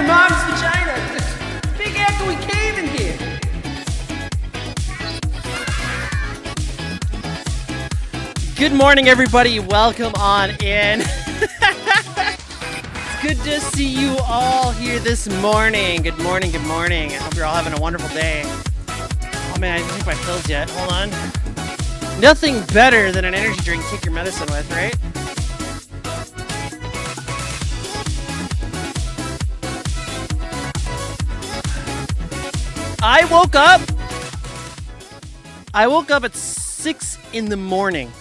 mom's vagina. Big echoey cave in here. Good morning, everybody. Welcome on in. It's good to see you all here this morning. Good morning, good morning. I hope you're all having a wonderful day. Oh man, I didn't take my pills yet. Hold on. Nothing better than an energy drink to take your medicine with, right? I woke up at 6 in the morning.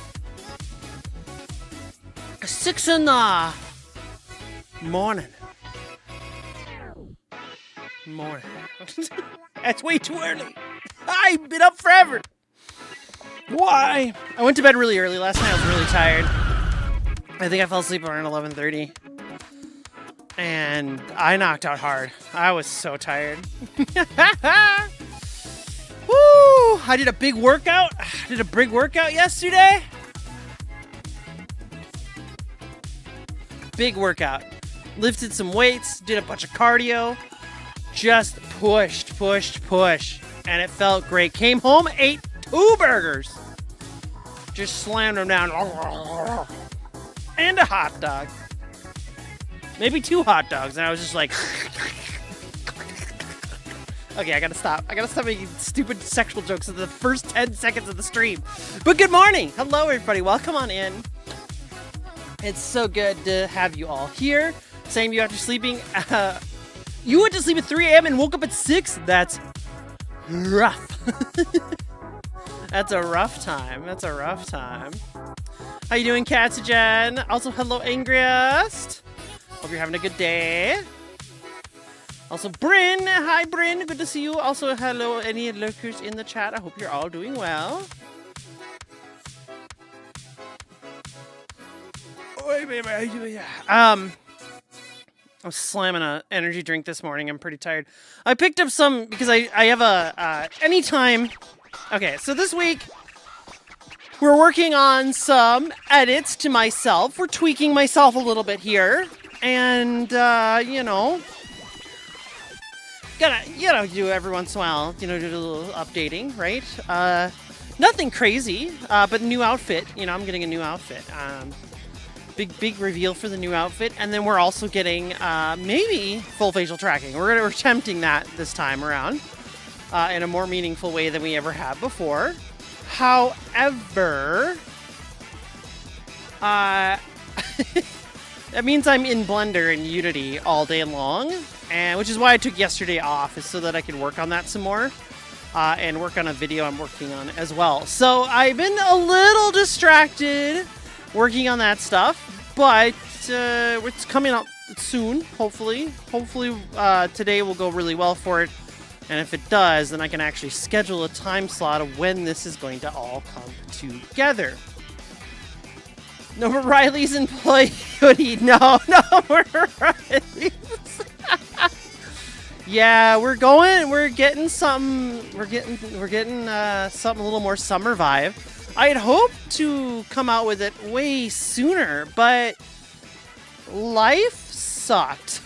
6 in the morning. That's way too early. I've been up forever. Why? I went to bed really early last night. I was really tired. I think I fell asleep around 11:30. And I knocked out hard. I was so tired. Woo! I did a big workout. Yesterday. Big workout. Lifted some weights. Did a bunch of cardio. Just pushed. And it felt great. Came home, ate 2 burgers. Just slammed them down. And a hot dog. Maybe 2 hot dogs. And I was just like... Okay, I gotta stop. Making stupid sexual jokes in the first 10 seconds of the stream. But good morning. Hello, everybody. Welcome on in. It's so good to have you all here. Same you after sleeping. You went to sleep at 3 a.m. and woke up at 6? That's rough. That's a rough time. How you doing, CatsAGen? Also, hello, Angriest. Hope you're having a good day. Also, Bryn. Hi, Bryn. Good to see you. Also, hello, any lurkers in the chat. I hope you're all doing well. I was slamming an energy drink this morning. I'm pretty tired. I picked up some because I have a anytime. Okay, so this week we're working on some edits to myself. We're tweaking myself a little bit here, and gotta do every once in a while. Do a little updating, right? Nothing crazy, but new outfit. I'm getting a new outfit. Big reveal for the new outfit, and then we're also getting maybe full facial tracking. We're attempting that this time around in a more meaningful way than we ever have before. However, that means I'm in Blender and Unity all day long, and which is why I took yesterday off, is so that I could work on that some more and work on a video I'm working on as well. So I've been a little distracted working on that stuff, but it's coming out soon, hopefully. Hopefully today will go really well for it, and if it does, then I can actually schedule a time slot of when this is going to all come together. No more Riley's employee hoodie. No more Riley's. Yeah, we're getting something. We're getting something a little more summer vibe. I had hoped to come out with it way sooner, but life sucked.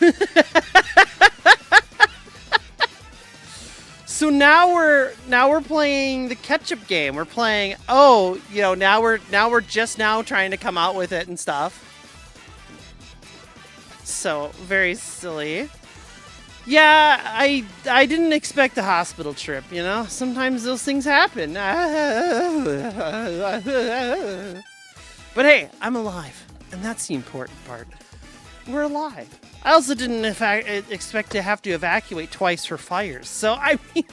So now we're playing the ketchup game. We're playing now we're just now trying to come out with it and stuff. So very silly. Yeah, I didn't expect a hospital trip, Sometimes those things happen. But hey, I'm alive, and that's the important part. We're alive. I also didn't expect to have to evacuate twice for fires. So, I mean...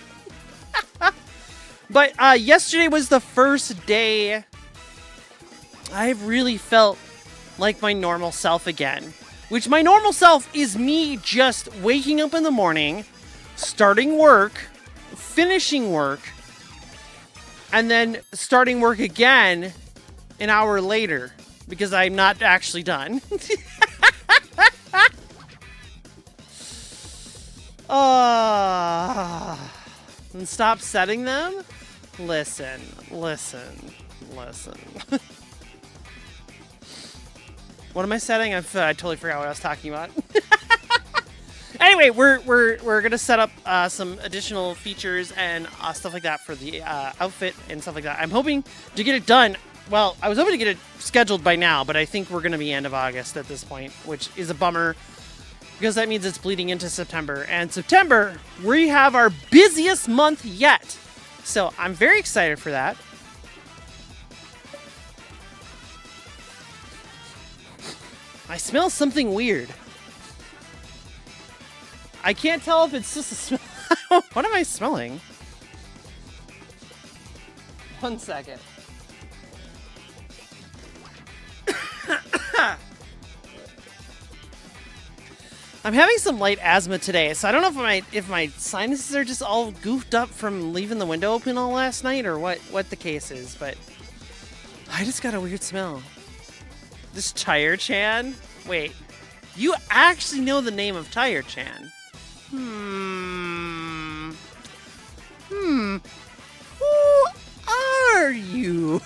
But yesterday was the first day I've really felt like my normal self again. Which my normal self is me just waking up in the morning, starting work, finishing work, and then starting work again an hour later because I'm not actually done. And stop setting them? Listen. What am I setting? I totally forgot what I was talking about. Anyway, we're gonna set up some additional features and stuff like that for the outfit and stuff like that. I'm hoping to get it done. Well, I was hoping to get it scheduled by now, but I think we're gonna be end of August at this point, which is a bummer because that means it's bleeding into September. And September, we have our busiest month yet. So I'm very excited for that. I smell something weird. I can't tell if it's just a smell. What am I smelling? 1 second. I'm having some light asthma today, so I don't know if my sinuses are just all goofed up from leaving the window open all last night or what the case is, but I just got a weird smell. This CatsAGen? Wait, you actually know the name of CatsAGen? Who are you?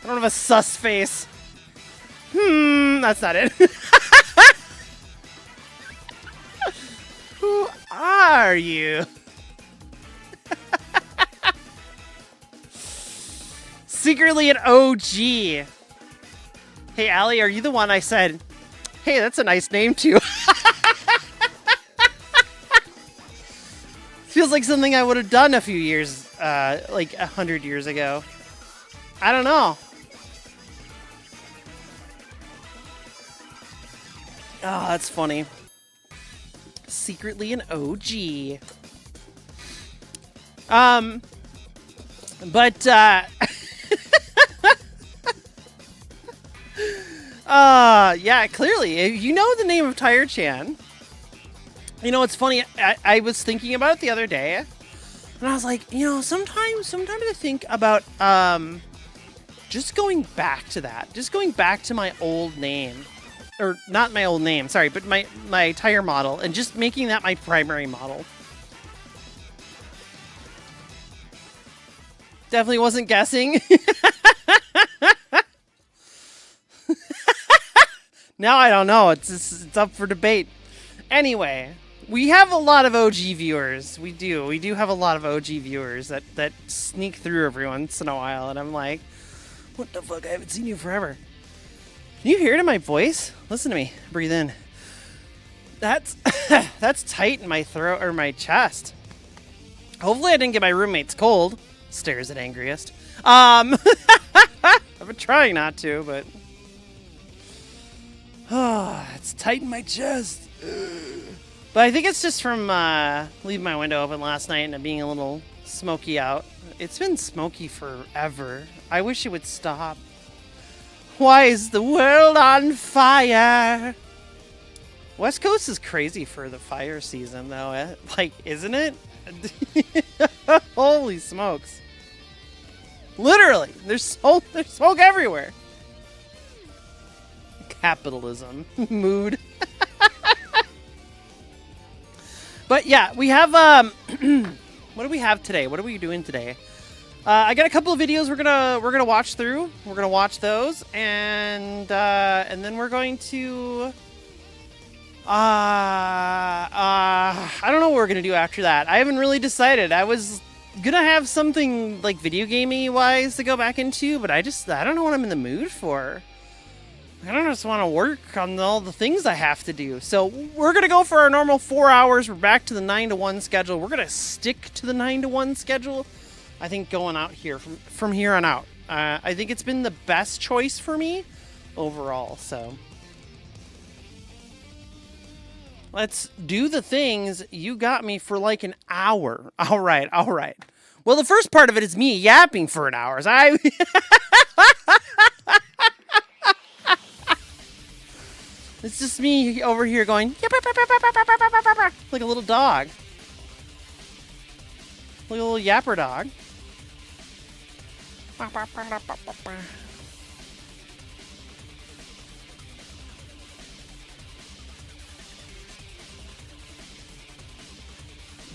I don't have a sus face. That's not it. Who are you? Secretly an OG. Hey, Allie, are you the one I said, hey, that's a nice name too? Feels like something I would have done a few years, like 100 years ago. I don't know. Oh, that's funny. Secretly an OG. But, yeah, clearly, you know the name of CatsAGen. You know, it's funny, I was thinking about it the other day, and I was like, you know, sometimes I think about, just going back to that. Just going back to my old name. Or, not my old name, sorry, but my tire model, and just making that my primary model. Definitely wasn't guessing. Now I don't know. It's up for debate. Anyway, we have a lot of OG viewers. We do have a lot of OG viewers that sneak through every once in a while, and I'm like, what the fuck? I haven't seen you forever. Can you hear it in my voice? Listen to me. Breathe in. That's that's tight in my throat or my chest. Hopefully I didn't get my roommates cold. Stares at angriest. I've been trying not to, but it's tight in my chest. But I think it's just from leaving my window open last night and it being a little smoky out. It's been smoky forever. I wish it would stop. Why is the world on fire? West Coast is crazy for the fire season, though. Like, isn't it? Holy smokes. Literally, there's smoke everywhere. Capitalism. Mood. But yeah, we have, what do we have today? What are we doing today? I got a couple of videos we're gonna watch through. We're gonna watch those, and then we're going to I don't know what we're gonna do after that. I haven't really decided. I was gonna have something like video gamey wise to go back into, but I don't know what I'm in the mood for. I don't just want to work on all the things I have to do. So we're gonna go for our normal 4 hours. We're back to the 9 to 1 schedule. We're gonna stick to the 9 to 1 schedule. I think going out here from here on out. I think it's been the best choice for me overall. So let's do the things. You got me for like an hour. All right. Well, the first part of it is me yapping for an hour. It's just me over here going like a little dog. Like a little yapper dog.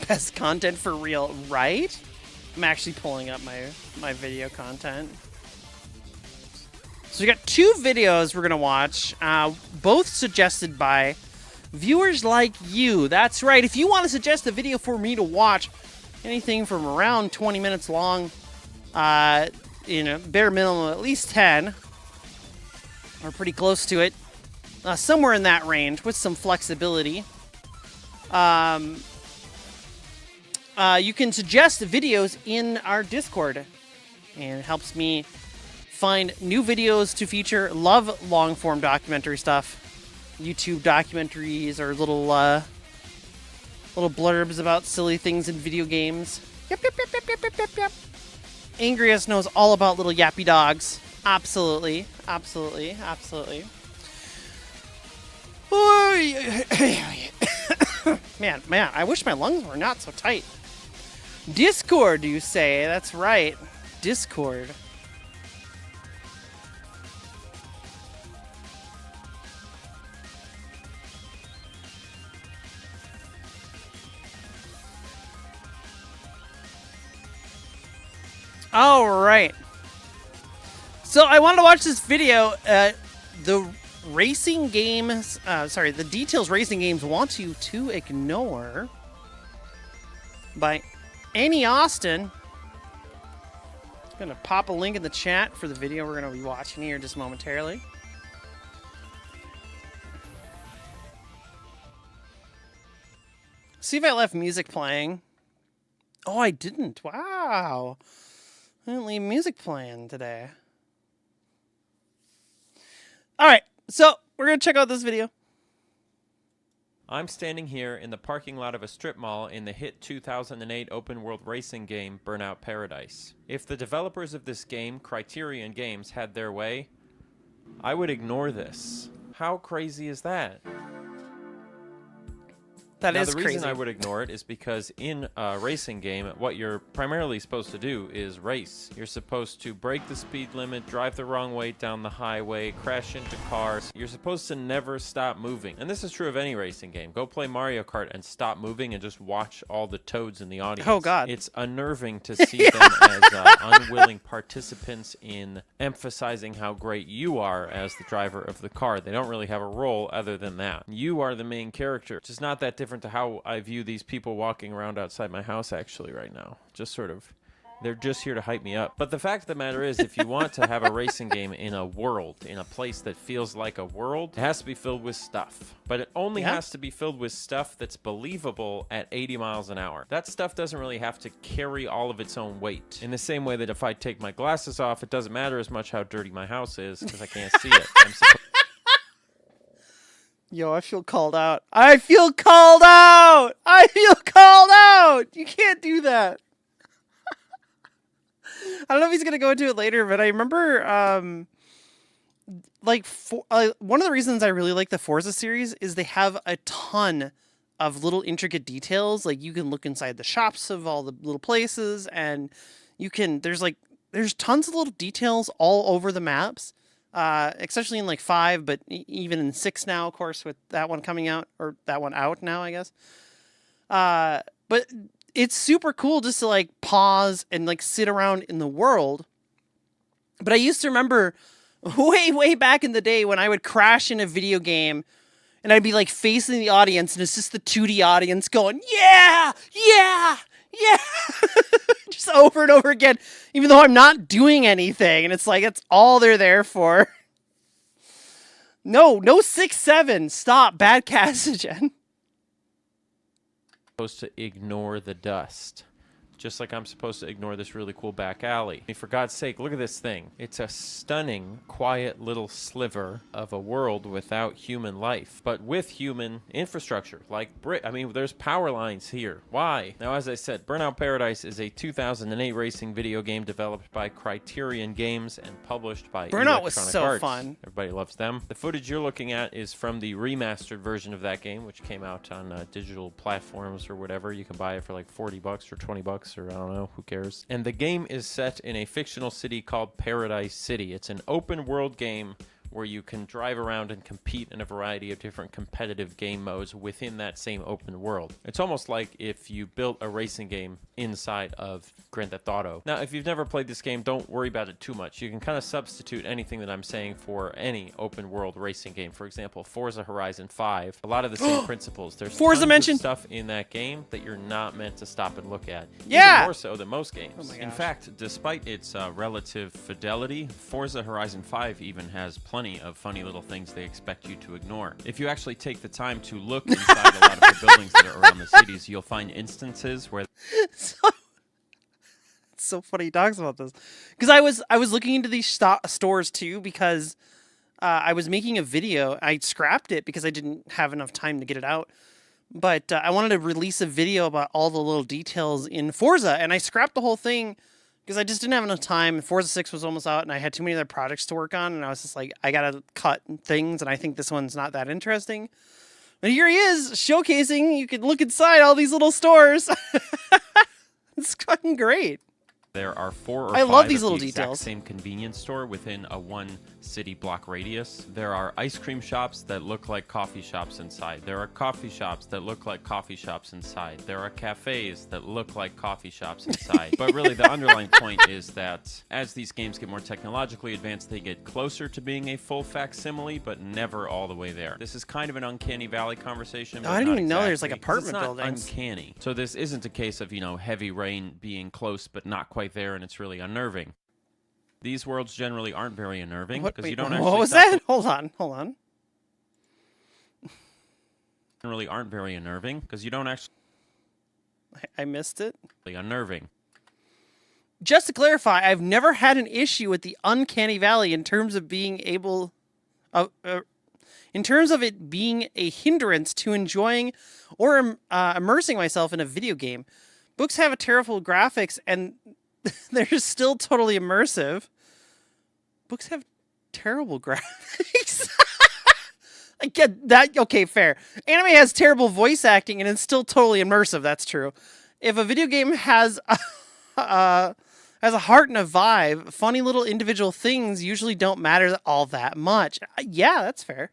best content for real, right? I'm actually pulling up my video content. So we got 2 videos we're going to watch, both suggested by viewers like you. That's right. If you want to suggest a video for me to watch, anything from around 20 minutes long, bare minimum at least 10, or pretty close to it, somewhere in that range with some flexibility. You can suggest videos in our Discord, and it helps me find new videos to feature. Love long-form documentary stuff. YouTube documentaries or little blurbs about silly things in video games. Yep. Angriest knows all about little yappy dogs. Absolutely. Man, I wish my lungs were not so tight. Discord, you say? That's right. Discord. All right. So I wanted to watch this video. The racing games, the details racing games want you to ignore by Annie Austin. I'm going to pop a link in the chat for the video we're going to be watching here just momentarily. See if I left music playing. Oh, I didn't. Wow. I didn't leave music playing today. All right, so we're going to check out this video. I'm standing here in the parking lot of a strip mall in the hit 2008 open-world racing game Burnout Paradise. If the developers of this game, CatsAGen Games, had their way, I would ignore this. How crazy is that? That now, is the crazy. reason I would ignore it is because in a racing game, what you're primarily supposed to do is race. You're supposed to break the speed limit, drive the wrong way down the highway, crash into cars. You're supposed to never stop moving. And this is true of any racing game. Go play Mario Kart and stop moving and just watch all the toads in the audience. Oh, God. It's unnerving to see them as unwilling participants in emphasizing how great you are as the driver of the car. They don't really have a role other than that. You are the main character, which is not that different to how I view these people walking around outside my house actually right now. Just sort of, they're just here to hype me up. But the fact of the matter is, if you want to have a racing game in a world, in a place that feels like a world, it has to be filled with stuff. But it only has to be filled with stuff that's believable at 80 miles an hour. That stuff doesn't really have to carry all of its own weight. In the same way that if I take my glasses off, it doesn't matter as much how dirty my house is because I can't see it. Yo, I feel called out. I feel called out! I feel called out! You can't do that. I don't know if he's going to go into it later, but I remember, one of the reasons I really like the Forza series is they have a ton of little intricate details. Like, you can look inside the shops of all the little places, and there's tons of little details all over the maps. Especially in 5, but even in 6 now, of course, with that one coming out, or that one out now, I guess. But it's super cool just to pause and sit around in the world. But I used to remember way back in the day when I would crash in a video game and I'd be facing the audience and it's just the 2D audience going, yeah, just over and over again, even though I'm not doing anything. And it's it's all they're there for. No 6-7. Stop. Bad CatsAGen. Supposed to ignore the dust. Just like I'm supposed to ignore this really cool back alley. I mean, for God's sake, look at this thing. It's a stunning, quiet little sliver of a world without human life, but with human infrastructure, there's power lines here. Why? Now, as I said, Burnout Paradise is a 2008 racing video game developed by CatsAGen Games and published by Burnout was so Arts. fun. Everybody loves them. The footage you're looking at is from the remastered version of that game, which came out on digital platforms or whatever. You can buy it for $40 or $20. Or I don't know, who cares. And the game is set in a fictional city called Paradise City. It's an open world game where you can drive around and compete in a variety of different competitive game modes within that same open world. It's almost like if you built a racing game inside of Grand Theft Auto. Now, if you've never played this game, don't worry about it too much. You can kind of substitute anything that I'm saying for any open world racing game. For example, Forza Horizon 5. A lot of the same principles. There's Forza tons of stuff in that game that you're not meant to stop and look at. Yeah! Even more so than most games. Oh my In gosh. fact, despite its relative fidelity, Forza Horizon 5 even has plenty of funny little things they expect you to ignore. If you actually take the time to look inside a lot of the buildings that are around the cities, you'll find instances where It's so funny he talks about this, because I was looking into these stores too, because I was making a video. I scrapped it because I didn't have enough time to get it out, but I wanted to release a video about all the little details in Forza, and I scrapped the whole thing because I just didn't have enough time. Forza 6 was almost out, and I had too many other projects to work on, and I was just like, I gotta cut things, and I think this one's not that interesting. And here he is, showcasing, you can look inside all these little stores. It's fucking great. there are 4 or I 5 love these of little the exact details. same convenience store within a 1 city block radius. There are ice cream shops that look like coffee shops inside. There are coffee shops that look like coffee shops inside. There are cafes that look like coffee shops inside. But really, the underlying point is that as these games get more technologically advanced, they get closer to being a full facsimile, but never all the way there. This is kind of an uncanny valley conversation. But I didn't not even know there's, exactly, like, 'cause apartment it's not buildings. uncanny. So this isn't a case of, heavy rain being close but not quite there, and it's really unnerving. These worlds generally aren't very unnerving because you don't actually what was stop that? Hold on. generally aren't very unnerving because you don't actually I missed it. unnerving. Just to clarify, I've never had an issue with the uncanny valley in terms of being able, in terms of it being a hindrance to enjoying or immersing myself in a video game. Books have a terrible graphics and they're still totally immersive. Books have terrible graphics. I get that. Okay, fair. Anime has terrible voice acting and it's still totally immersive. That's true. If a video game has a heart and a vibe, funny little individual things usually don't matter all that much. Yeah, that's fair.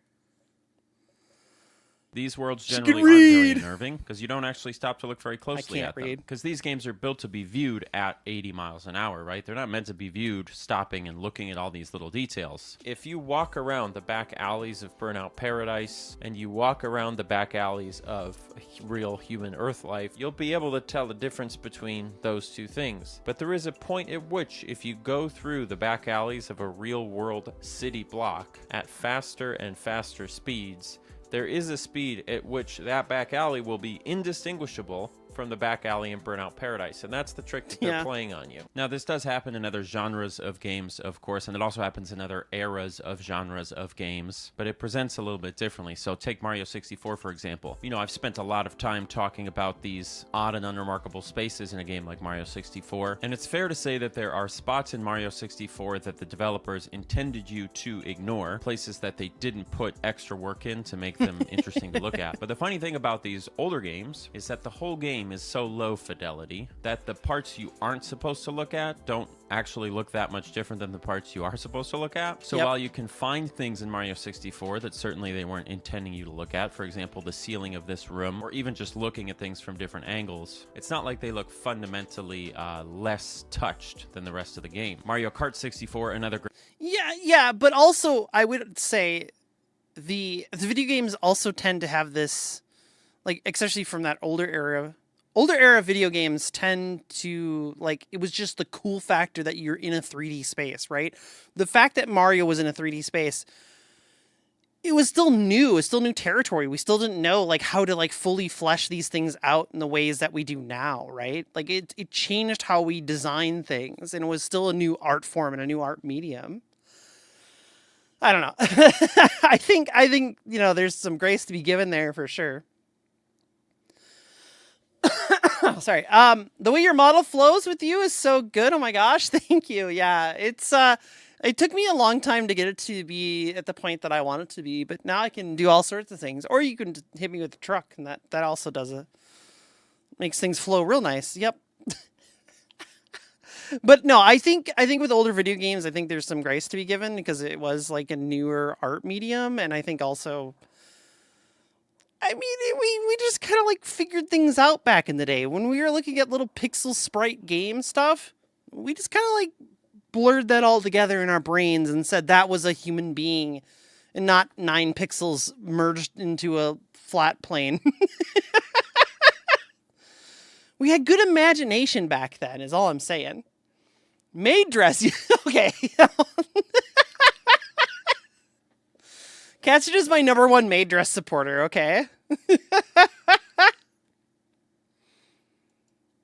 These worlds She generally can aren't very read. unnerving because you don't actually stop to look very closely can't at them. read. Because these games are built to be viewed at 80 miles an hour, right? They're not meant to be viewed stopping and looking at all these little details. If you walk around the back alleys of Burnout Paradise and you walk around the back alleys of real human Earth life, you'll be able to tell the difference between those two things. But there is a point at which if you go through the back alleys of a real world city block at faster and faster speeds, there is a speed at which that back alley will be indistinguishable from the back alley in Burnout Paradise, and that's the trick that they're playing on you. Now, this does happen in other genres of games, of course, and it also happens in other eras of genres of games, but it presents a little bit differently. So take Mario 64, for example. I've spent a lot of time talking about these odd and unremarkable spaces in a game like Mario 64, and it's fair to say that there are spots in Mario 64 that the developers intended you to ignore, places that they didn't put extra work in to make them interesting to look at. But the funny thing about these older games is that the whole game is so low fidelity that the parts you aren't supposed to look at don't actually look that much different than the parts you are supposed to look at. So while you can find things in Mario 64 that certainly they weren't intending you to look at, for example, the ceiling of this room, or even just looking at things from different angles, it's not like they look fundamentally less touched than the rest of the game. Mario Kart 64, another great... Yeah, but also I would say the video games also tend to have this, like, especially from that older era video games tend to, like, it was just the cool factor that you're in a 3D space, right? The fact that Mario was in a 3D space, it was still new. It was still new territory. We still didn't know, like, how to, like, fully flesh these things out in the ways that we do now, right? Like, it changed how we design things, and it was still a new art form and a new art medium. I don't know. I think there's some grace to be given there for sure. Sorry. The way your model flows with you is so good. Oh my gosh. Thank you. Yeah. It's, it took me a long time to get it to be at the point that I want it to be, but now I can do all sorts of things. Or you can hit me with a truck, and that also makes things flow real nice. Yep. But no, I think with older video games, I think there's some grace to be given because it was like a newer art medium, and I think also, I mean, we just kind of like figured things out back in the day when we were looking at little pixel sprite game stuff. We just kind of like blurred that all together in our brains and said that was a human being and not 9 pixels merged into a flat plane. We had good imagination back then, is all I'm saying. Maid dress, okay. CatsAGen is my #1 maid dress supporter, okay?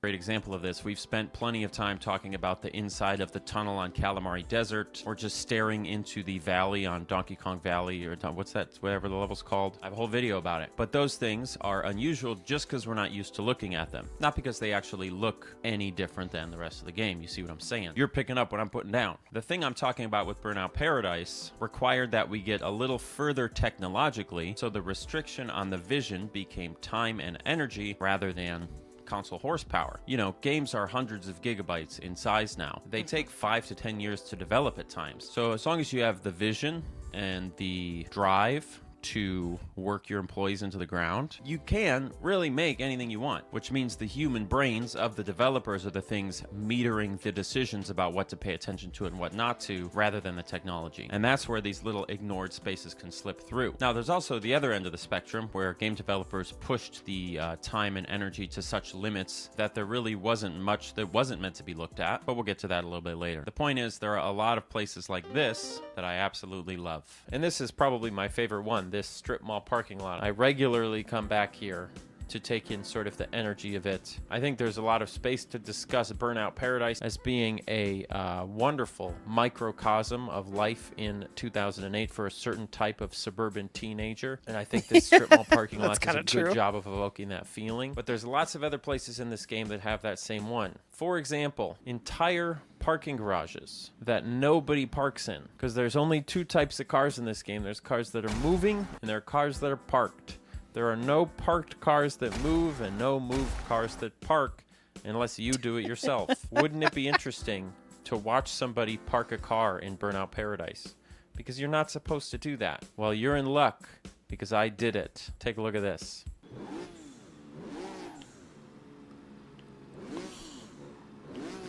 Great example of this. We've spent plenty of time talking about the inside of the tunnel on Calamari Desert, or just staring into the valley on Donkey Kong Valley, or what's that, whatever the level's called. I have a whole video about it. But those things are unusual just because we're not used to looking at them. Not because they actually look any different than the rest of the game. You see what I'm saying? You're picking up what I'm putting down. The thing I'm talking about with Burnout Paradise required that we get a little further technologically, so the restriction on the vision became time and energy rather than console horsepower. You know, games are hundreds of gigabytes in size now. They take 5 to 10 years to develop at times. So as long as you have the vision and the drive to work your employees into the ground, you can really make anything you want, which means the human brains of the developers are the things metering the decisions about what to pay attention to and what not to, rather than the technology. And that's where these little ignored spaces can slip through. Now, there's also the other end of the spectrum where game developers pushed the time and energy to such limits that there really wasn't much that wasn't meant to be looked at, but we'll get to that a little bit later. The point is, there are a lot of places like this that I absolutely love. And this is probably my favorite one, this strip mall parking lot. I regularly come back here to take in sort of the energy of it. I think there's a lot of space to discuss Burnout Paradise as being a wonderful microcosm of life in 2008 for a certain type of suburban teenager. And I think this strip mall parking lot does a good job of evoking that feeling. But there's lots of other places in this game that have that same one. For example, entire parking garages that nobody parks in, because there's only 2 types of cars in this game. There's cars that are moving and there are cars that are parked. There are no parked cars that move and no moved cars that park unless you do it yourself. Wouldn't it be interesting to watch somebody park a car in Burnout Paradise? Because you're not supposed to do that. Well, you're in luck because I did it. Take a look at this.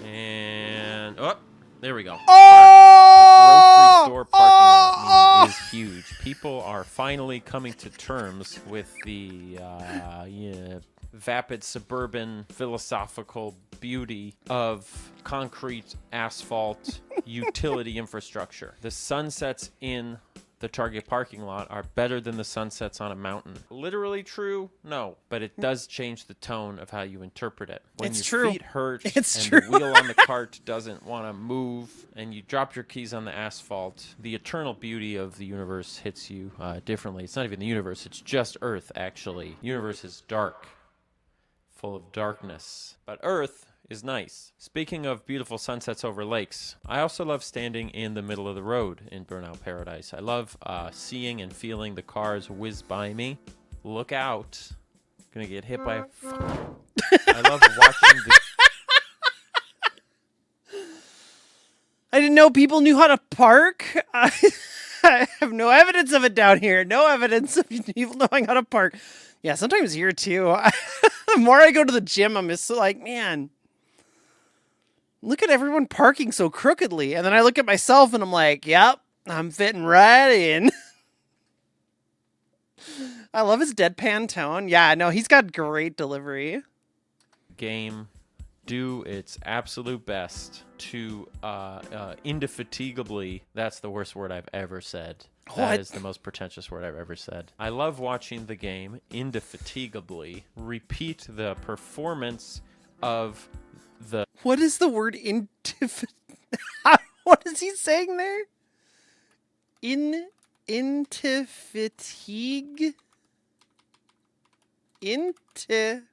And, oh, there we go. The grocery store parking lot is huge. People are finally coming to terms with the vapid suburban philosophical beauty of concrete, asphalt, utility infrastructure. The sunsets in the Target parking lot are better than the sunsets on a mountain. Literally true? No. But it does change the tone of how you interpret it. When your feet hurt and the wheel on the cart doesn't want to move and you drop your keys on the asphalt, the eternal beauty of the universe hits you differently. It's not even the universe, it's just Earth, actually. The universe is dark, full of darkness. But Earth is nice. Speaking of beautiful sunsets over lakes, I also love standing in the middle of the road in Burnout Paradise. I love seeing and feeling the cars whiz by me. Look out. I'm gonna get hit by a I love watching the... I didn't know people knew how to park. I have no evidence of it down here. No evidence of people knowing how to park. Yeah, sometimes here too. The more I go to the gym, I'm just like, man, look at everyone parking so crookedly. And then I look at myself and I'm like, yep, I'm fitting right in. I love his deadpan tone. Yeah, no, he's got great delivery. Game do its absolute best to indefatigably, that's the worst word I've ever said. That is the most pretentious word I've ever said. I love watching the game indefatigably repeat the performance of the... What is the word What is he saying there? Intifatigue? Intifatigue?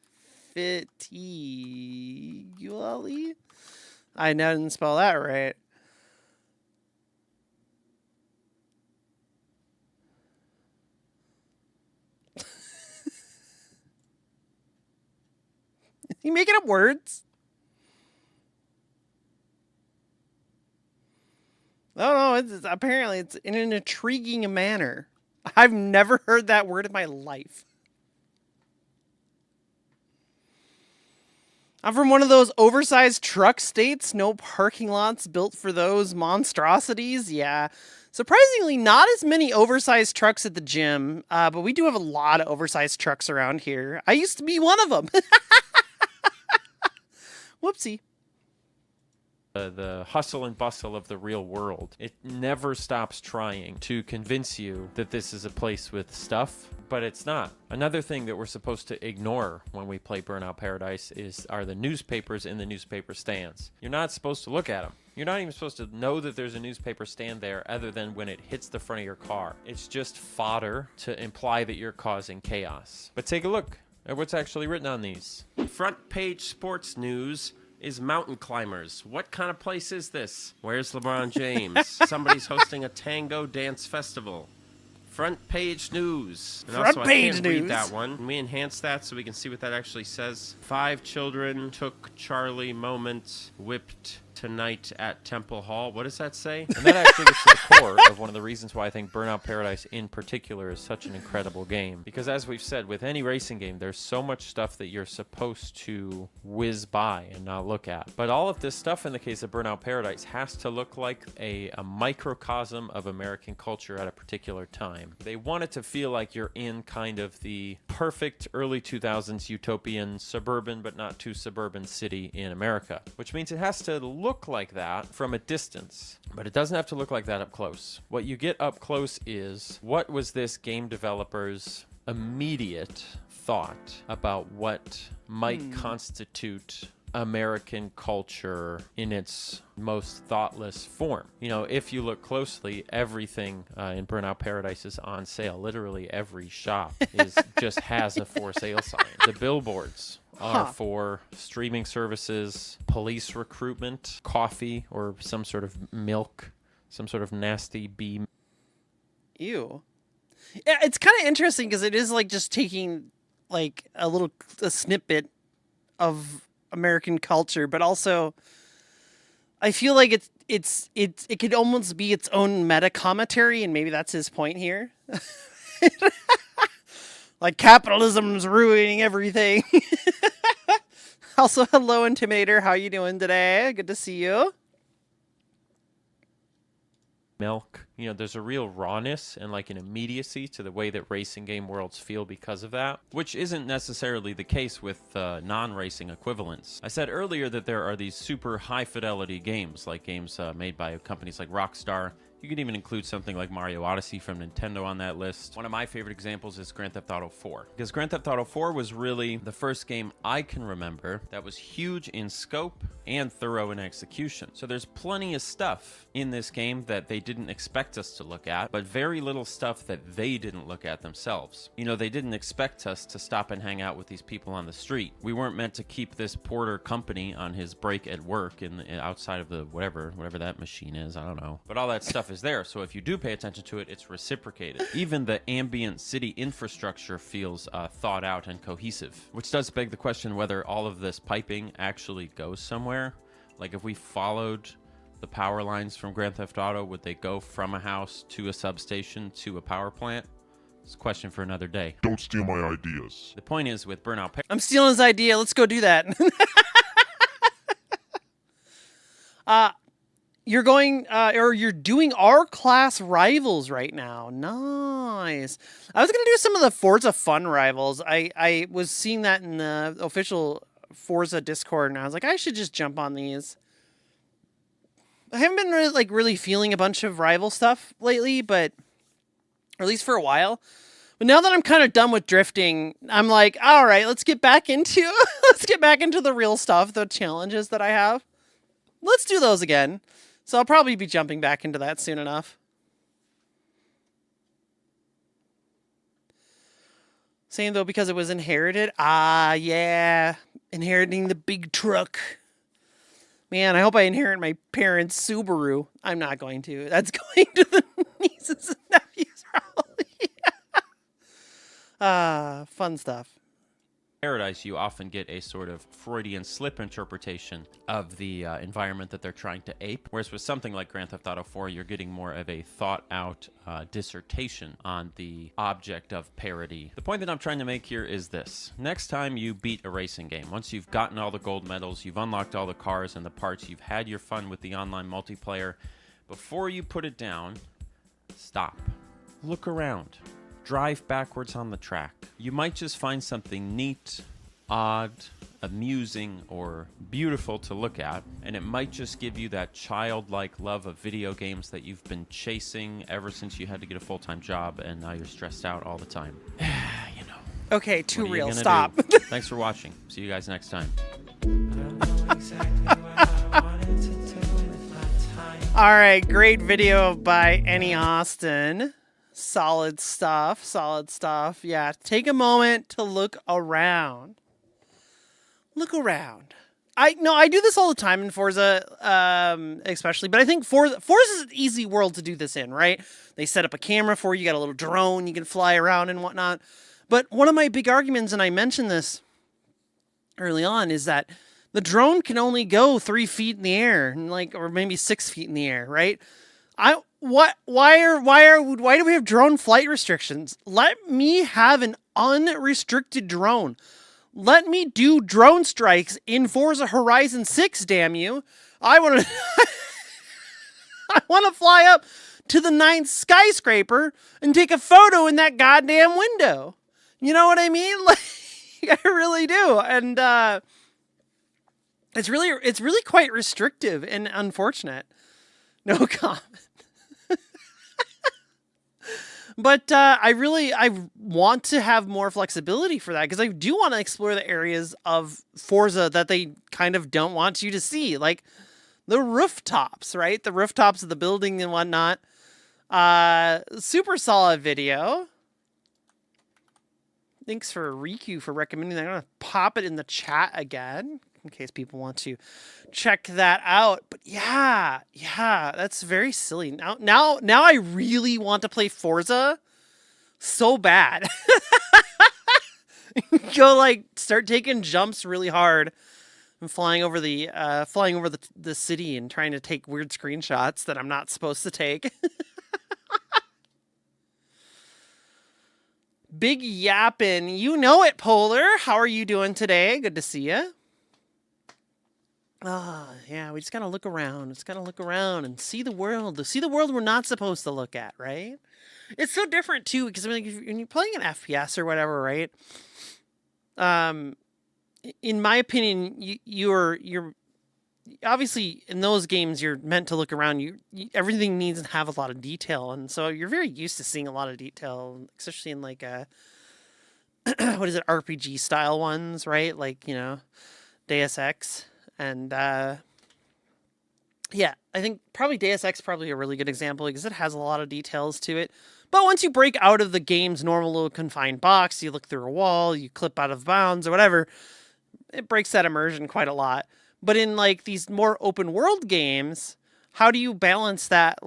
I didn't spell that right. Is he making up words? Oh no, apparently it's in an intriguing manner. I've never heard that word in my life. I'm from one of those oversized truck states. No parking lots built for those monstrosities. Yeah. Surprisingly, not as many oversized trucks at the gym, but we do have a lot of oversized trucks around here. I used to be one of them. Whoopsie. The hustle and bustle of the real world. It never stops trying to convince you that this is a place with stuff, but it's not. Another thing that we're supposed to ignore when we play Burnout Paradise are the newspapers in the newspaper stands. You're not supposed to look at them. You're not even supposed to know that there's a newspaper stand there other than when it hits the front of your car. It's just fodder to imply that you're causing chaos. But take a look at what's actually written on these. Front page sports news is mountain climbers. What kind of place is this? Where's LeBron James? Somebody's hosting a tango dance festival. Front page news. And Front also, page I can't news. read that one. Can we enhance that so we can see what that actually says? 5 children took Charlie moment whipped tonight at Temple Hall. What does that say? And that actually gets to the core of one of the reasons why I think Burnout Paradise in particular is such an incredible game. Because as we've said, with any racing game, there's so much stuff that you're supposed to whiz by and not look at. But all of this stuff in the case of Burnout Paradise has to look like a microcosm of American culture at a particular time. They want it to feel like you're in kind of the perfect early 2000s utopian suburban but not too suburban city in America, which means it has to look like that from a distance, but it doesn't have to look like that up close. What you get up close is, what was this game developer's immediate thought about what might constitute American culture in its most thoughtless form? You know, if you look closely, everything in Burnout Paradise is on sale. Literally every shop just has a for sale sign. The billboards are for streaming services, police recruitment, coffee or some sort of milk, some sort of nasty bee. Ew. Yeah, it's kind of interesting because it is like just taking like a snippet of American culture, but also I feel like it could almost be its own meta commentary, and maybe that's his point here. Like capitalism's ruining everything. Also, hello, Intimidator. How you doing today? Good to see you. Milk. You know, there's a real rawness and like an immediacy to the way that racing game worlds feel because of that, which isn't necessarily the case with non-racing equivalents. I said earlier that there are these super high-fidelity games, like games made by companies like Rockstar. You could even include something like Mario Odyssey from Nintendo on that list. One of my favorite examples is Grand Theft Auto 4. Because Grand Theft Auto 4 was really the first game I can remember that was huge in scope and thorough in execution. So there's plenty of stuff in this game that they didn't expect us to look at, but very little stuff that they didn't look at themselves. You know, they didn't expect us to stop and hang out with these people on the street. We weren't meant to keep this porter company on his break at work outside of the whatever that machine is. I don't know. But all that stuff is there, so if you do pay attention to it, it's reciprocated. Even the ambient city infrastructure feels thought out and cohesive, which does beg the question whether all of this piping actually goes somewhere. Like if we followed the power lines from Grand Theft Auto, would they go from a house to a substation to a power plant? It's a question for another day. Don't steal my ideas. The point is, with Burnout Paradise, I'm stealing his idea. Let's go do that. You're going, or you're doing our class rivals right now. Nice. I was going to do some of the Forza Fun rivals. I was seeing that in the official Forza Discord, and I was like, I should just jump on these. I haven't been really feeling a bunch of rival stuff lately, but or at least for a while. But now that I'm kind of done with drifting, I'm like, all right, let's get back into the real stuff, the challenges that I have. Let's do those again. So I'll probably be jumping back into that soon enough. Same though, because it was inherited. Ah, yeah. Inheriting the big truck. Man, I hope I inherit my parents' Subaru. I'm not going to. That's going to the nieces and nephews, probably. Fun stuff. Paradise, you often get a sort of Freudian slip interpretation of the environment that they're trying to ape. Whereas with something like Grand Theft Auto 4, you're getting more of a thought-out dissertation on the object of parody. The point that I'm trying to make here is this. Next time you beat a racing game, once you've gotten all the gold medals, you've unlocked all the cars and the parts, you've had your fun with the online multiplayer, before you put it down, stop. Look around. Drive backwards on the track. You might just find something neat, odd, amusing, or beautiful to look at, and it might just give you that childlike love of video games that you've been chasing ever since you had to get a full-time job and now you're stressed out all the time. You know. Okay, too real. Do? Stop. Thanks for watching. See you guys next time. All right, great video by Annie Austin. Solid stuff, solid stuff. Yeah, take a moment to look around. Look around. I do this all the time in Forza, especially, but I think Forza is an easy world to do this in, right? They set up a camera for you, you got a little drone, you can fly around and whatnot. But one of my big arguments, and I mentioned this early on, is that the drone can only go 3 feet in the air, or maybe 6 feet in the air, right? Why do we have drone flight restrictions? Let me have an unrestricted drone. Let me do drone strikes in Forza Horizon 6, damn you. I want to I want to fly up to the 9th skyscraper and take a photo in that goddamn window. You know what I mean? Like, I really do. And it's really quite restrictive and unfortunate. No comment. But I want to have more flexibility for that, because I do want to explore the areas of Forza that they kind of don't want you to see, like the rooftops, right? The rooftops of the building and whatnot. Super solid video. Thanks for Riku for recommending that. I'm going to pop it in the chat again in case people want to check that out. But yeah, that's very silly. Now I really want to play Forza so bad. Go start taking jumps really hard and flying over the city and trying to take weird screenshots that I'm not supposed to take. Big Yapping, you know it, Polar. How are you doing today? Good to see you. Yeah, we just gotta look around. Just gotta look around and see the world. See the world we're not supposed to look at, right? It's so different too, because when you're playing an FPS or whatever, right? In my opinion, you're obviously in those games you're meant to look around. Everything needs to have a lot of detail, and so you're very used to seeing a lot of detail, especially in what is it, RPG style ones, right? Deus Ex. And yeah, I think probably Deus Ex probably a really good example because it has a lot of details to it. But once you break out of the game's normal little confined box, you look through a wall, you clip out of bounds or whatever, it breaks that immersion quite a lot. But in these more open world games, how do you balance that?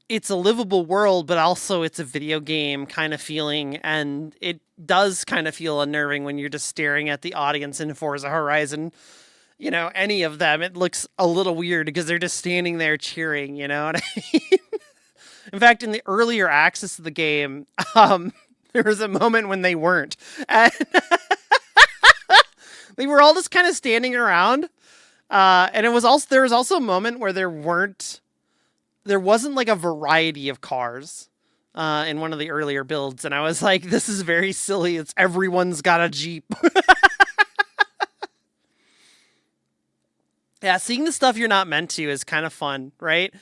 It's a livable world, but also it's a video game kind of feeling, and it does kind of feel unnerving when you're just staring at the audience in Forza Horizon. Any of them, it looks a little weird because they're just standing there cheering, you know what I mean? In fact, in the earlier access of the game, there was a moment when they weren't. And they were all just kind of standing around. And there was also a moment where there wasn't a variety of cars in one of the earlier builds. And I was like, this is very silly. Everyone's got a Jeep. Yeah, seeing the stuff you're not meant to is kind of fun, right?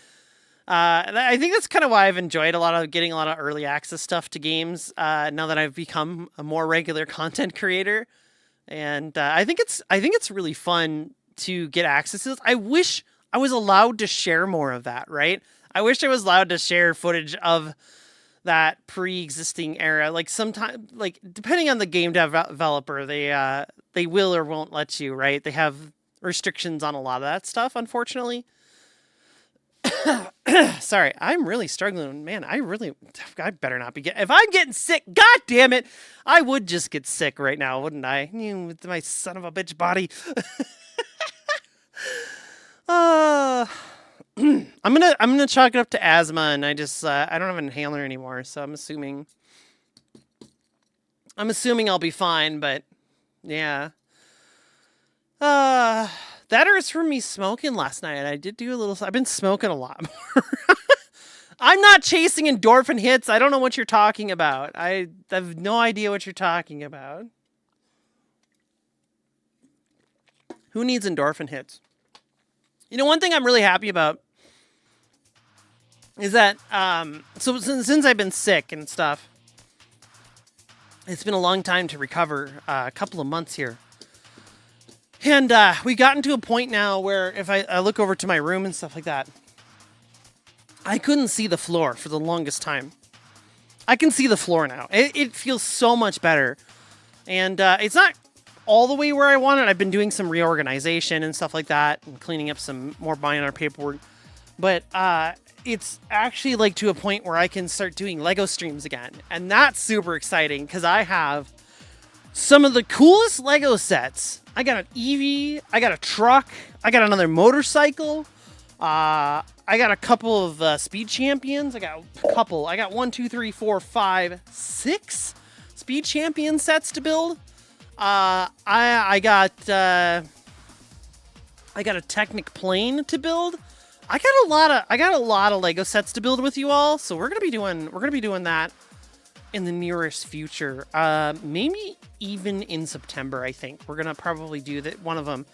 And I think that's kind of why I've enjoyed getting a lot of early access stuff to games now that I've become a more regular content creator. And I think it's really fun to get access to this. I wish I was allowed to share more of that, right? I wish I was allowed to share footage of that pre-existing era. Sometimes, depending on the game developer, they will or won't let you, right? They have restrictions on a lot of that stuff, unfortunately. Sorry, I'm really struggling. Man, I better not be if I'm getting sick, god damn it, I would just get sick right now, wouldn't I? With my son of a bitch body. I'm gonna chalk it up to asthma, and I don't have an inhaler anymore, so I'm assuming I'll be fine, but yeah. That or it's from me smoking last night. I did do a little. I've been smoking a lot more. I'm not chasing endorphin hits. I don't know what you're talking about. I have no idea what you're talking about. Who needs endorphin hits? You know, one thing I'm really happy about is that so since I've been sick and stuff, it's been a long time to recover. A couple of months here. And we gotten to a point now where if I look over to my room and stuff like that, I couldn't see the floor for the longest time. I can see the floor now. It feels so much better. And it's not all the way where I want it. I've been doing some reorganization and stuff like that and cleaning up some more minor paperwork. But it's actually like to a point where I can start doing Lego streams again. And that's super exciting because I have some of the coolest Lego sets. I got an Eevee, I got a truck, I got another motorcycle, I got a couple of Speed Champions, I got 1, 2, 3, 4, 5, 6 Speed Champion sets to build. I got a Technic plane to build. I got a lot of Lego sets to build with you all, so we're gonna be doing that in the nearest future. Maybe even in September, I think. We're going to probably do that. One of them.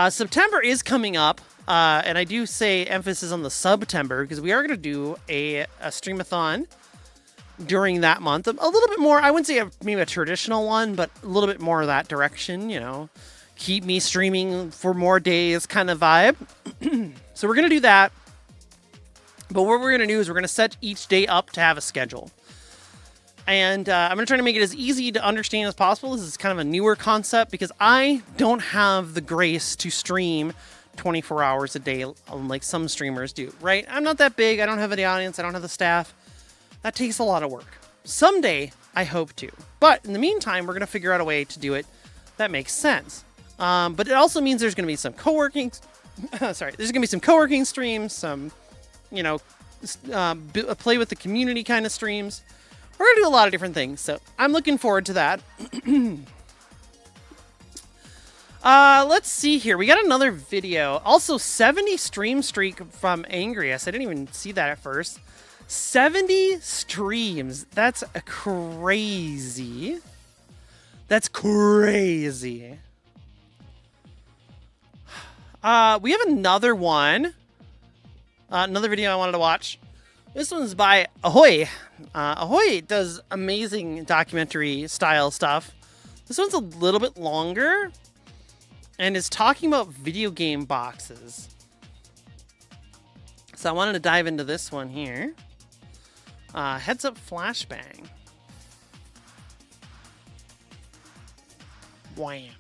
September is coming up, and I do say emphasis on the September because we are going to do a streamathon during that month. A little bit more, I wouldn't say maybe a traditional one, but a little bit more of that direction, you know. Keep me streaming for more days kind of vibe. So we're going to do that. But what we're going to do is we're going to set each day up to have a schedule. And I'm going to try to make it as easy to understand as possible. This is kind of a newer concept because I don't have the grace to stream 24 hours a day like some streamers do, right? I'm not that big. I don't have the audience. I don't have the staff. That takes a lot of work. Someday, I hope to. But in the meantime, we're going to figure out a way to do it that makes sense. But it also means there's going to be some co-working... there's going to be some co-working streams, some, you know, play with the community kind of streams. We're going to do a lot of different things, so I'm looking forward to that. Let's see here. We got another video. Also, 70 stream streak from Angrius. I didn't even see that at first. 70 streams. That's crazy. That's crazy. We have another one. Another video I wanted to watch. This one's by Ahoy. Ahoy does amazing documentary style stuff. This one's a little bit longer and is talking about video game boxes. So I wanted to dive into this one here. Heads up flashbang. Wham.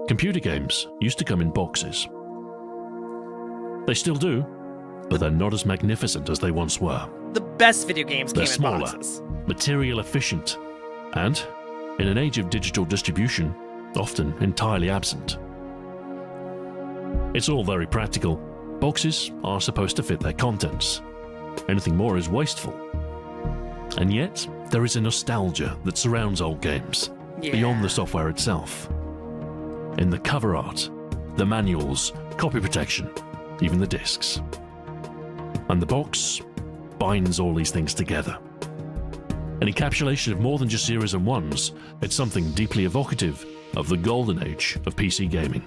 Computer games used to come in boxes. They still do, but they're not as magnificent as they once were. The best video games came They're smaller, in boxes. material efficient, and, in an age of digital distribution, often entirely absent. It's all very practical. Boxes are supposed to fit their contents. Anything more is wasteful. And yet, there is a nostalgia that surrounds old games, beyond the software itself. In the cover art, the manuals, copy protection, even the discs. And the box binds all these things together. An encapsulation of more than just zeros and ones, it's something deeply evocative of the golden age of PC gaming.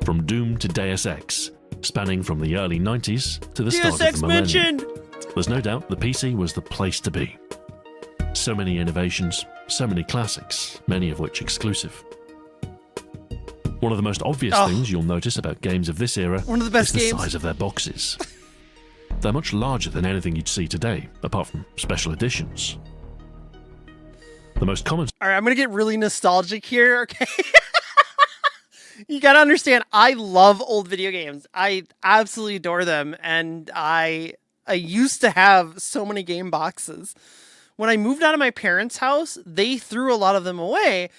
From Doom to Deus Ex, spanning from the early 90s to the start of the millennium. There's no doubt the PC was the place to be. So many innovations, so many classics, many of which exclusive. One of the most obvious things you'll notice about games of this era One of the best is the games. size of their boxes. They're much larger than anything you'd see today, apart from special editions. The most common All right, I'm going to get really nostalgic here, okay? You got to understand, I love old video games. I absolutely adore them, and I used to have so many game boxes. When I moved out of my parents' house, they threw a lot of them away.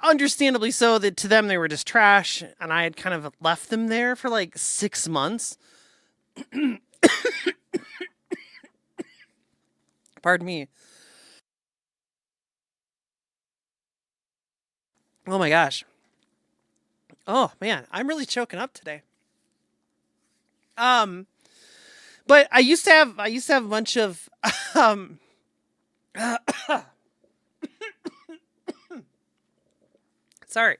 Understandably so, that to them they were just trash, and I had kind of left them there for like 6 months. Pardon me. Oh my gosh. Oh man, I'm really choking up today. But I used to have a bunch of sorry.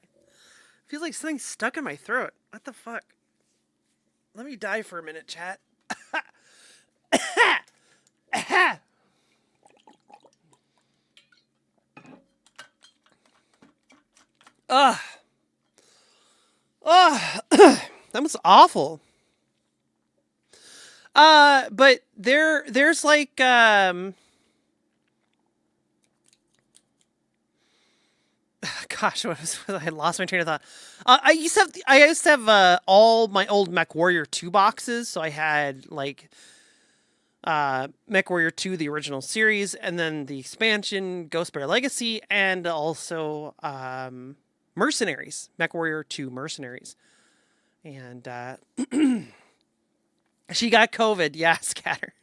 Feels like something's stuck in my throat. What the fuck? Let me die for a minute, chat. Ugh. Oh, that was awful. But there's like, gosh, I lost my train of thought. I used to have all my old MechWarrior 2 boxes. So I had like, MechWarrior 2, the original series, and then the expansion Ghost Bear Legacy, and also, Mercenaries, MechWarrior 2 Mercenaries. And she got COVID. Yeah, Scatter.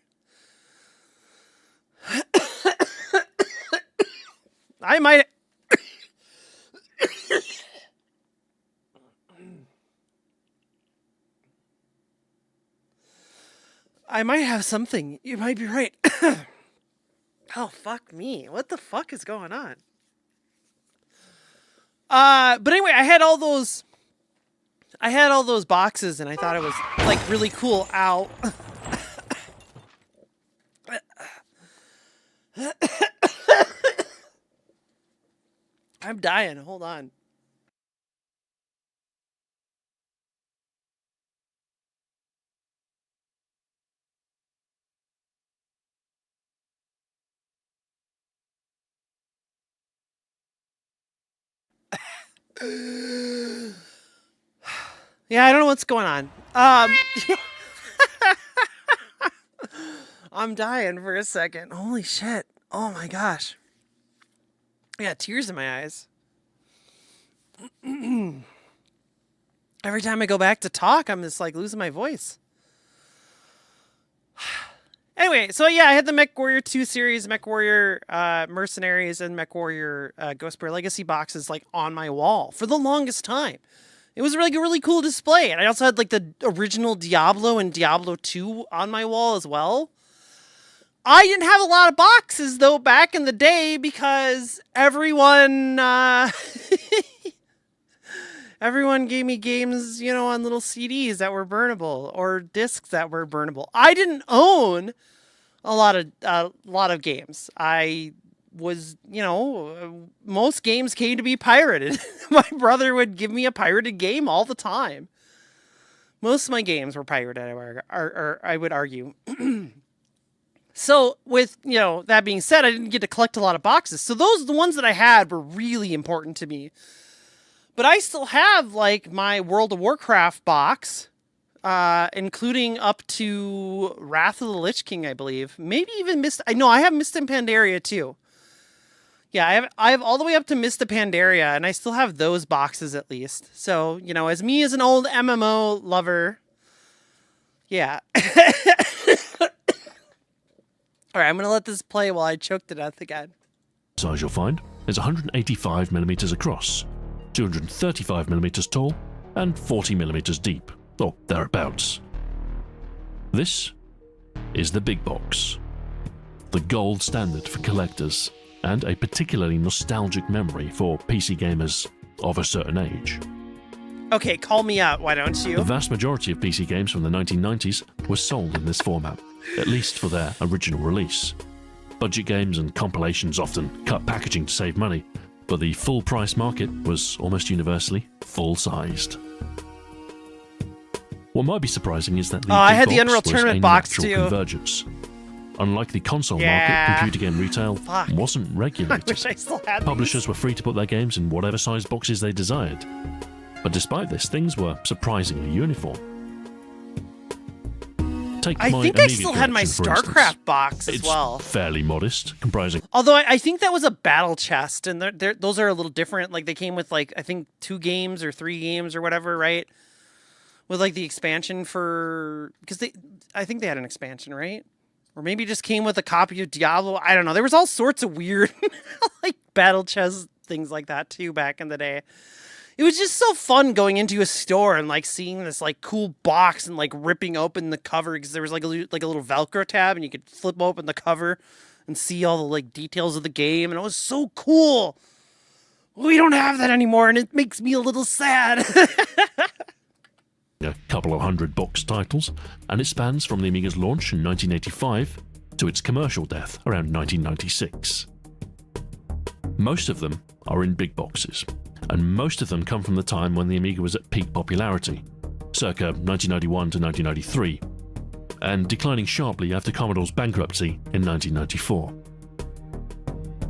I might have something. You might be right. Oh, fuck me. What the fuck is going on? But anyway, I had all those boxes, and I thought it was like really cool. Ow. I'm dying. Hold on. Yeah, I don't know what's going on. I'm dying for a second. Holy shit. Oh my gosh. I got tears in my eyes. Every time I go back to talk, I'm just like losing my voice. Anyway, so yeah, I had the MechWarrior 2 series, MechWarrior Mercenaries, and MechWarrior Ghost Bear Legacy boxes like on my wall for the longest time. It was really, really cool display. And I also had like the original Diablo and Diablo 2 on my wall as well. I didn't have a lot of boxes though back in the day because everyone everyone gave me games, you know, on little CDs that were burnable or discs that were burnable. I didn't own a lot of games. I was, you know, most games came to be pirated. My brother would give me a pirated game all the time. Most of my games were pirated, I would argue. So with, you know, that being said, I didn't get to collect a lot of boxes. So the ones that I had were really important to me. But I still have like my World of Warcraft box, including up to Wrath of the Lich King, I believe. Maybe even I have Mist and Pandaria too. Yeah, I have all the way up to Mist of Pandaria, and I still have those boxes at least. So, you know, as an old MMO lover, yeah. All right, I'm going to let this play while I choke to death again. size you'll find is 185mm across, 235mm tall, and 40mm deep, or thereabouts. This is the big box, the gold standard for collectors, and a particularly nostalgic memory for PC gamers of a certain age. Okay, call me out, why don't you? The vast majority of PC games from the 1990s were sold in this format, at least for their original release. Budget games and compilations often cut packaging to save money, but the full-price market was almost universally full-sized. What might be surprising is that the I big had the box Unreal was Tournament a box natural too. convergence. unlike the console Yeah. market, computer game retail Fuck. wasn't I regulated. wish I still had Publishers these. were free to put their games in whatever size boxes they desired. But despite this, things were surprisingly uniform. Take I my think I Amiga still had my collection, for instance. StarCraft box as It's well. fairly modest, comprising Although I think that was a battle chest, and those are a little different. Like they came with like I think 2 games or 3 games or whatever, right? With like the expansion for because I think they had an expansion, right? Or maybe it just came with a copy of Diablo. I don't know. There was all sorts of weird like battle chest things like that too back in the day. It was just so fun going into a store and like seeing this like cool box and like ripping open the cover because there was like a little Velcro tab and you could flip open the cover and see all the like details of the game, and it was so cool. We don't have that anymore, and it makes me a little sad. a couple of hundred box titles, and it spans from the Amiga's launch in 1985 to its commercial death around 1996. Most of them are in big boxes, and most of them come from the time when the Amiga was at peak popularity, circa 1991 to 1993, and declining sharply after Commodore's bankruptcy in 1994.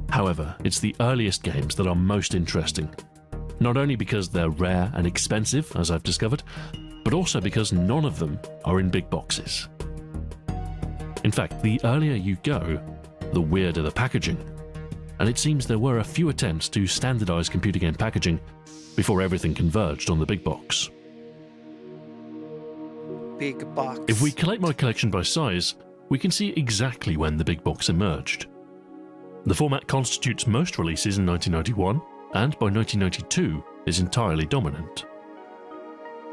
However, it's the earliest games that are most interesting, not only because they're rare and expensive, as I've discovered, but also because none of them are in big boxes. In fact, the earlier you go, the weirder the packaging, and it seems there were a few attempts to standardize computer game packaging before everything converged on the big box. Big box. If we collate my collection by size, we can see exactly when the big box emerged. The format constitutes most releases in 1991, and by 1992 is entirely dominant.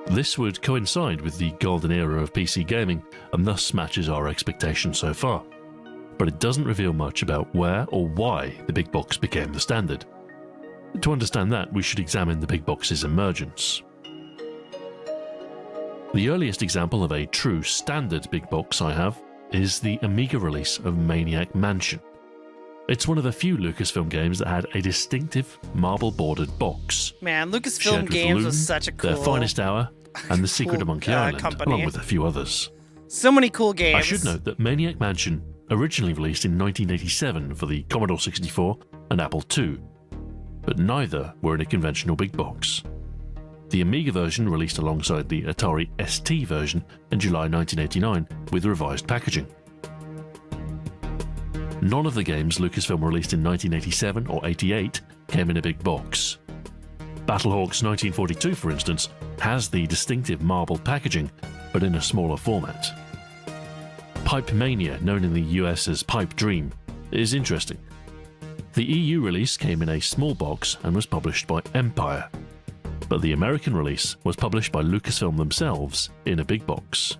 This would coincide with the golden era of PC gaming, and thus matches our expectations so far. But it doesn't reveal much about where or why the big box became the standard. To understand that, we should examine the big box's emergence. The earliest example of a true standard big box I have is the Amiga release of Maniac Mansion. It's one of the few Lucasfilm games that had a distinctive marble-bordered box. Man, shared Lucasfilm with Games Loon, was such a cool. Their Finest Hour, and The Secret of cool, Monkey Island, company. along with a few others. So many cool games. I should note that Maniac Mansion originally released in 1987 for the Commodore 64 and Apple II, but neither were in a conventional big box. The Amiga version released alongside the Atari ST version in July 1989 with revised packaging. None of the games Lucasfilm released in 1987 or 88 came in a big box. Battlehawks 1942, for instance, has the distinctive marble packaging, but in a smaller format. Pipe Mania, known in the US as Pipe Dream, is interesting. The EU release came in a small box and was published by Empire, but the American release was published by Lucasfilm themselves in a big box.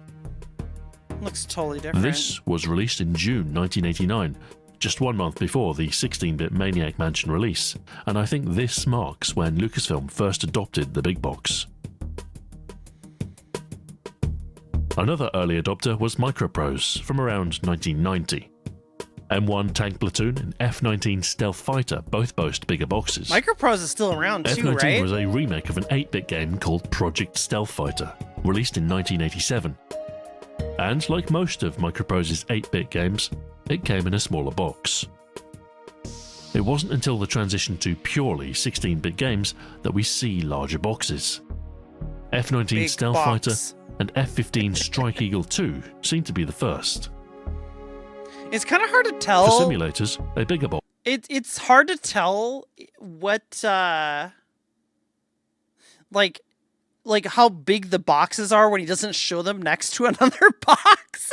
Looks totally different. This was released in June 1989, just 1 month before the 16-bit Maniac Mansion release, and I think this marks when Lucasfilm first adopted the big box. Another early adopter was Microprose from around 1990. M1 Tank Platoon and F-19 Stealth Fighter both boast bigger boxes. Microprose is still around too, F-19 right? was a remake of an 8-bit game called Project Stealth Fighter, released in 1987. And like most of Microprose's 8-bit games, it came in a smaller box. It wasn't until the transition to purely 16-bit games that we see larger boxes. F-19 Big Stealth box. Fighter and F-15 Strike Eagle 2 seem to be the first. It's kind of hard to For tell. simulators, a bigger box. It's hard to tell what like how big the boxes are when he doesn't show them next to another box.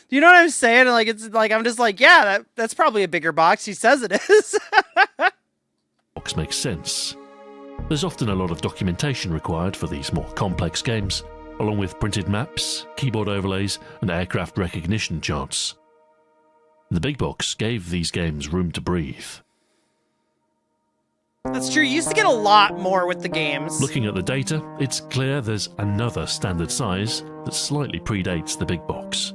Do you know what I'm saying? Like it's like I'm just like, yeah, that's probably a bigger box. He says it is. Box makes sense. There's often a lot of documentation required for these more complex games, along with printed maps, keyboard overlays, and aircraft recognition charts. The big box gave these games room to breathe. That's true. You used to get a lot more with the games. Looking at the data, it's clear there's another standard size that slightly predates the big box.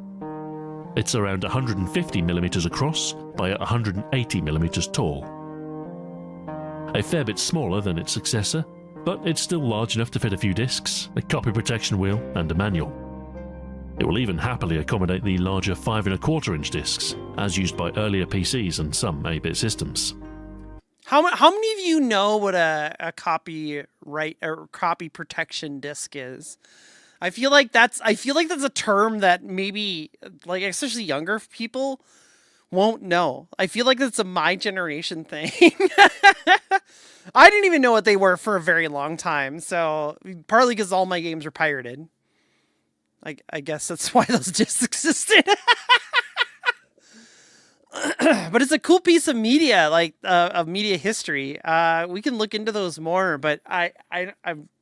It's around 150mm across by 180mm tall. A fair bit smaller than its successor, but it's still large enough to fit a few discs, a copy protection wheel, and a manual. It will even happily accommodate the larger 5.25-inch discs, as used by earlier PCs and some 8-bit systems. How many of you know what a copyright or copy protection disc is? I feel like that's a term that maybe, like, especially younger people won't know. I feel like that's a my generation thing. I didn't even know what they were for a very long time. So partly because all my games are pirated. I guess that's why those discs existed. But it's a cool piece of media, like of media history. We can look into those more, but I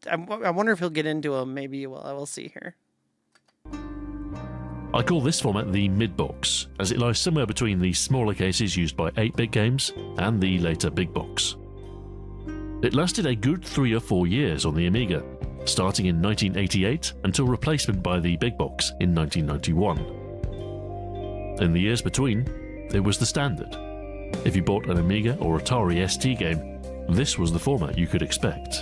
wonder if he'll get into them. Maybe we'll see here. I call this format the mid-box, as it lies somewhere between the smaller cases used by 8-bit games and the later big box. It lasted a good 3 or 4 years on the Amiga, starting in 1988 until replacement by the big box in 1991. In the years between, it was the standard. If you bought an Amiga or Atari ST game, this was the format you could expect.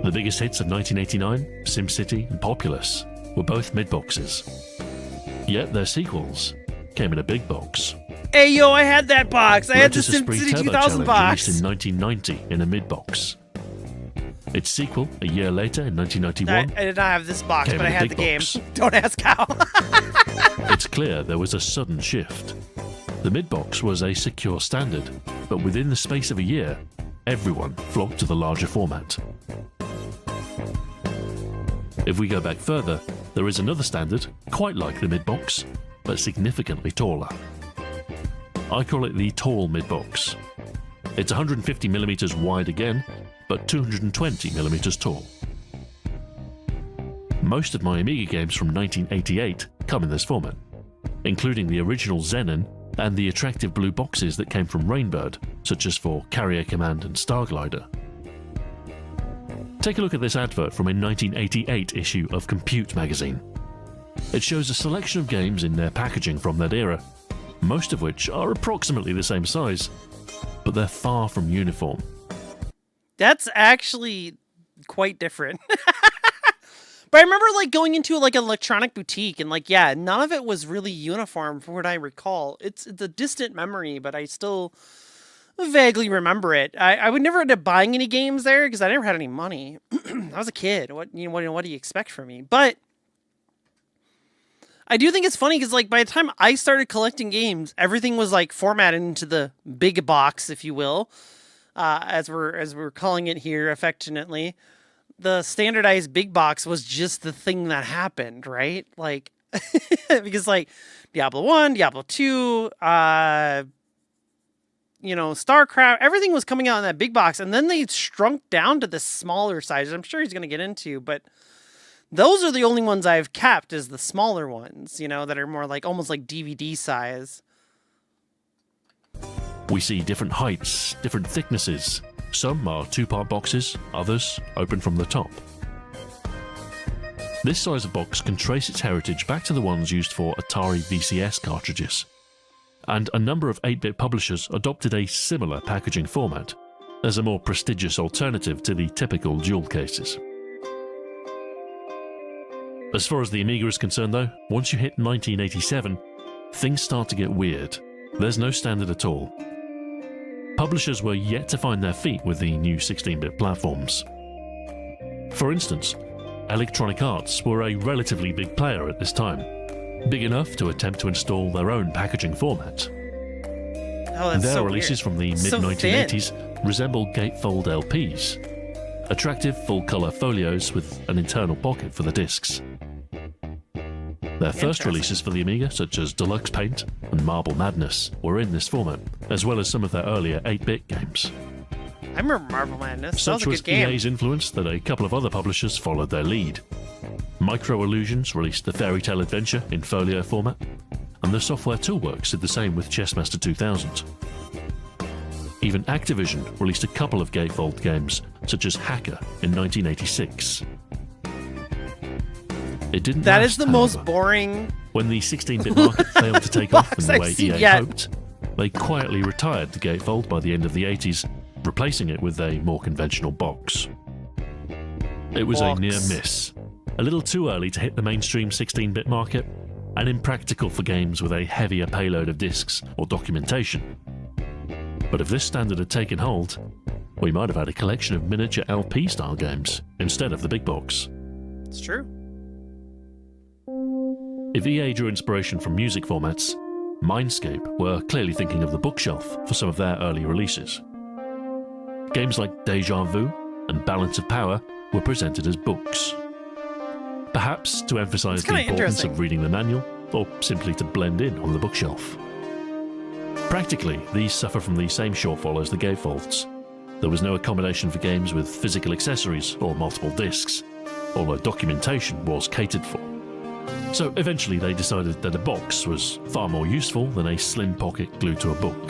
The biggest hits of 1989, SimCity and Populous, were both mid-boxes. Yet their sequels came in a big box. Hey yo, I had that box. I had the Rotor's Spree SimCity Turbo 2000 Challenge box. released in 1990 in a mid-box. Its sequel, a year later in 1991, I did not have this box, came but I in a had the big game. box. Don't ask how. It's clear there was a sudden shift. The mid-box was a secure standard, but within the space of a year, everyone flocked to the larger format. If we go back further, there is another standard, quite like the mid-box, but significantly taller. I call it the tall mid-box. It's 150mm wide again, but 220mm tall. Most of my Amiga games from 1988 come in this format, including the original Xenon and the attractive blue boxes that came from Rainbird, such as for Carrier Command and Starglider. Take a look at this advert from a 1988 issue of Compute magazine. It shows a selection of games in their packaging from that era, most of which are approximately the same size, but they're far from uniform. That's actually quite different. But I remember like going into like an electronic boutique and like, yeah, none of it was really uniform from what I recall. It's a distant memory, but I still vaguely remember it. I would never end up buying any games there because I never had any money. I was a kid. What do you expect from me? But I do think it's funny because like by the time I started collecting games, everything was like formatted into the big box, if you will, as we're calling it here affectionately. The standardized big box was just the thing that happened, right? Like, because like Diablo 1, Diablo 2, StarCraft, everything was coming out in that big box. And then they shrunk down to the smaller sizes. I'm sure he's going to get into, but those are the only ones I've kept is the smaller ones, that are more like almost like DVD size. We see different heights, different thicknesses. Some are 2-part boxes, others open from the top. This size of box can trace its heritage back to the ones used for Atari VCS cartridges. And a number of 8-bit publishers adopted a similar packaging format as a more prestigious alternative to the typical jewel cases. As far as the Amiga is concerned though, once you hit 1987, things start to get weird. There's no standard at all. Publishers were yet to find their feet with the new 16-bit platforms. For instance, Electronic Arts were a relatively big player at this time, big enough to attempt to install their own packaging format. Oh, that's Their so releases weird. from the mid-1980s resemble gatefold LPs, attractive full-colour folios with an internal pocket for the discs. Their first releases for the Amiga, such as Deluxe Paint and Marble Madness, were in this format, as well as some of their earlier 8-bit games. I remember Marble Madness. That was Such a was good game. EA's influence that a couple of other publishers followed their lead. Micro Illusions released the Fairy Tale Adventure in folio format, and the Software Toolworks did the same with Chessmaster 2000. Even Activision released a couple of gatefold games, such as Hacker in 1986. It didn't That last, is the however. most boring. When the 16-bit market failed to take off in box the I've way seen EA yet. hoped, they quietly retired the gatefold by the end of the 80s, replacing it with a more conventional box. It was a near miss, a little too early to hit the mainstream 16-bit market, and impractical for games with a heavier payload of discs or documentation. But if this standard had taken hold, we might have had a collection of miniature LP-style games instead of the big box. It's true. If EA drew inspiration from music formats, Mindscape were clearly thinking of the bookshelf for some of their early releases. Games like Deja Vu and Balance of Power were presented as books. Perhaps to emphasize the importance of reading the manual, or simply to blend in on the bookshelf. Practically, these suffer from the same shortfall as the gatefolds. There was no accommodation for games with physical accessories or multiple discs, although documentation was catered for. So eventually they decided that a box was far more useful than a slim pocket glued to a book.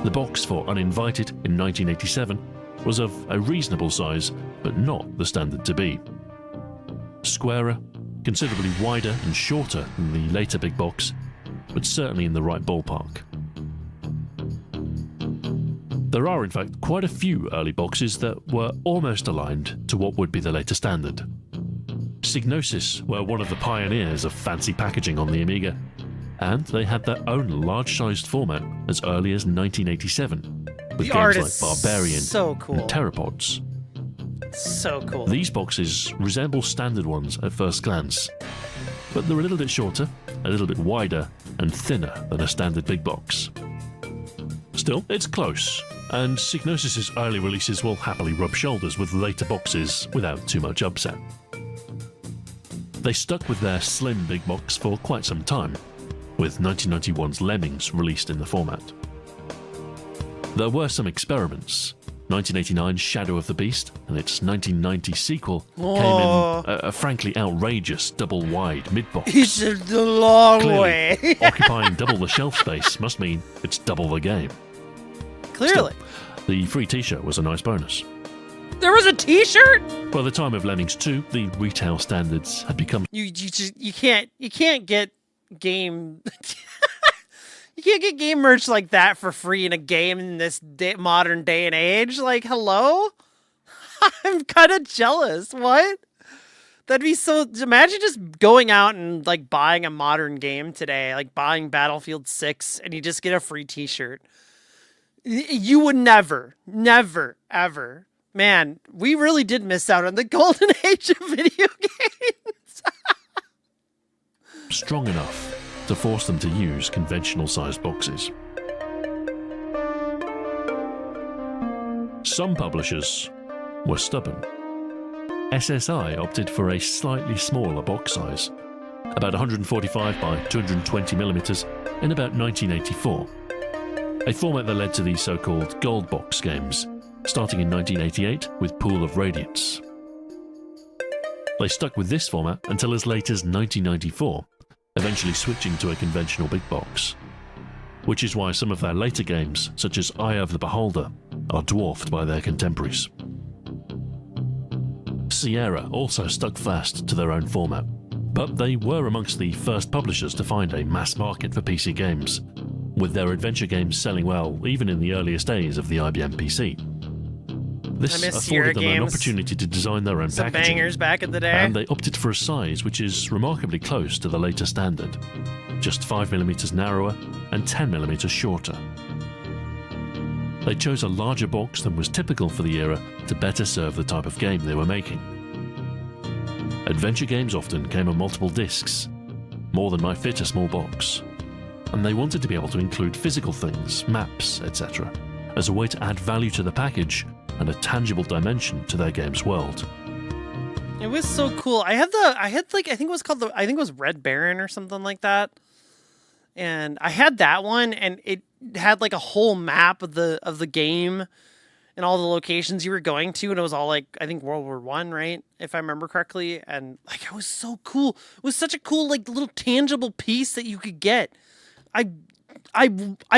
The box for Uninvited in 1987 was of a reasonable size, but not the standard to be. Squarer, considerably wider and shorter than the later big box, but certainly in the right ballpark. There are in fact quite a few early boxes that were almost aligned to what would be the later standard. Psygnosis were one of the pioneers of fancy packaging on the Amiga, and they had their own large-sized format as early as 1987, with games like Barbarian and Pteropods. So cool. These boxes resemble standard ones at first glance, but they're a little bit shorter, a little bit wider, and thinner than a standard big box. Still, it's close, and Psygnosis' early releases will happily rub shoulders with later boxes without too much upset. They stuck with their slim big box for quite some time, with 1991's Lemmings released in the format. There were some experiments. 1989's Shadow of the Beast and its 1990 sequel came in a frankly outrageous double-wide mid-box. It's a long Clearly, way. occupying double the shelf space must mean it's double the game. Clearly. Still, the free t-shirt was a nice bonus. There was a t-shirt? By the time of Lemmings 2, the retail standards had become... You can't get game... You can't get game merch like that for free in a game in this modern day and age. Like, hello? I'm kind of jealous. What? That'd be so... Imagine just going out and, like, buying a modern game today. Like, buying Battlefield 6, and you just get a free t-shirt. You would never, ever... Man, we really did miss out on the golden age of video games. strong enough to force them to use conventional-sized boxes. Some publishers were stubborn. SSI opted for a slightly smaller box size, about 145 by 220 millimeters, in about 1984, a format that led to the so-called gold box games, starting in 1988 with Pool of Radiance. They stuck with this format until as late as 1994, eventually switching to a conventional big box, which is why some of their later games, such as Eye of the Beholder, are dwarfed by their contemporaries. Sierra also stuck fast to their own format, but they were amongst the first publishers to find a mass market for PC games, with their adventure games selling well even in the earliest days of the IBM PC. This afforded them an opportunity to design their own Some packaging, bangers back in the day. and they opted for a size which is remarkably close to the later standard, just 5mm narrower and 10mm shorter. They chose a larger box than was typical for the era to better serve the type of game they were making. Adventure games often came on multiple discs, more than might fit a small box, and they wanted to be able to include physical things, maps, etc., as a way to add value to the package and a tangible dimension to their game's world. It was so cool. I think it was Red Baron or something like that. And I had that one, and it had like a whole map of the game and all the locations you were going to, and it was all like, I think World War I, right? If I remember correctly. And like, it was so cool. It was such a cool, like, little tangible piece that you could get. I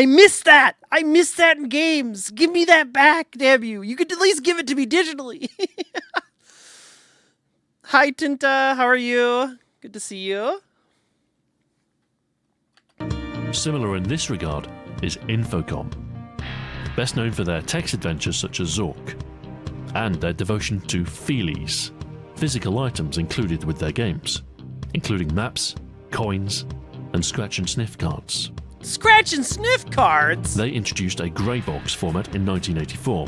miss that. I miss that in games. Give me that back, damn you. You could at least give it to me digitally. Hi, Tinta. How are you? Good to see you. Similar in this regard is Infocom, best known for their text adventures such as Zork, and their devotion to feelies, physical items included with their games, including maps, coins, and scratch and sniff cards. Scratch and sniff cards? They introduced a grey box format in 1984,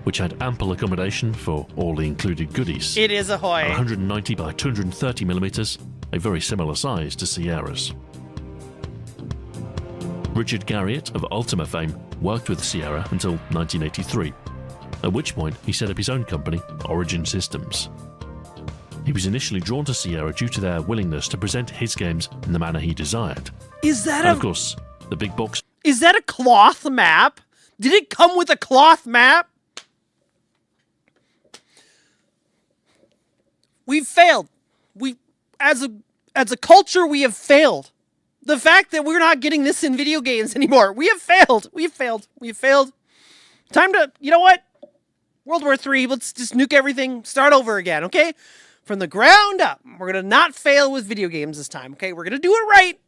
which had ample accommodation for all the included goodies. It is ahoy. 190 by 230 millimeters, a very similar size to Sierra's. Richard Garriott of Ultima fame worked with Sierra until 1983, at which point he set up his own company, Origin Systems. He was initially drawn to Sierra due to their willingness to present his games in the manner he desired. Is that And of course, the big box... Is that a cloth map? Did it come with a cloth map? We've failed. We, as a culture, we have failed. The fact that we're not getting this in video games anymore, we have failed. We've failed. We've failed. Time to, you know what? World War III, let's just nuke everything, start over again, okay? From the ground up. We're going to not fail with video games this time, okay? We're going to do it right.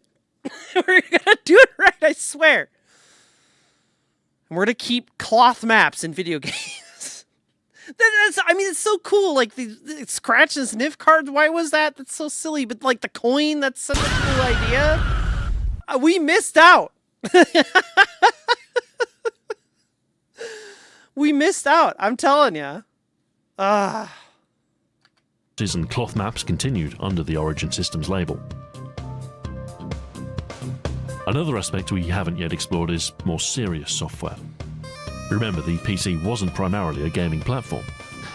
We're going to do it right, I swear. And we're going to keep cloth maps in video games. I mean, it's so cool. Like, the scratch and sniff cards, why was that? That's so silly. But, like, the coin, that's such a cool idea. We missed out. We missed out. I'm telling you. And cloth maps continued under the Origin Systems label. Another aspect we haven't yet explored is more serious software. Remember, the PC wasn't primarily a gaming platform.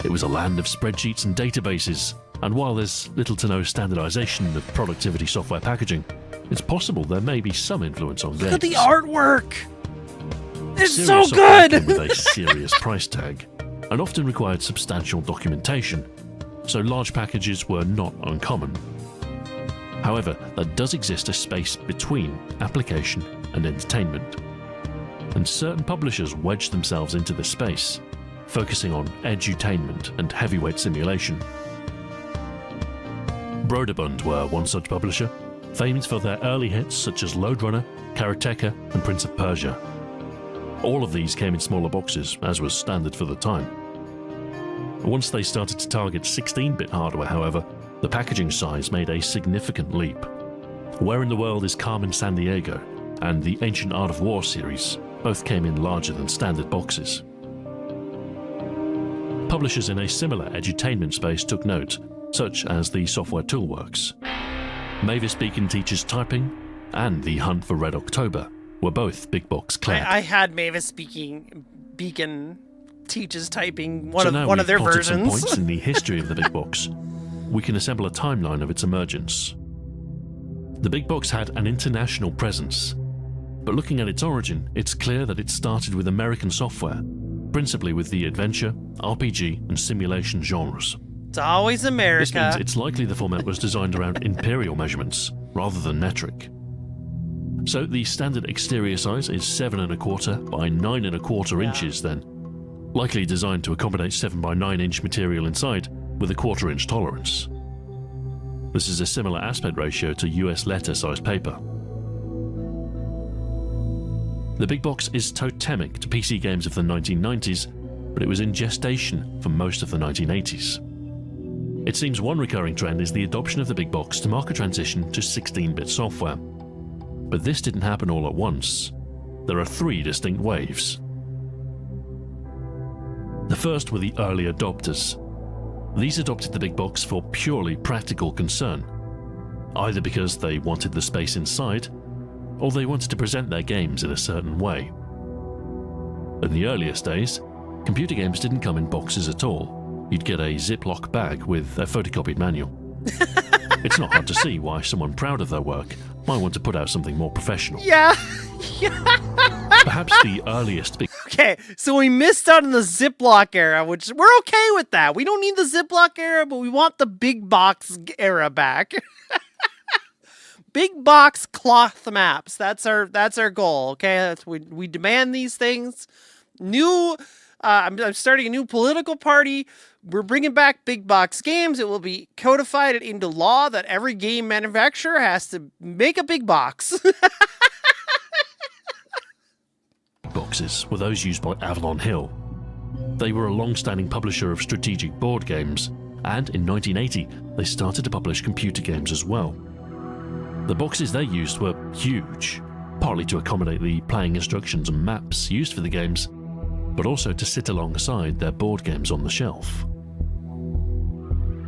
It was a land of spreadsheets and databases, and while there's little to no standardization of productivity software packaging, it's possible there may be some influence on games. Look at the artwork! It's Serious so software good! came with a serious price tag, and often required substantial documentation, so large packages were not uncommon. However, there does exist a space between application and entertainment, and certain publishers wedge themselves into this space, focusing on edutainment and heavyweight simulation. Broderbund were one such publisher, famed for their early hits such as Lode Runner, Karateka, and Prince of Persia. All of these came in smaller boxes, as was standard for the time. Once they started to target 16-bit hardware, however, the packaging size made a significant leap. Where in the World is Carmen Sandiego and the Ancient Art of War series both came in larger than standard boxes. Publishers in a similar edutainment space took note, such as the Software Toolworks. Mavis Beacon Teaches Typing and The Hunt for Red October were both big box clad. I had Mavis Beacon Teaches Typing, one of their Some versions. points in the history of the big box. We can assemble a timeline of its emergence. The big box had an international presence, but looking at its origin, it's clear that it started with American software, principally with the adventure, RPG, and simulation genres. It's always America. This means it's likely the format was designed around imperial measurements rather than metric. So the standard exterior size is 7¼ by 9¼ inches then, likely designed to accommodate 7 by 9 inch material inside with a 1/4 inch tolerance. This is a similar aspect ratio to US letter size paper. The big box is totemic to PC games of the 1990s, but it was in gestation for most of the 1980s. It seems one recurring trend is the adoption of the big box to mark a transition to 16-bit software. But this didn't happen all at once. There are 3 distinct waves. The first were the early adopters. These adopted the big box for purely practical concern, either because they wanted the space inside, or they wanted to present their games in a certain way. In the earliest days, computer games didn't come in boxes at all. You'd get a Ziploc bag with a photocopied manual. It's not hard to see why someone proud of their work might want to put out something more professional. Yeah. Perhaps the earliest big... Okay, so we missed out on the Ziploc era, which we're okay with that. We don't need the Ziploc era, but we want the big box era back. Big box cloth maps. That's our goal. Okay, we demand these things. I'm starting a new political party. We're bringing back big box games. It will be codified into law that every game manufacturer has to make a big box. Boxes were those used by Avalon Hill. They were a long-standing publisher of strategic board games and in 1980 they started to publish computer games as well. The boxes they used were huge, partly to accommodate the playing instructions and maps used for the games, but also to sit alongside their board games on the shelf.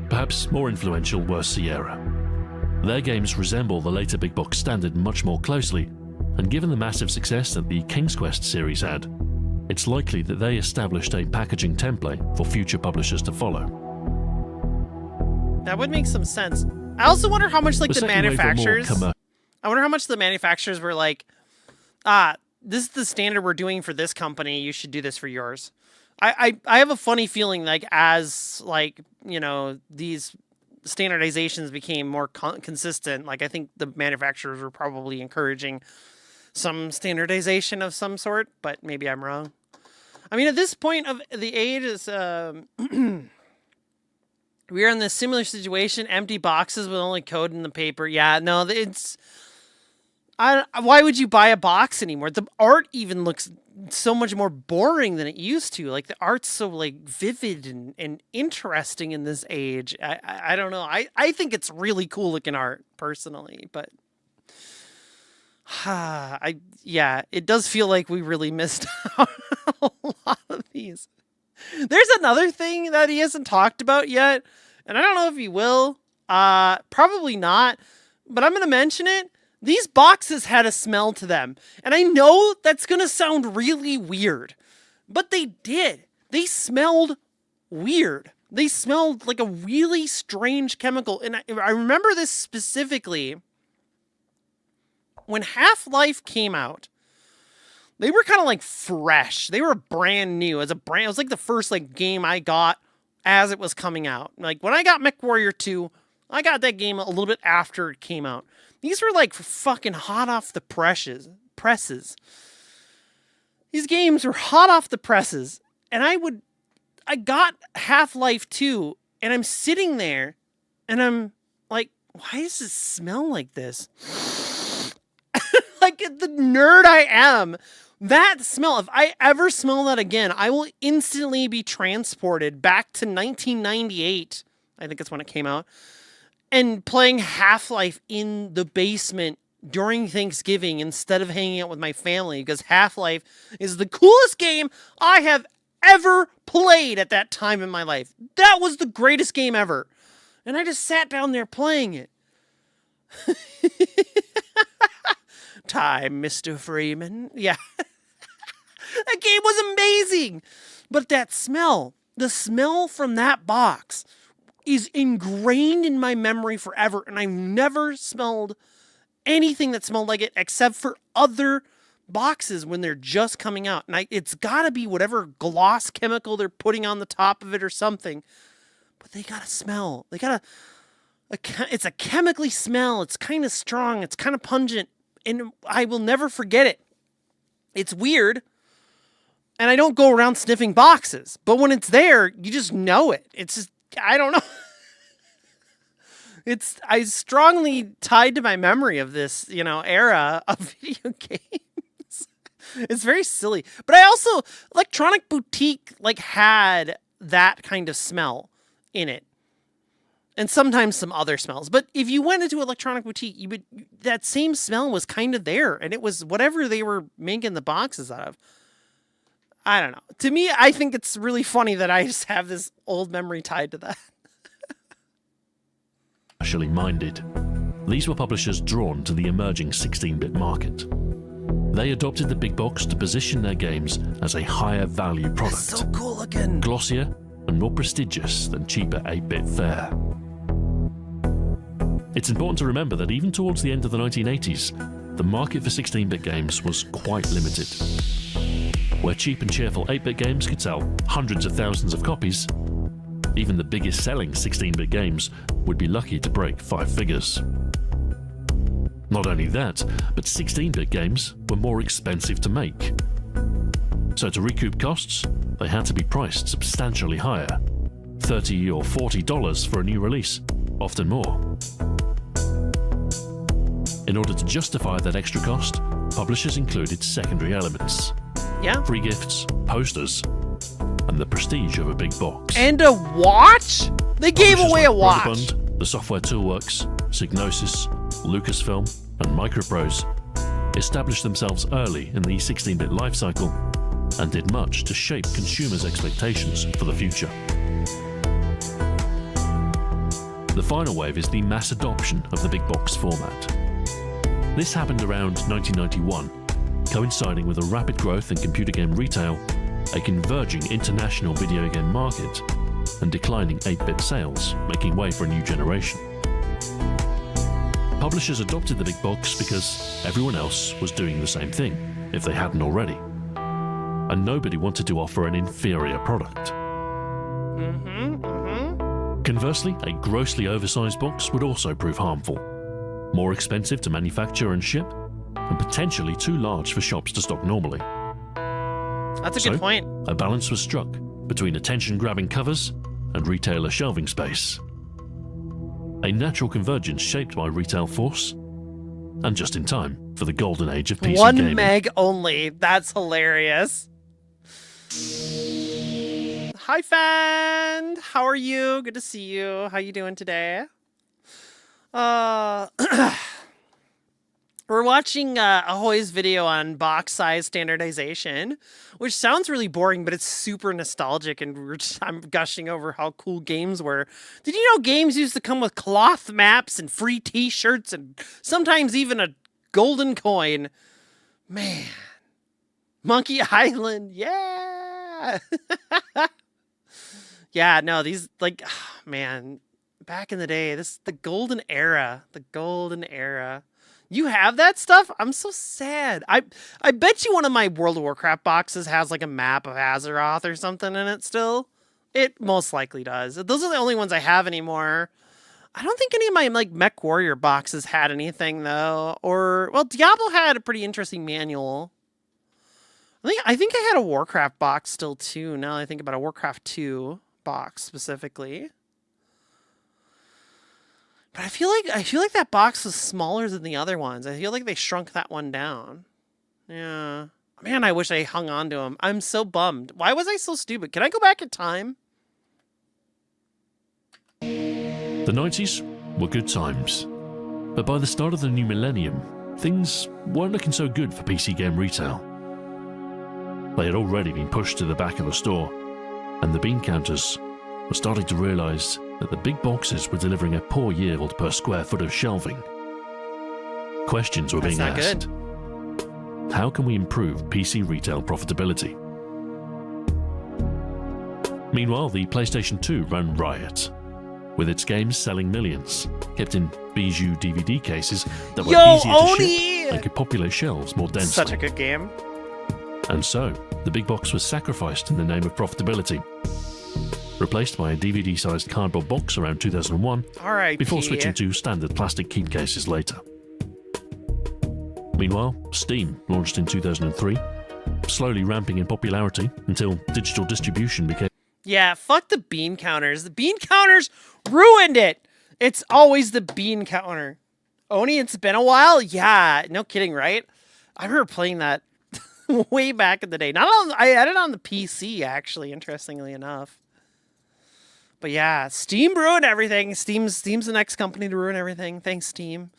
Perhaps more influential were Sierra. Their games resemble the later big box standard much more closely, and given the massive success that the King's Quest series had, it's likely that they established a packaging template for future publishers to follow. That would make some sense. I also wonder how much, like, The the second wave were more manufacturers... I wonder how much the manufacturers were like, this is the standard we're doing for this company, you should do this for yours. I have a funny feeling, like, as, like, you know, these standardizations became more consistent, like, I think the manufacturers were probably encouraging some standardization of some sort, but maybe I'm wrong. I mean, at this point of the age is, we are in this similar situation, empty boxes with only code in the paper. Yeah, no, it's... why would you buy a box anymore? The art even looks so much more boring than it used to. Like, the art's so, like, vivid and interesting in this age. I don't know. I think it's really cool looking art, personally, but... yeah, it does feel like we really missed out on a lot of these. There's another thing that he hasn't talked about yet, and I don't know if he will. Probably not, but I'm going to mention it. These boxes had a smell to them, and I know that's going to sound really weird, but they did. They smelled weird. They smelled like a really strange chemical, and I remember this specifically. When Half-Life came out, they were kind of like fresh. They were brand new as a brand. It was like the first like game I got as it was coming out. Like when I got MechWarrior 2, I got that game a little bit after it came out. These were like fucking hot off the presses. These games were hot off the presses. And I got Half-Life 2 and I'm sitting there and I'm like, why does it smell like this? Like the nerd I am, that smell, if I ever smell that again, I will instantly be transported back to 1998. I think that's when it came out. And playing Half-Life in the basement during Thanksgiving instead of hanging out with my family, because Half-Life is the coolest game I have ever played at that time in my life. That was the greatest game ever. And I just sat down there playing it. Time, Mr. Freeman. Yeah. That game was amazing. But that smell, the smell from that box is ingrained in my memory forever. And I've never smelled anything that smelled like it except for other boxes when they're just coming out. And it's got to be whatever gloss chemical they're putting on the top of it or something. But they got to smell. They got to... It's a chemically smell. It's kind of strong. It's kind of pungent. And I will never forget it. It's weird. And I don't go around sniffing boxes. But when it's there, you just know it. It's just, I don't know. I strongly tied to my memory of this, era of video games. It's very silly. But I also, Electronic Boutique, had that kind of smell in it. And sometimes some other smells. But if you went into Electronic Boutique, that same smell was kind of there. And it was whatever they were making the boxes out of. I don't know. To me, I think it's really funny that I just have this old memory tied to that. Commercially minded, these were publishers drawn to the emerging 16-bit market. They adopted the big box to position their games as a higher value product. That's so cool looking. Glossier and more prestigious than cheaper 8-bit fare. It's important to remember that even towards the end of the 1980s, the market for 16-bit games was quite limited. Where cheap and cheerful 8-bit games could sell hundreds of thousands of copies, even the biggest selling 16-bit games would be lucky to break 5 figures. Not only that, but 16-bit games were more expensive to make. So to recoup costs, they had to be priced substantially higher, $30 or $40 for a new release, often more. In order to justify that extra cost, publishers included secondary elements. Yeah. Free gifts, posters, and the prestige of a big box. And a watch? They gave Publishers away like a watch. Brotherfund, the Software Toolworks, Psygnosis, Lucasfilm, and Microprose established themselves early in the 16-bit lifecycle and did much to shape consumers' expectations for the future. The final wave is the mass adoption of the big box format. This happened around 1991, coinciding with a rapid growth in computer game retail, a converging international video game market, and declining 8-bit sales, making way for a new generation. Publishers adopted the big box because everyone else was doing the same thing, if they hadn't already. And nobody wanted to offer an inferior product. Conversely, a grossly oversized box would also prove harmful. More expensive to manufacture and ship, and potentially too large for shops to stock normally. That's a good point. A balance was struck between attention-grabbing covers and retailer shelving space. A natural convergence shaped by retail force, and just in time for the golden age of PC 1 gaming. meg only. That's hilarious. Hi, Fan. How are you? Good to see you. How you doing today? We're watching Ahoy's video on box size standardization, which sounds really boring, but it's super nostalgic, and I'm gushing over how cool games were. Did you know games used to come with cloth maps and free t-shirts and sometimes even a golden coin? Man. Monkey Island, yeah! Yeah, no, these, like, man, back in the day, the golden era. You have that stuff? I'm so sad. I bet you one of my World of Warcraft boxes has like a map of Azeroth or something in it still. It most likely does. Those are the only ones I have anymore. I don't think any of my like Mech Warrior boxes had anything though. Or, well, Diablo had a pretty interesting manual. I think I had a Warcraft box still too. Now that I think about a Warcraft 2 box specifically. But I feel like that box was smaller than the other ones. I feel like they shrunk that one down. Yeah. Man, I wish I hung on to them. I'm so bummed. Why was I so stupid? Can I go back in time? The 90s were good times. But by the start of the new millennium, things weren't looking so good for PC game retail. They had already been pushed to the back of the store, and the bean counters were starting to realize that the big boxes were delivering a poor yield per square foot of shelving. Questions were being asked. How can we improve PC retail profitability? Meanwhile, the PlayStation 2 ran riot, with its games selling millions, kept in bijou DVD cases that were easier to ship and could populate shelves more densely. Such a good game. And so, the big box was sacrificed in the name of profitability, replaced by a DVD-sized cardboard box around 2001, R.I.P. before switching to standard plastic keep cases later. Meanwhile, Steam launched in 2003, slowly ramping in popularity until digital distribution became... Yeah, fuck the bean counters. The bean counters ruined it. It's always the bean counter. Oni, it's been a while? Yeah, no kidding, right? I remember playing that way back in the day. I had it on the PC, actually, interestingly enough. But yeah, Steam ruined everything. Steam's the next company to ruin everything. Thanks, Steam.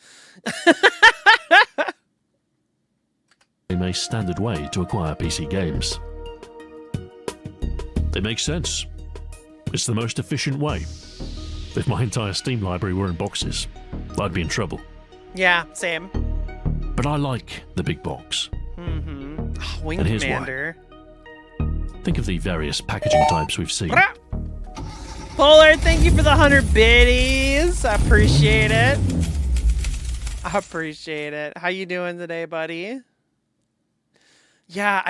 a standard way to acquire PC games. It makes sense. It's the most efficient way. If my entire Steam library were in boxes, I'd be in trouble. Yeah, same. But I like the big box. Mm-hmm. Oh, Wing and here's Commander. Why. Think of the various packaging types we've seen. Polar, thank you for the 100 biddies. I appreciate it. I appreciate it. How you doing today, buddy? Yeah,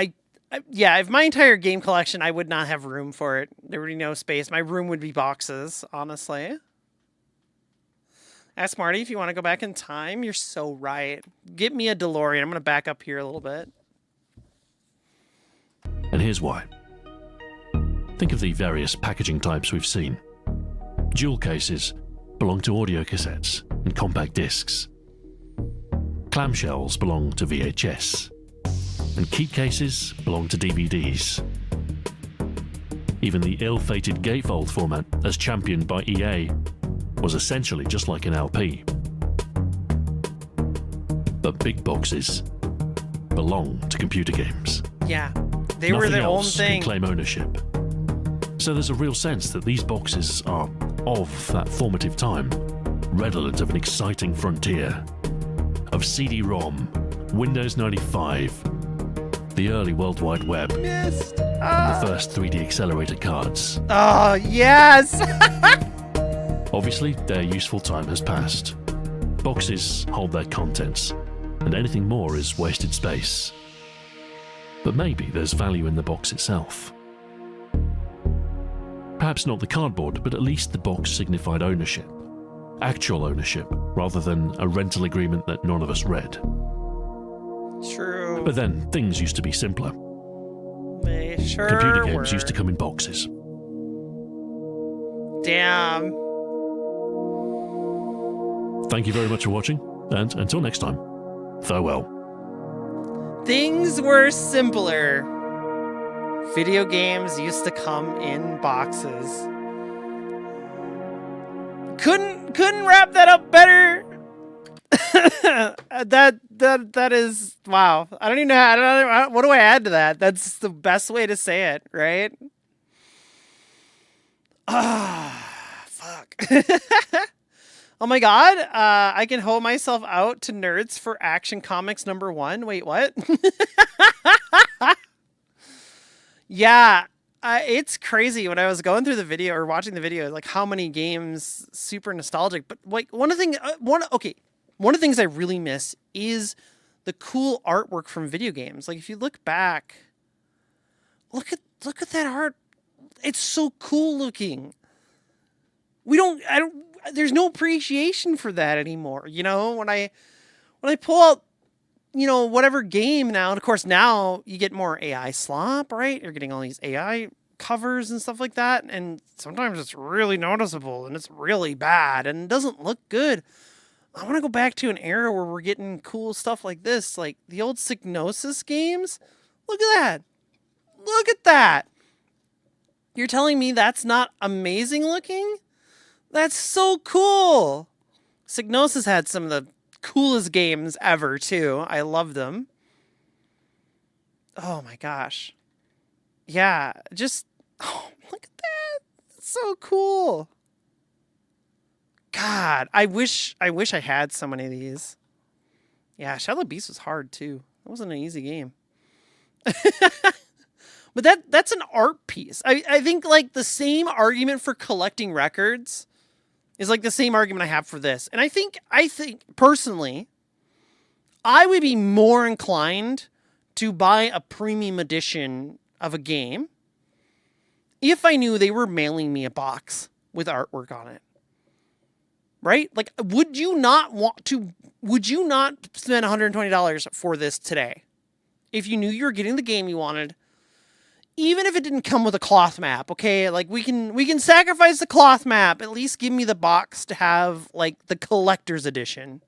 yeah, if my entire game collection, I would not have room for it. There would be no space. My room would be boxes, honestly. Ask Marty if you want to go back in time. You're so right. Get me a DeLorean. I'm going to back up here a little bit. And here's why. Think of the various packaging types we've seen. Jewel cases belong to audio cassettes and compact discs. Clamshells belong to VHS. And keep cases belong to DVDs. Even the ill-fated gatefold format, as championed by EA, was essentially just like an LP. But big boxes belong to computer games. Yeah, they were their own thing. Can claim ownership. So there's a real sense that these boxes are of that formative time, redolent of an exciting frontier, of CD-ROM, Windows 95, the early World Wide Web, Missed. and the first 3D accelerator cards. Oh, yes! Obviously, their useful time has passed. Boxes hold their contents, and anything more is wasted space. But maybe there's value in the box itself. Perhaps not the cardboard, but at least the box signified ownership. Actual ownership, rather than a rental agreement that none of us read. True. But then, things used to be simpler. They sure Computer games were. used to come in boxes. Damn. Thank you very much for watching, and until next time, farewell. Things were simpler. Video games used to come in boxes. Couldn't wrap that up better. that is wow. I don't even know. What do I add to that? That's the best way to say it, right? Ah, fuck. Oh my god. I can hold myself out to nerds for Action Comics #1. Wait, what? Yeah, it's crazy when I was going through the video or watching the video, like how many games super nostalgic. But like one of the things I really miss is the cool artwork from video games. Like if you look back, look at that art. It's so cool looking. There's no appreciation for that anymore. You know, when I pull out, you know, whatever game now, and of course now you get more AI slop, right? You're getting all these AI covers and stuff like that, and sometimes it's really noticeable and it's really bad and it doesn't look good. I want to go back to an era where we're getting cool stuff like this, like the old Psygnosis games. Look at that. Look at that. You're telling me that's not amazing looking? That's so cool. Psygnosis had some of the coolest games ever too. I love them. Oh my gosh. Yeah, just look at that. It's so cool. God, I wish I had so many of these. Yeah, Shadow Beast was hard too. It wasn't an easy game. But that's an art piece. I think like the same argument for collecting records is like the same argument I have for this. And I think personally, I would be more inclined to buy a premium edition of a game if I knew they were mailing me a box with artwork on it. Right? Like, would you not spend $120 for this today? If you knew you were getting the game you wanted, even if it didn't come with a cloth map, okay? Like, we can sacrifice the cloth map. At least give me the box to have, like, the collector's edition.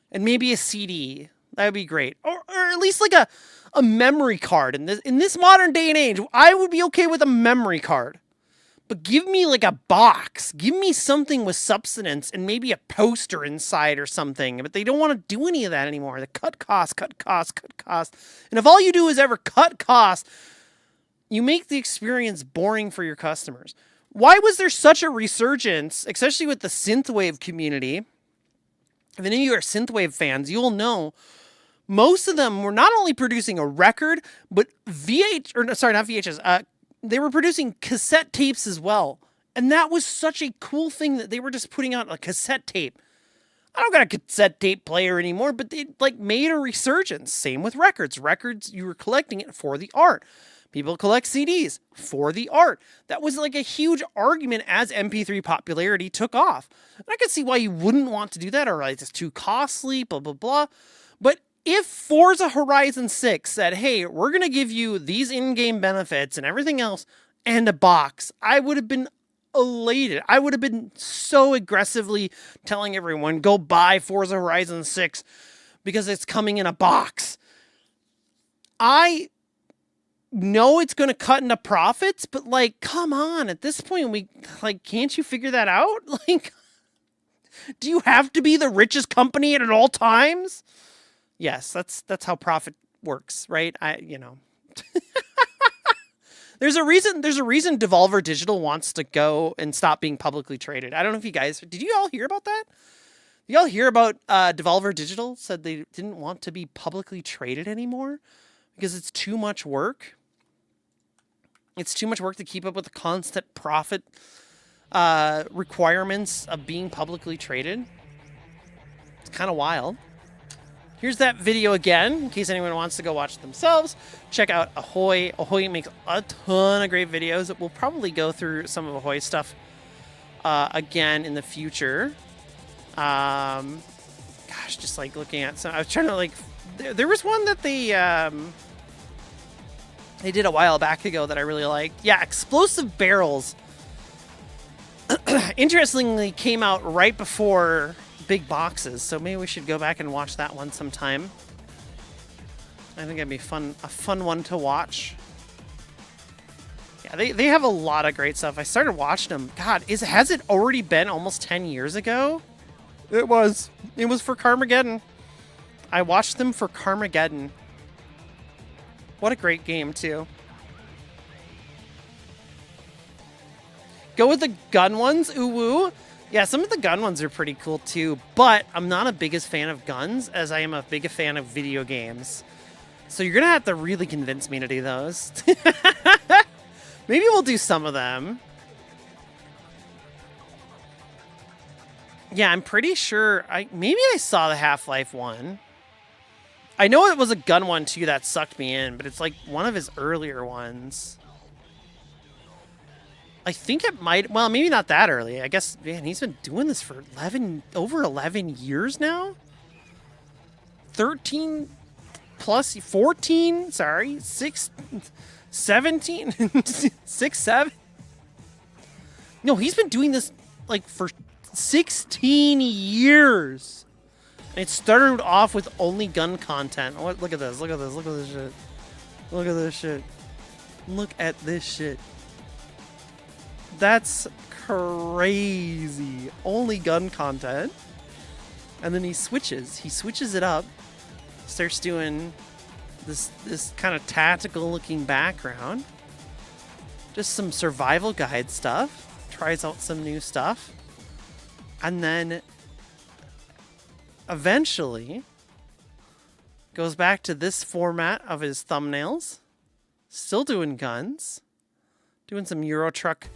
And maybe a CD. That would be great. Or at least, like, a memory card. In this modern day and age, I would be okay with a memory card. But give me, like, a box. Give me something with substance and maybe a poster inside or something. But they don't want to do any of that anymore. They cut costs. And if all you do is ever cut costs, you make the experience boring for your customers. Why was there such a resurgence, especially with the synthwave community? If any of you are synthwave fans, you'll know most of them were not only producing a record, but they were producing cassette tapes as well. And that was such a cool thing that they were just putting out a cassette tape. I don't got a cassette tape player anymore, but they like made a resurgence. Same with records. Records, you were collecting it for the art. People collect CDs for the art. That was like a huge argument as MP3 popularity took off. And I could see why you wouldn't want to do that, or like, it's too costly, blah, blah, blah. But if Forza Horizon 6 said, hey, we're going to give you these in-game benefits and everything else and a box, I would have been elated. I would have been so aggressively telling everyone, go buy Forza Horizon 6 because it's coming in a box. I know it's going to cut into profits, but like, come on, at this point, can't you figure that out? Like, do you have to be the richest company at all times? Yes, that's how profit works, right? There's a reason Devolver Digital wants to go and stop being publicly traded. I don't know if you guys, did you all hear about that? Did y'all hear about Devolver Digital said they didn't want to be publicly traded anymore because it's too much work. It's too much work to keep up with the constant profit requirements of being publicly traded. It's kind of wild. Here's that video again, in case anyone wants to go watch it themselves. Check out Ahoy. Ahoy makes a ton of great videos. We'll probably go through some of Ahoy's stuff again in the future. Gosh, just like looking at some, I was trying to like, there was one that they did a while back ago that I really liked. Yeah, Explosive Barrels. Interestingly, came out right before Big Boxes, so maybe we should go back and watch that one sometime. I think it'd be a fun one to watch. Yeah, they have a lot of great stuff. I started watching them. God, has it already been almost 10 years ago? It was for Carmageddon. I watched them for Carmageddon. What a great game, too. Go with the gun ones, ooh woo. Yeah, some of the gun ones are pretty cool too, but I'm not a biggest fan of guns as I am a big fan of video games. So you're gonna have to really convince me to do those. Maybe we'll do some of them. Yeah, I'm pretty sure maybe I saw the Half-Life one. I know it was a gun one too that sucked me in, but it's like one of his earlier ones. I think it might, well, maybe not that early. I guess, man, he's been doing this for over 11 years now? 13 plus 14, sorry, 6, 17, 6, 7. No, he's been doing this like for 16 years. And it started off with only gun content. Oh, look at this, look at this, look at this shit. Look at this shit. Look at this shit. That's crazy. Only gun content. And then he switches it up. Starts doing this kind of tactical looking background. Just some survival guide stuff. Tries out some new stuff. And then eventually goes back to this format of his thumbnails. Still doing guns. Doing some Euro Truck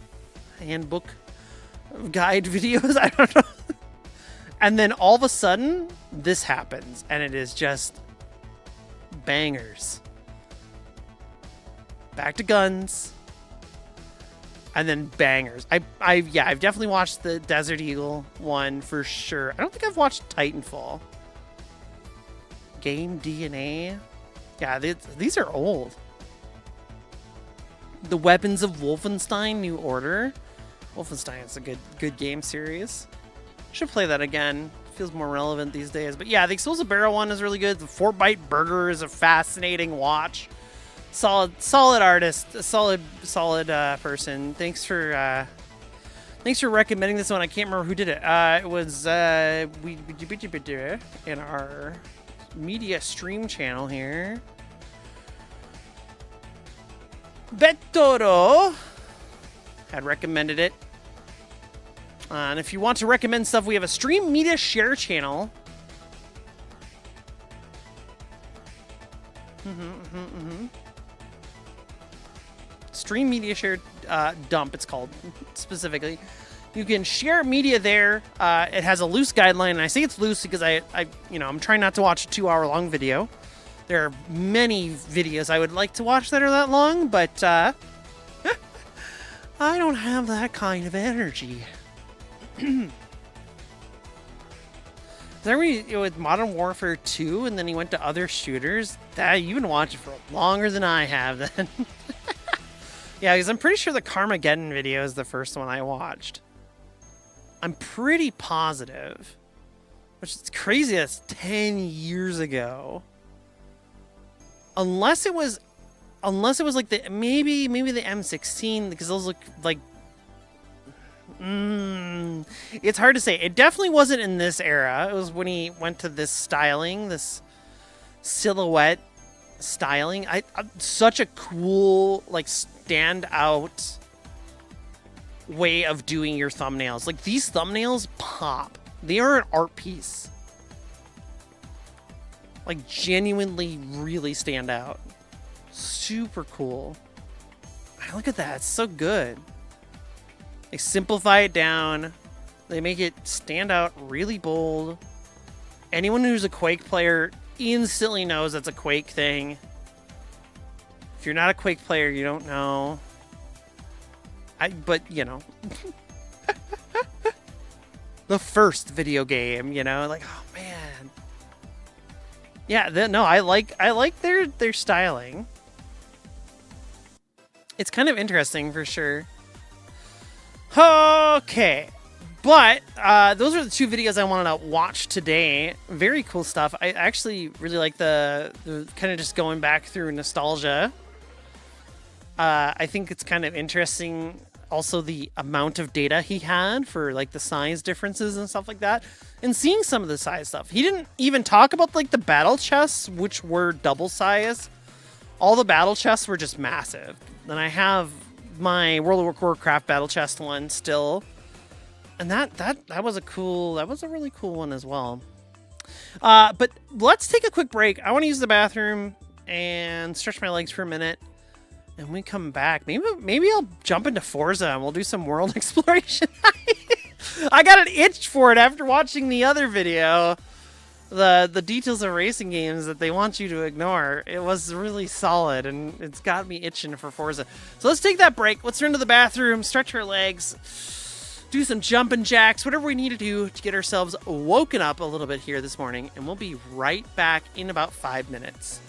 handbook guide videos. I don't know. And then all of a sudden, this happens, and it is just bangers. Back to guns, and then bangers. I've definitely watched the Desert Eagle one for sure. I don't think I've watched Titanfall. Game DNA. Yeah, these are old. The Weapons of Wolfenstein New Order. Wolfenstein is a good game series. Should play that again. Feels more relevant these days. But yeah, the Explosive Barrel one is really good. The 4-Bite Burger is a fascinating watch. Solid artist. A solid person. Thanks for recommending this one. I can't remember who did it. It was in our media stream channel here. Bettoro had recommended it. And if you want to recommend stuff, we have a stream media share channel. Stream media share dump, it's called specifically. You can share media there. It has a loose guideline, and I say it's loose because I'm trying not to watch a 2-hour-long video. There are many videos I would like to watch that are that long, but I don't have that kind of energy. Then with Modern Warfare 2, and then he went to other shooters. You've been watching for longer than I have then. Yeah, because I'm pretty sure the Carmageddon video is the first one I watched. I'm pretty positive. Which is crazy, that's 10 years ago. Unless it was unless it was like the maybe the M16, because those look like. It's hard to say. It definitely wasn't in this era. It was when he went to this styling, this silhouette styling. Such a cool, like, stand out way of doing your thumbnails. Like, these thumbnails pop. They are an art piece. Like, genuinely really stand out. Super cool. Look at that. It's so good. They simplify it down. They make it stand out really bold. Anyone who's a Quake player instantly knows that's a Quake thing. If you're not a Quake player, you don't know. But, you know. The first video game, you know? Like, oh, man. Yeah, no, I like their styling. It's kind of interesting, for sure. Okay, but those are the two videos I wanted to watch today. Very cool stuff. I actually really like the kind of just going back through nostalgia. I think it's kind of interesting also the amount of data he had for like the size differences and stuff like that, and seeing some of the size stuff. He didn't even talk about like the battle chests, which were double size. All the battle chests were just massive. Then I have my World of Warcraft battle chest one still, and that was a really cool one as well. But let's take a quick break. I want to use the bathroom and stretch my legs for a minute, and when we come back, maybe I'll jump into Forza and we'll do some world exploration. I got an itch for it after watching the other video. The details of racing games that they want you to ignore. It was really solid, and it's got me itching for Forza. So let's take that break. Let's run to the bathroom, stretch our legs, do some jumping jacks, whatever we need to do to get ourselves woken up a little bit here this morning, and we'll be right back in about 5 minutes.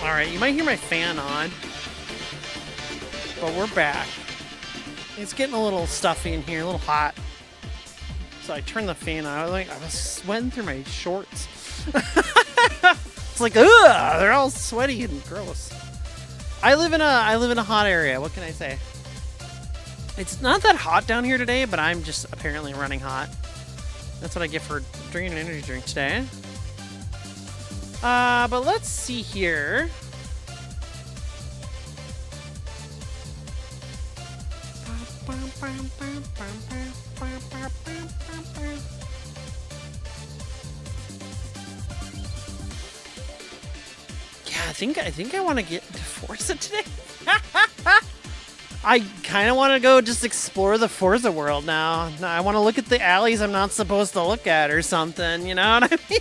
All right, you might hear my fan on, but we're back. It's getting a little stuffy in here, a little hot. So I turned the fan on. I was sweating through my shorts. It's like, ugh, they're all sweaty and gross. I live in a hot area. What can I say? It's not that hot down here today, but I'm just apparently running hot. That's what I get for drinking an energy drink today. But let's see here. Yeah, I think I want to get into Forza today. I kind of want to go just explore the Forza world now. I want to look at the alleys I'm not supposed to look at or something, you know what I mean?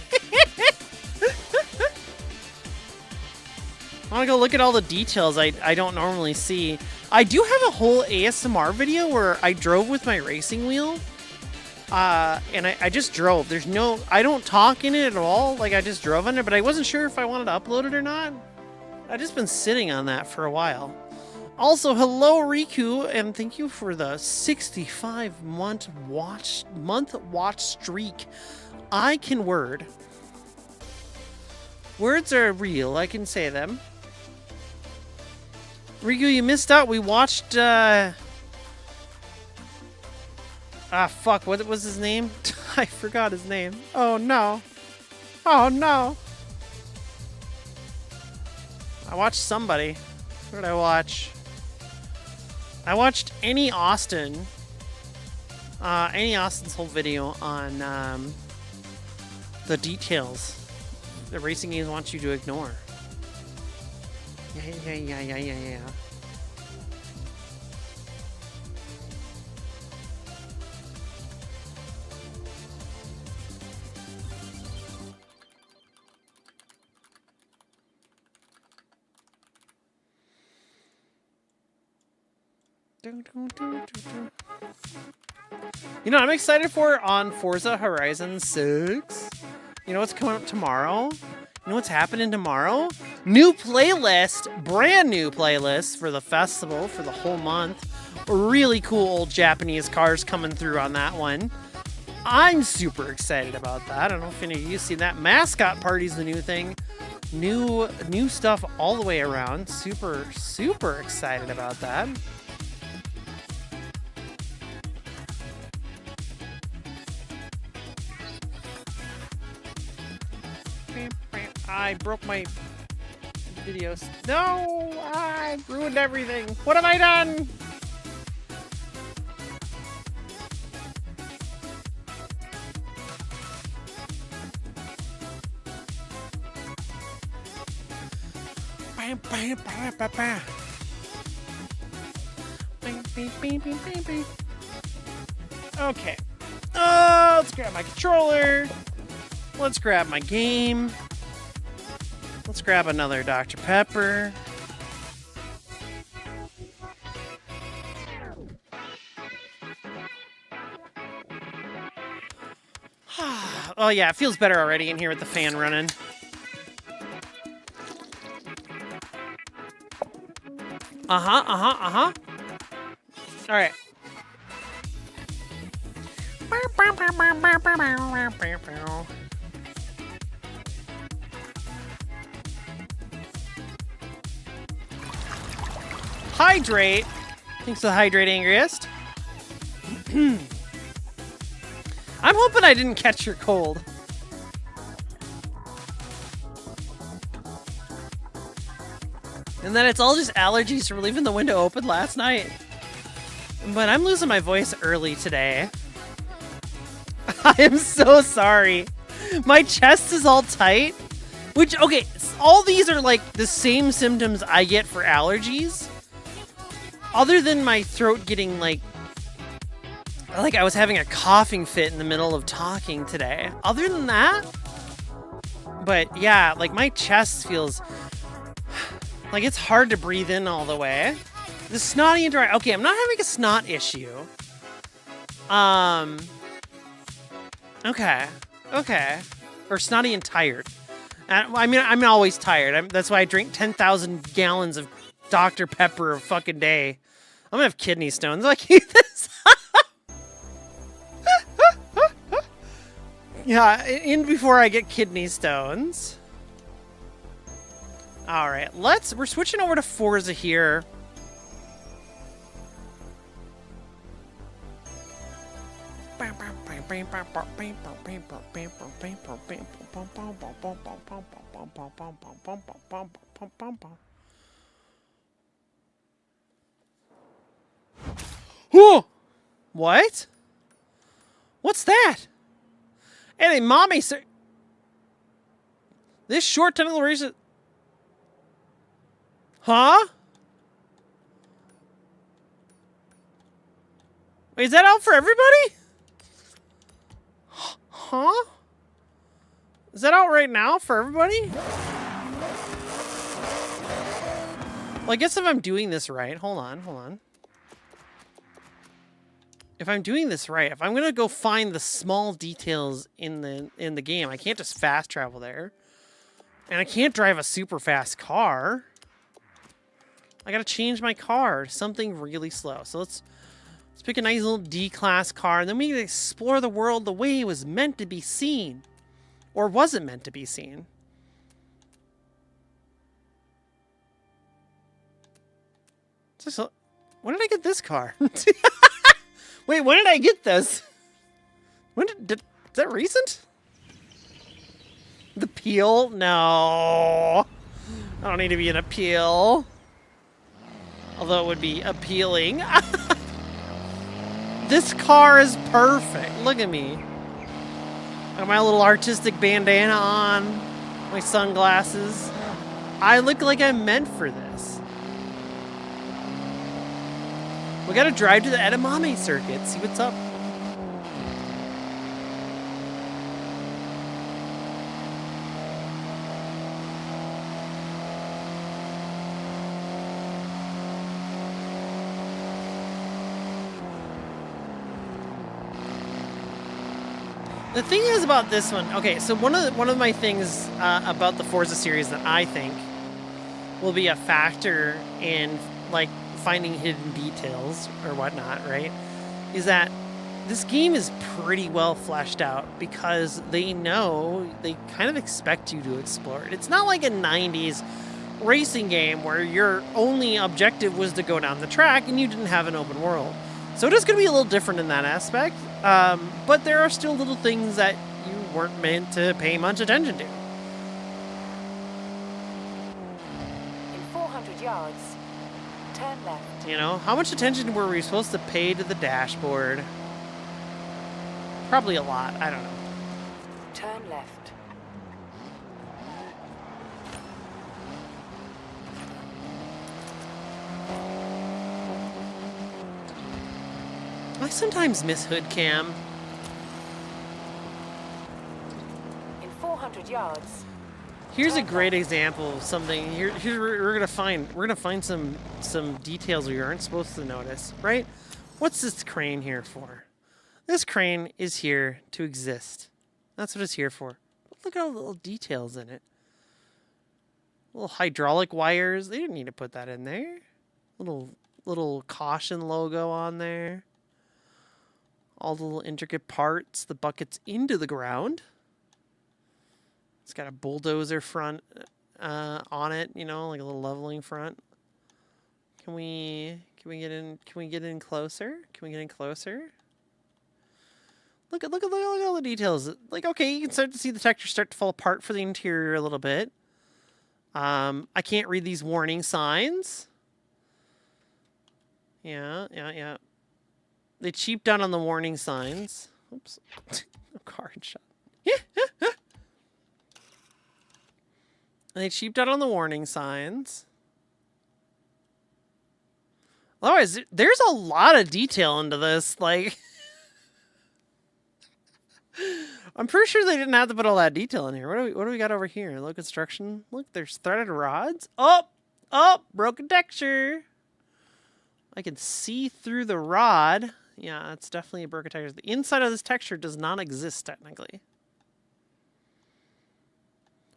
I want to go look at all the details I don't normally see. I do have a whole ASMR video where I drove with my racing wheel. And I just drove. I don't talk in it at all. Like, I just drove in it, but I wasn't sure if I wanted to upload it or not. I've just been sitting on that for a while. Also, hello, Riku, and thank you for the 65-month watch streak. I can word. Words are real. I can say them. Riku, you missed out. We watched, fuck, what was his name? I forgot his name. Oh, no. Oh, no. I watched somebody. What did I watch? I watched Annie Austin. Annie Austin's whole video on the details the racing games want you to ignore. Yeah. You know what I'm excited for on Forza Horizon 6? You know what's coming up tomorrow? You know what's happening tomorrow? New playlist, brand new playlist for the festival for the whole month. Really cool old Japanese cars coming through on that one. I'm super excited about that. I don't know if any of you seen that. Mascot Party's the new thing. New stuff all the way around. Super, super excited about that. I broke my videos. No! I ruined everything. What have I done? Okay. Let's grab my controller. Let's grab my game. Let's grab another Dr. Pepper. Oh yeah, it feels better already in here with the fan running. All right. Hydrate. Thanks to the Hydrate Angriest. I'm hoping I didn't catch your cold. And then it's all just allergies from leaving the window open last night. But I'm losing my voice early today. I am so sorry. My chest is all tight. Which, okay, all these are like the same symptoms I get for allergies. Other than my throat getting like I was having a coughing fit in the middle of talking today. Other than that, but yeah, like my chest feels like it's hard to breathe in all the way. The snotty and dry. Okay, I'm not having a snot issue. Okay. Or snotty and tired. I mean, I'm always tired. That's why I drink 10,000 gallons of Dr. Pepper a fucking day. I'm gonna have kidney stones. Like, eat this. Yeah, in before I get kidney stones. All right, we're switching over to Forza here. Whoa! What? What's that? Hey, mommy, sir. This short technical race is... Huh? Wait, is that out for everybody? Huh? Is that out right now for everybody? Well, I guess if I'm doing this right, hold on. If I'm doing this right, if I'm gonna go find the small details in the game, I can't just fast travel there. And I can't drive a super fast car. I gotta change my car to something really slow. So let's pick a nice little D-class car, and then we can explore the world the way it was meant to be seen. Or wasn't meant to be seen. So, when did I get this car? Wait, when did I get this? Is that recent? The peel? No. I don't need to be an appeal. Although it would be appealing. This car is perfect. Look at me. I got my little artistic bandana on. My sunglasses. I look like I'm meant for this. We gotta drive to the Edamame circuit, see what's up. The thing is about this one, okay, so one of my things about the Forza series that I think will be a factor in like finding hidden details or whatnot, right, is that this game is pretty well fleshed out because they know, they kind of expect you to explore it. It's not like a 90s racing game where your only objective was to go down the track and you didn't have an open world. So it is going to be a little different in that aspect, but there are still little things that you weren't meant to pay much attention to. In 400 yards, turn left. You know, how much attention were we supposed to pay to the dashboard? Probably a lot, I don't know. Turn left. I sometimes miss hood cam. In 400 yards. Here's a great example of something. Here we're gonna find some details we aren't supposed to notice, right? What's this crane here for? This crane is here to exist. That's what it's here for. Look at all the little details in it. Little hydraulic wires. They didn't need to put that in there. Little caution logo on there. All the little intricate parts, the buckets into the ground. It's got a bulldozer front on it, you know, like a little leveling front. Can we get in? Can we get in closer? Can we get in closer? Look at all the details. Like, okay, you can start to see the texture start to fall apart for the interior a little bit. I can't read these warning signs. Yeah. They cheaped out on the warning signs. Oops. Card shot. Yeah. They cheaped out on the warning signs. Otherwise, there's a lot of detail into this. Like, I'm pretty sure they didn't have to put all that detail in here. What do we got over here? Low construction. Look, there's threaded rods. Oh, broken texture. I can see through the rod. Yeah, that's definitely a broken texture. The inside of this texture does not exist technically.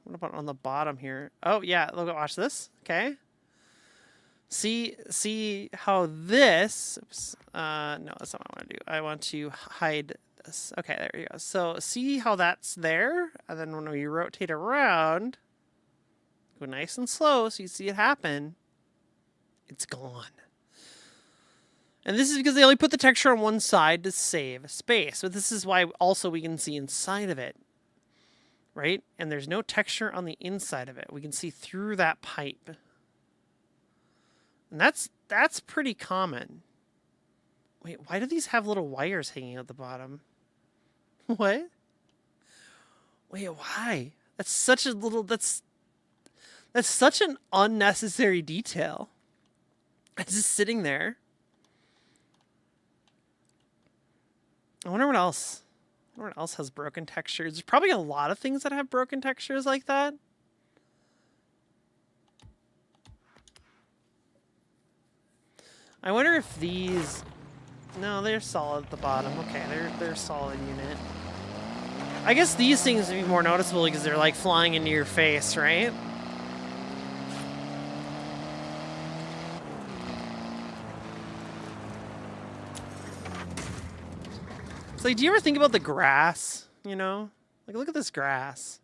What about on the bottom here? Oh yeah, look, watch this. Okay. See how this, oops, no, that's not what I want to do. I want to hide this. Okay, there you go. So see how that's there? And then when we rotate around, go nice and slow so you see it happen. It's gone. And this is because they only put the texture on one side to save space. But this is why also we can see inside of it. Right? And there's no texture on the inside of it. We can see through that pipe. And that's pretty common. Wait, why do these have little wires hanging at the bottom? What? Wait, why? That's such a little, that's such an unnecessary detail. It's just sitting there. I wonder what else. I wonder what else has broken textures. There's probably a lot of things that have broken textures like that. I wonder if these... No, they're solid at the bottom. Okay, they're a solid unit. I guess these things would be more noticeable because they're like flying into your face, right? It's like, do you ever think about the grass? You know? Like, look at this grass.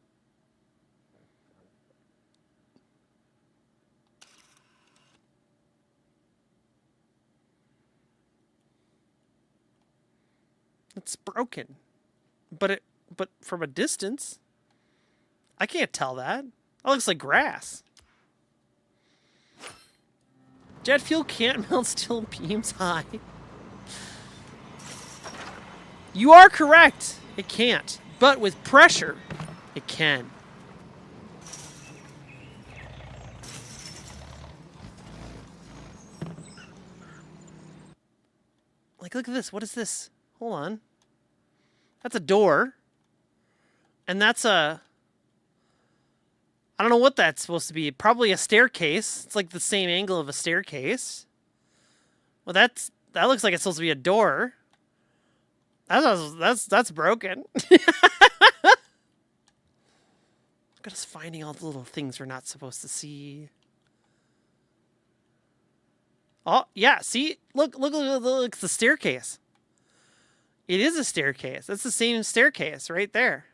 It's broken. But from a distance, I can't tell that. That looks like grass. Jet fuel can't melt steel beams high. You are correct. It can't. But with pressure, it can. Like, look at this. What is this? Hold on. That's a door. And that's a... I don't know what that's supposed to be. Probably a staircase. It's like the same angle of a staircase. Well, that looks like it's supposed to be a door. That's broken. Look at us finding all the little things we're not supposed to see. Oh, yeah, see? Look, it's the staircase. It is a staircase. That's the same staircase right there.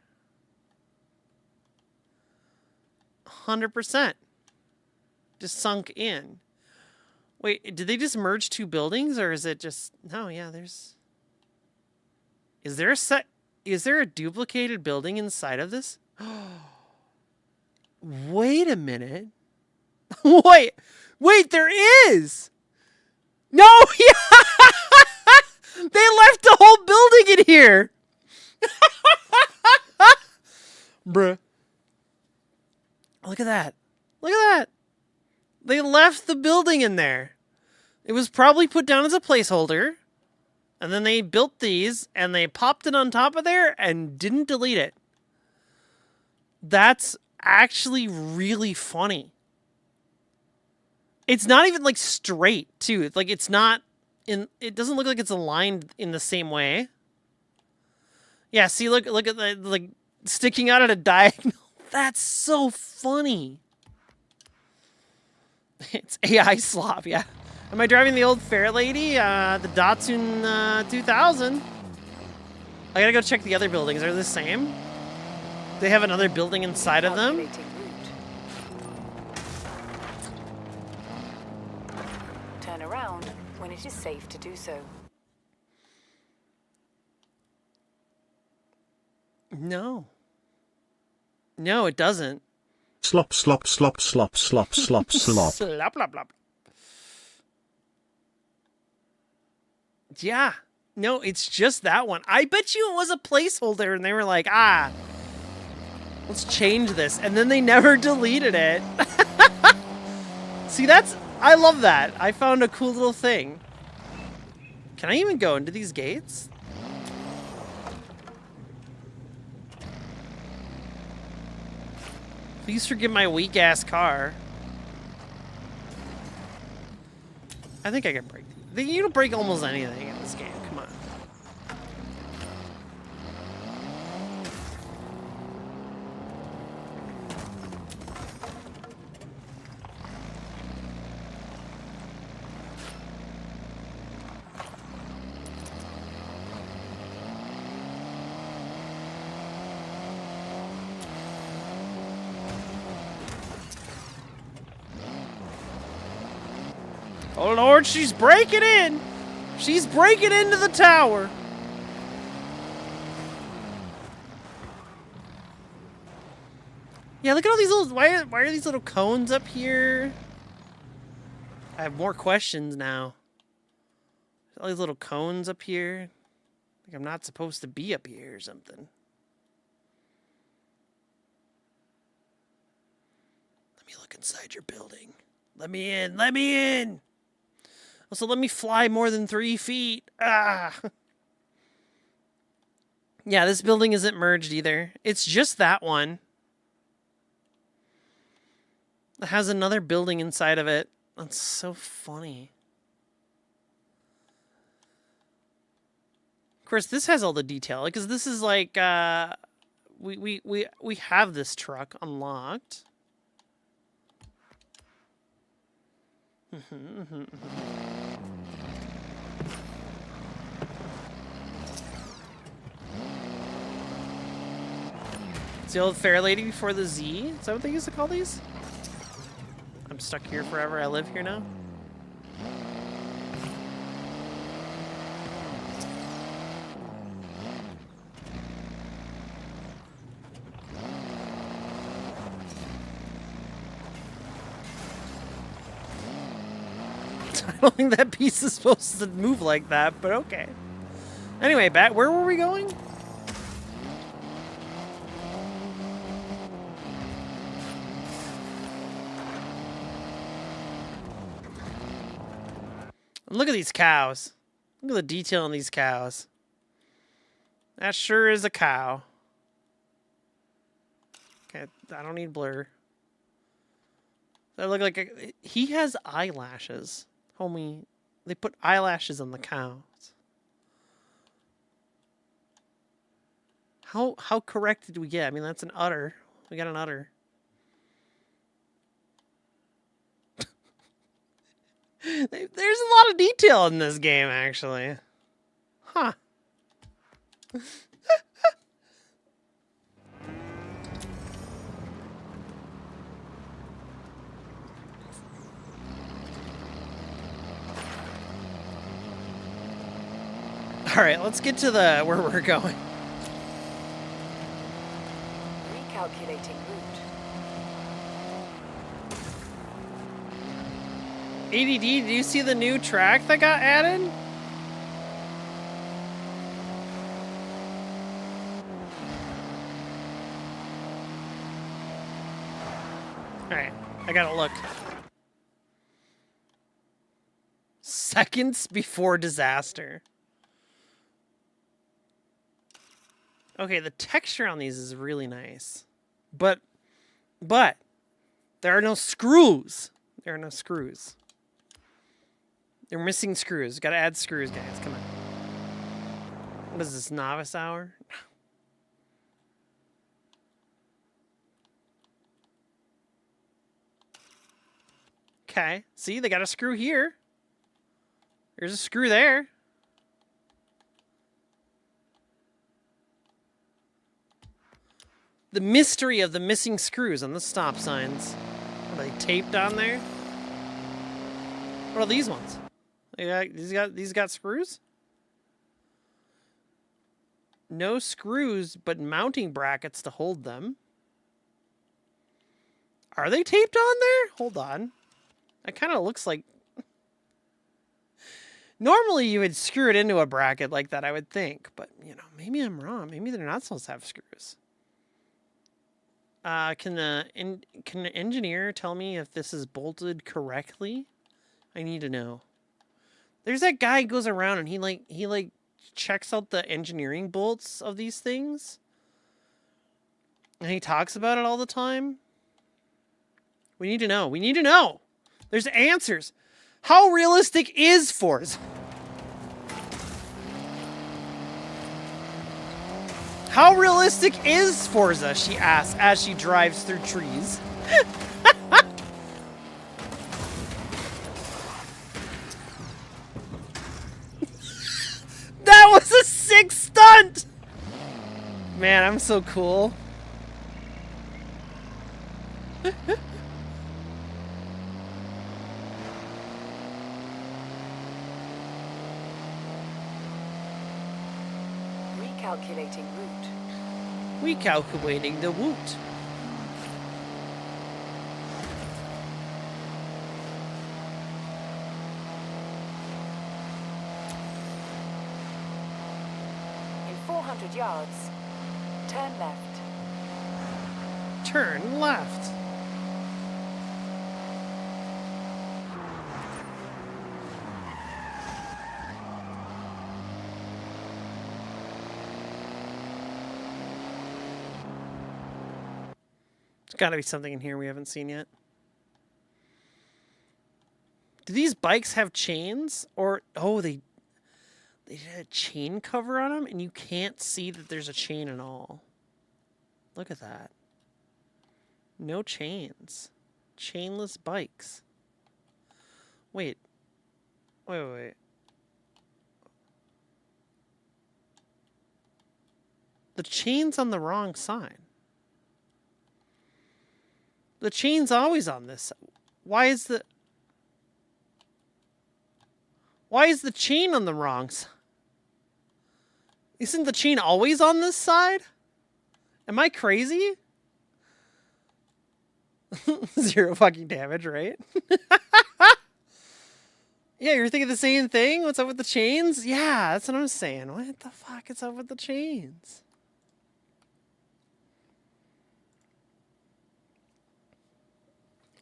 100%. Just sunk in. Wait, did they just merge two buildings or is it just... No, yeah, there's... Is there a duplicated building inside of this? Wait a minute. Wait, there is! No, yeah! They left the whole building in here! Bruh. Look at that. Look at that. They left the building in there. It was probably put down as a placeholder. And then they built these, and they popped it on top of there, and didn't delete it. That's actually really funny. It's not even, like, straight, too. It's like, it's not in... It doesn't look like it's aligned in the same way. Yeah, see, look at the, like, sticking out at a diagonal. That's so funny. It's AI slop, yeah. Am I driving the old Fair Lady? The Datsun 2000. I gotta go check the other buildings. Are they the same? They have another building inside of them? Turn around when it is safe to do so. No. No, it doesn't. Slop, slop, slop, slop, slop, slop, slop. Slop, slop, slop. Yeah. No, it's just that one. I bet you it was a placeholder and they were like, let's change this. And then they never deleted it. See, I love that. I found a cool little thing. Can I even go into these gates? Please forgive my weak-ass car. I think I can break these. You can break almost anything in this game. Come on. Oh Lord, she's breaking in! She's breaking into the tower! Yeah, look at all these little... Why are these little cones up here? I have more questions now. All these little cones up here. Like I'm not supposed to be up here or something. Let me look inside your building. Let me in! Let me in! Also, let me fly more than 3 feet. Ah! Yeah, this building isn't merged either. It's just that one. It has another building inside of it. That's so funny. Of course, this has all the detail because this is like we have this truck unlocked. It's the old fair lady before the Z. Is that what they used to call these? I'm stuck here forever. I live here now. I don't think that piece is supposed to move like that, but okay. Anyway, back. Where were we going? Look at these cows. Look at the detail on these cows. That sure is a cow. Okay, I don't need blur. That look like a, he has eyelashes. Homie, they put eyelashes on the cows. How correct did we get? I mean, that's an udder. We got an udder. There's a lot of detail in this game, actually. Huh. All right, let's get to the where we're going. Recalculating route. ADD, do you see the new track that got added? Alright, I gotta look. Seconds before disaster. Okay, the texture on these is really nice. But, there are no screws. There are no screws. They're missing screws. Gotta add screws, guys. Come on. What is this, novice hour? Okay. See, they got a screw here. There's a screw there. The mystery of the missing screws on the stop signs. Are they taped on there? What are these ones? These got screws? No screws, but mounting brackets to hold them. Are they taped on there? Hold on. That kind of looks like... Normally you would screw it into a bracket like that, I would think. But, you know, maybe I'm wrong. Maybe they're not supposed to have screws. Can the engineer tell me if this is bolted correctly? I need to know. There's that guy who goes around and he checks out the engineering bolts of these things. And he talks about it all the time. We need to know. We need to know. There's answers. How realistic is Forza? How realistic is Forza? She asks as she drives through trees. That was a sick stunt! Man, I'm so cool. Calculating route. Recalculating the route. In 400 yards, turn left. Turn left. There's got to be something in here we haven't seen yet. Do these bikes have chains? Or, oh, they had a chain cover on them, and you can't see that there's a chain at all. Look at that. No chains. Chainless bikes. Wait. Wait. The chain's on the wrong side. The chain's always on this side. Why is the chain on the wrong side? Isn't the chain always on this side? Am I crazy? 0 fucking damage, right? Yeah, you're thinking the same thing? What's up with the chains? Yeah, that's what I'm saying. What the fuck is up with the chains?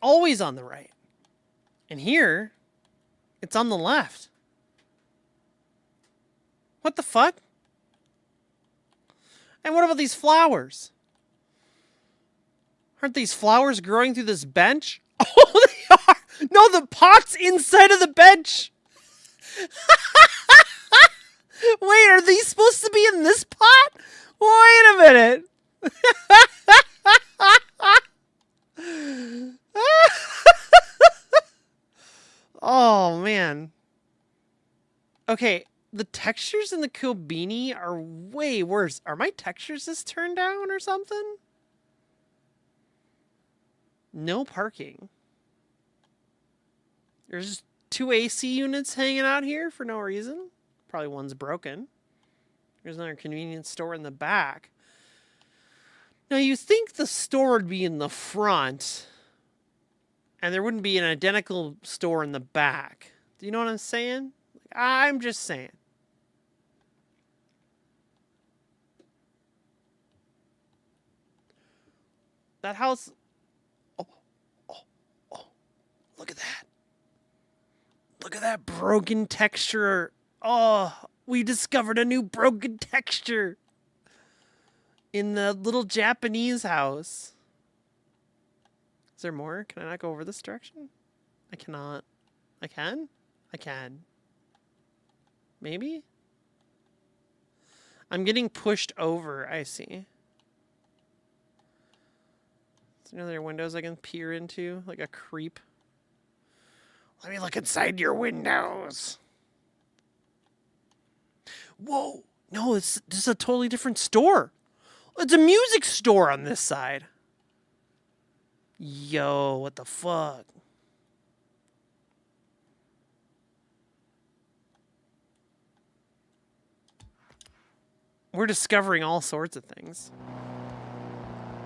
Always on the right. And here, it's on the left. What the fuck? And what about these flowers? Aren't these flowers growing through this bench? Oh, they are! No, the pot's inside of the bench! Wait, are these supposed to be in this pot? Wait a minute! Oh, man. Okay, the textures in the Kilbini are way worse. Are my textures just turned down or something? No parking. There's just 2 AC units hanging out here for no reason. Probably one's broken. There's another convenience store in the back. Now, you think the store would be in the front, and there wouldn't be an identical store in the back. Do you know what I'm saying? I'm just saying. That house... Oh. Look at that. Look at that broken texture. Oh, we discovered a new broken texture in the little Japanese house. Is there more? Can I not go over this direction? I cannot. I can? I can. Maybe? I'm getting pushed over. I see. Is there any other windows I can peer into? Like a creep? Let me look inside your windows. Whoa. No, this is a totally different store. It's a music store on this side. Yo, what the fuck? We're discovering all sorts of things.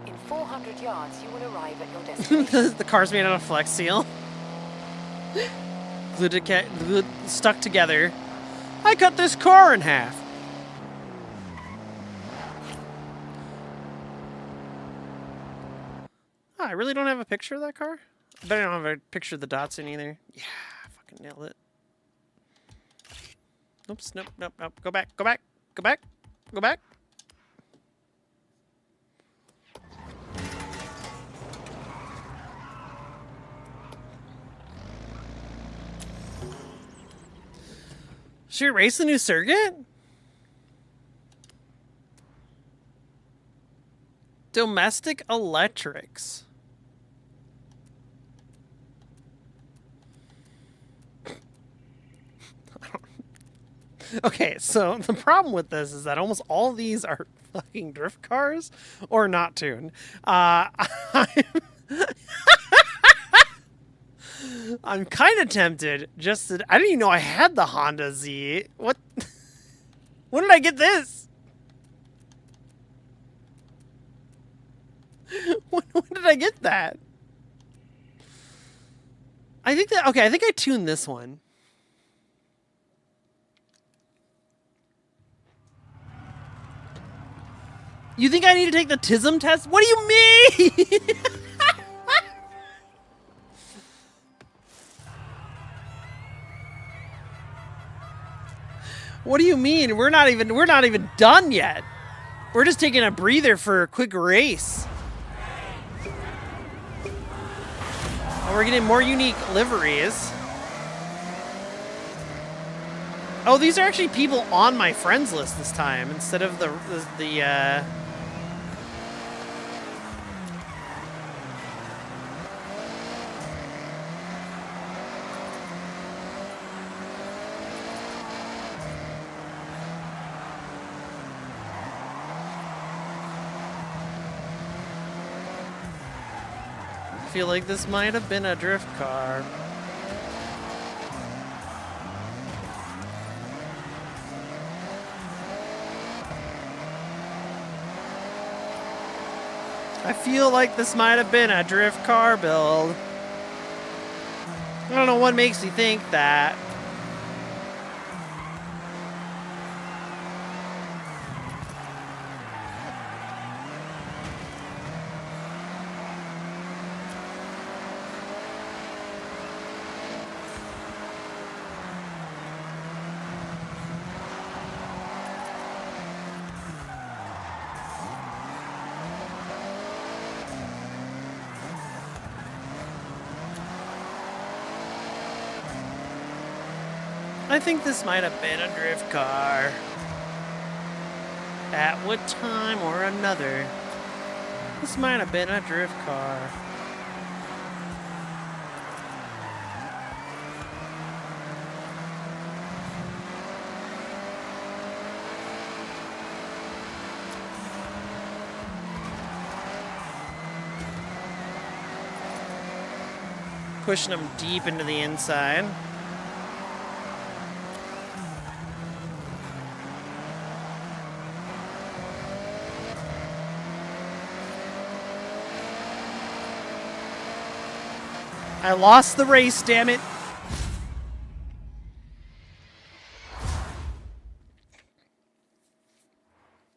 In 400 yards, you will arrive at your destination. The car's made out of Flex Seal. Glued stuck together. I cut this car in half. Oh, I really don't have a picture of that car? I bet I don't have a picture of the Datsun either. Yeah, I fucking nailed it. Oops, nope. Go back. Should we race the new circuit? Domestic electrics. Okay, so the problem with this is that almost all these are fucking drift cars or not tuned. I'm kind of tempted just to... I didn't even know I had the Honda Z. What? When did I get this? when did I get that? I think that, okay, I think I tuned this one. You think I need to take the TISM test? What do you mean? What do you mean? We're not even done yet. We're just taking a breather for a quick race. And we're getting more unique liveries. Oh, these are actually people on my friends list this time instead of the I feel like this might have been a drift car. I feel like this might have been a drift car build. I don't know what makes me think that. I think this might have been a drift car. At what time or another, this might have been a drift car. Pushing them deep into the inside. I lost the race, damn it.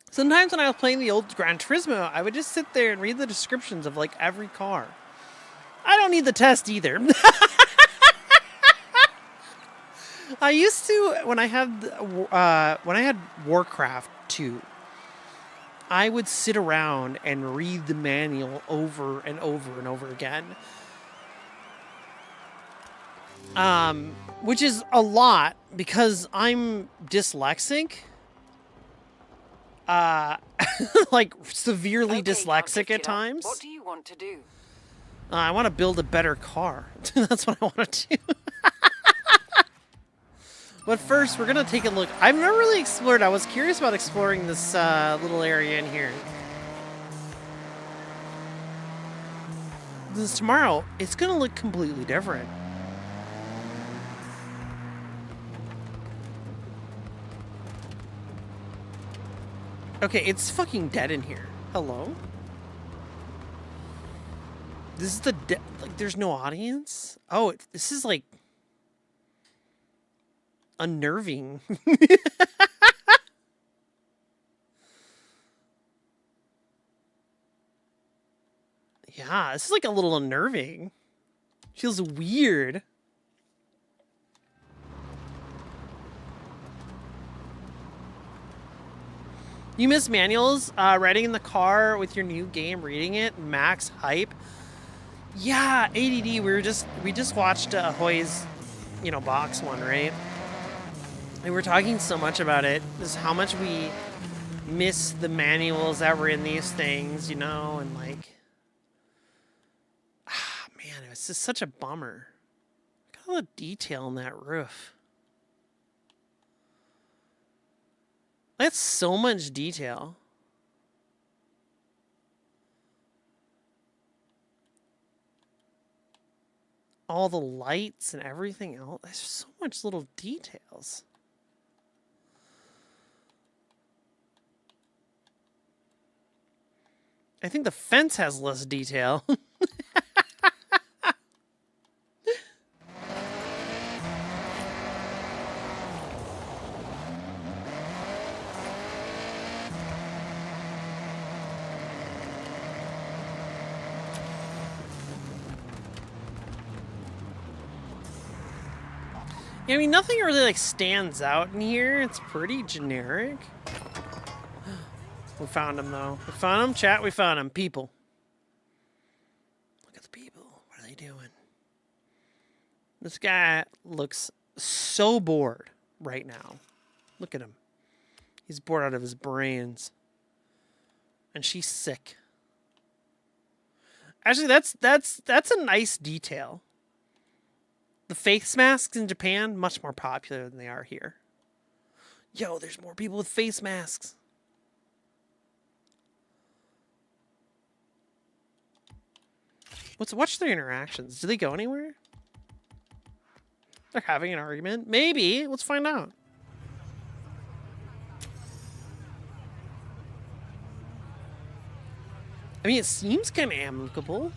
Sometimes when I was playing the old Gran Turismo, I would just sit there and read the descriptions of like every car. I don't need the test either. I used to when I had Warcraft 2. I would sit around and read the manual over and over and over again. Which is a lot because I'm dyslexic. Like severely dyslexic at times. What do you want to do? I want to build a better car. That's what I want to do. But first, we're going to take a look. I've never really explored. I was curious about exploring this little area in here. This tomorrow, it's going to look completely different. Okay, it's fucking dead in here. Hello? This is the like there's no audience? Oh, this is like unnerving. Yeah, this is like a little unnerving. Feels weird. You miss manuals? Riding in the car with your new game, reading it, max hype. Yeah, ADD. We just watched Hoy's, box one, right? And we're talking so much about it. Just how much we miss the manuals that were in these things, and like, man, it was just such a bummer. Look at all the detail in that roof. That's so much detail. All the lights and everything else. There's so much little details. I think the fence has less detail. Yeah, I mean, nothing really like stands out in here. It's pretty generic. We found him though. We found him, chat. We found him. People. Look at the people. What are they doing? This guy looks so bored right now. Look at him. He's bored out of his brains. And she's sick. Actually, that's a nice detail. The face masks in Japan, much more popular than they are here. Yo, there's more people with face masks. Watch their interactions. Do they go anywhere? They're having an argument? Maybe. Let's find out. I mean, it seems kind of amicable.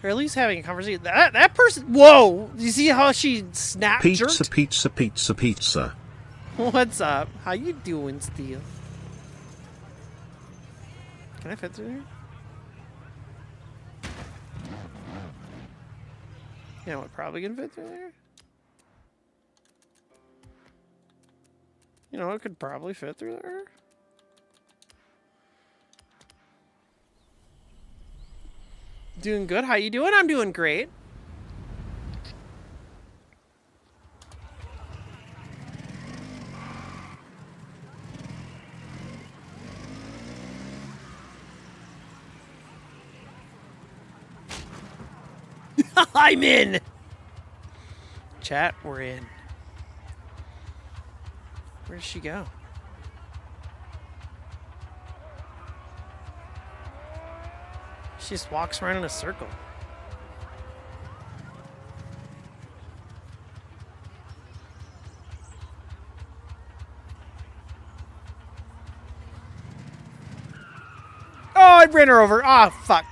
Or at least having a conversation. That person. Whoa! You see how she snapped? Pizza, jerked? pizza, pizza, pizza. What's up? How you doing, Steel? Can I fit through there? Yeah, what? Probably gonna fit through there. You know, it could probably fit through there. Doing good. How you doing? I'm doing great. I'm in. Chat, we're in. Where did she go? She just walks around in a circle. Oh, I ran her over. Ah, oh, fuck.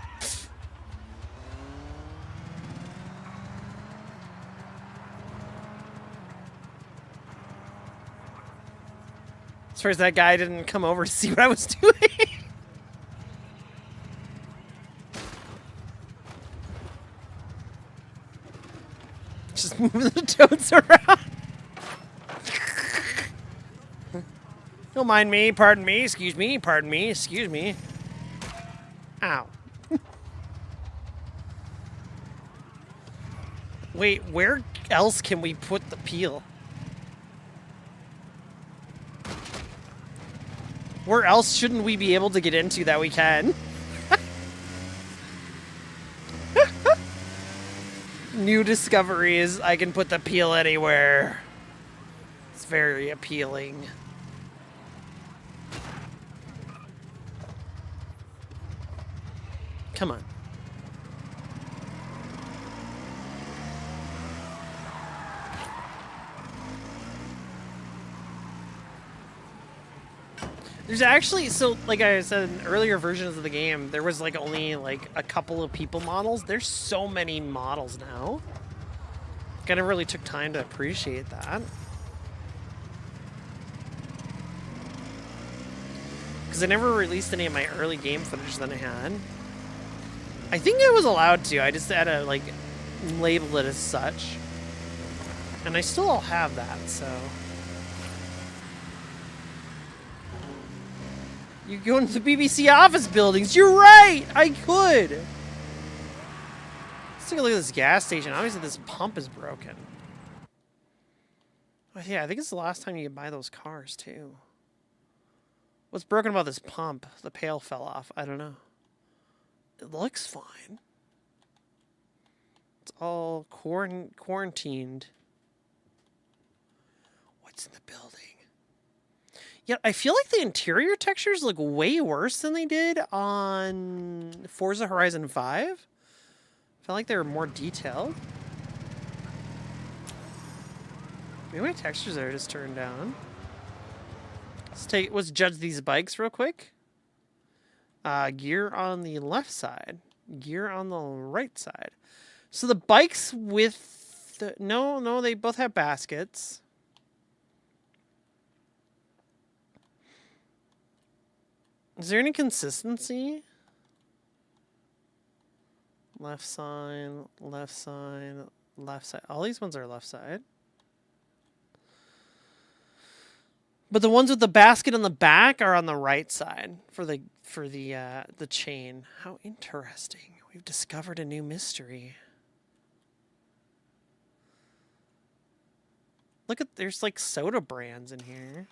As far as that guy didn't come over to see what I was doing. Just moving the toads around. Don't mind me, pardon me, excuse me, pardon me, excuse me. Ow. Wait, where else can we put the peel? Where else shouldn't we be able to get into that we can? New discoveries. I can put the peel anywhere. It's very appealing. Come on. There's actually, so like I said in earlier versions of the game, there was like only like a couple of people models. There's so many models now. I never really took time to appreciate that. Because I never released any of my early game footage that I had. I think I was allowed to. I just had to like label it as such. And I still all have that, so. You go into the BBC office buildings. You're right. I could. Let's take a look at this gas station. Obviously, this pump is broken. Oh, yeah, I think it's the last time you can buy those cars, too. What's broken about this pump? The pail fell off. I don't know. It looks fine. It's all quarantined. What's in the building? Yeah, I feel like the interior textures look way worse than they did on Forza Horizon 5. I felt like they were more detailed. Maybe my textures are just turned down. Let's judge these bikes real quick. Gear on the left side. Gear on the right side. So the bikes with... No, they both have baskets. Is there any consistency? Left side, left side, left side. All these ones are left side. But the ones with the basket on the back are on the right side for the chain. How interesting. We've discovered a new mystery. Look at, there's like soda brands in here.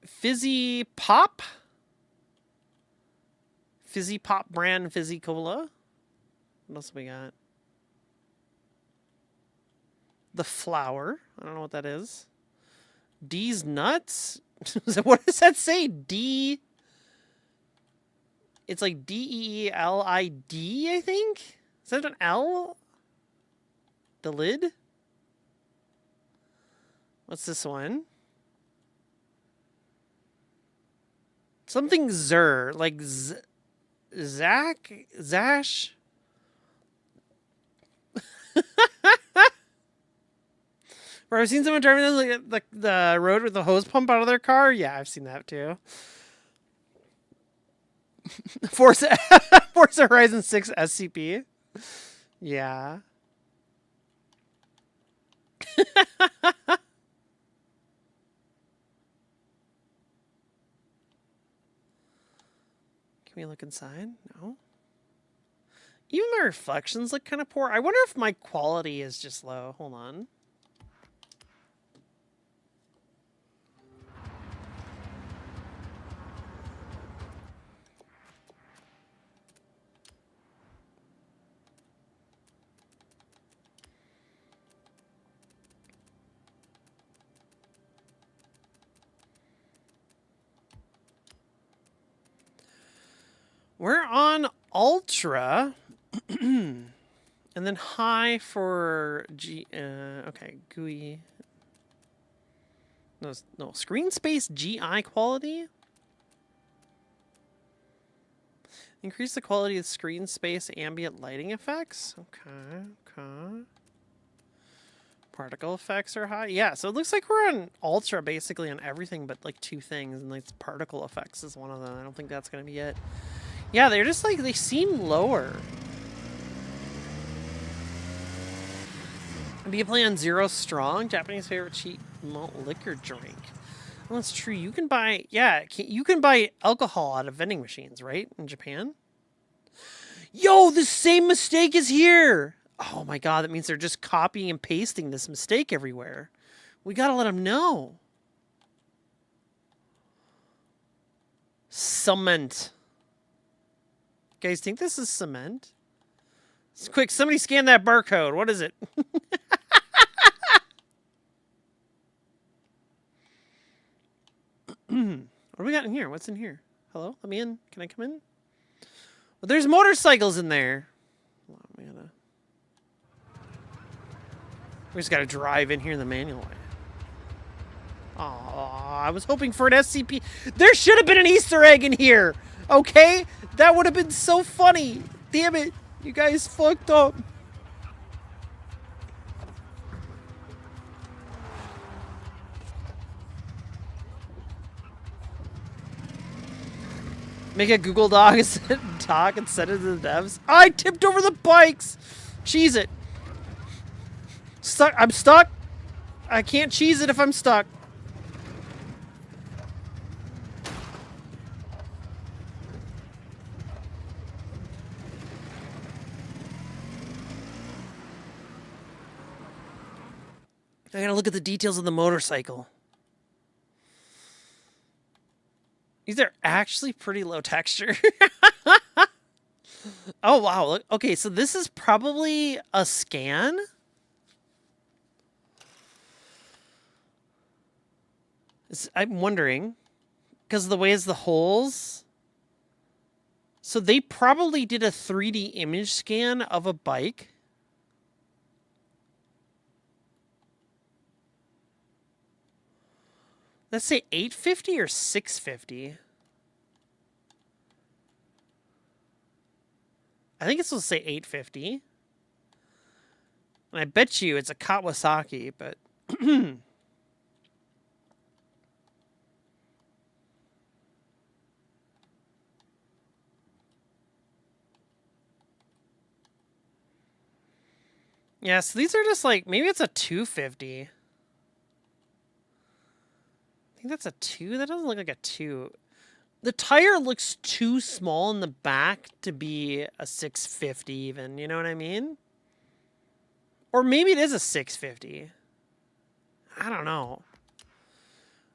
Fizzy Pop. Fizzy Pop brand Fizzy Cola. What else we got? The Flower. I don't know what that is. D's Nuts? What does that say? D. It's like D-E-E-L-I-D, I think? Is that an L? The lid? What's this one? Something Zer, like Zach? Zash? Where I've seen someone driving like the road with the hose pump out of their car. Yeah, I've seen that too. Forza Horizon 6 SCP. Yeah. Can we look inside? No. Even my reflections look kind of poor. I wonder if my quality is just low. Hold on. We're on Ultra, and then high for G. Okay, GUI. No, screen space GI quality. Increase the quality of screen space ambient lighting effects. Okay. Particle effects are high. Yeah, so it looks like we're on Ultra basically on everything but like two things, and like particle effects is one of them. I don't think that's gonna be it. Yeah, they're just like, they seem lower. Do you play on Zero Strong? Japanese favorite cheap malt liquor drink. Well, that's true. You can buy, yeah, you can buy alcohol out of vending machines, right? In Japan? Yo, the same mistake is here! Oh my god, that means they're just copying and pasting this mistake everywhere. We gotta let them know. Cement. Guys, think this is cement? Quick, somebody scan that barcode. What is it? What do we got in here? What's in here? Hello? Let me in. Can I come in? Well, there's motorcycles in there. We just gotta drive in here in the manual way. Aw, I was hoping for an SCP. There should have been an Easter egg in here! Okay? That would have been so funny. Damn it. You guys fucked up. Make a Google Doc and send it to the devs. I tipped over the bikes. Cheese it. Stuck. I'm stuck. I can't cheese it if I'm stuck. I gotta look at the details of the motorcycle. These are actually pretty low texture. Oh, wow. Look, okay, so this is probably a scan? I'm wondering. Because of the way it's the holes. So they probably did a 3D image scan of a bike. Let's say 850 or 650. I think it's supposed to say 850. And I bet you it's a Kawasaki, but yeah, so these are just like, maybe it's a 250. I think that's a 2. That doesn't look like a 2. The tire looks too small in the back to be a 650 even, you know what I mean? Or maybe it is a 650. I don't know.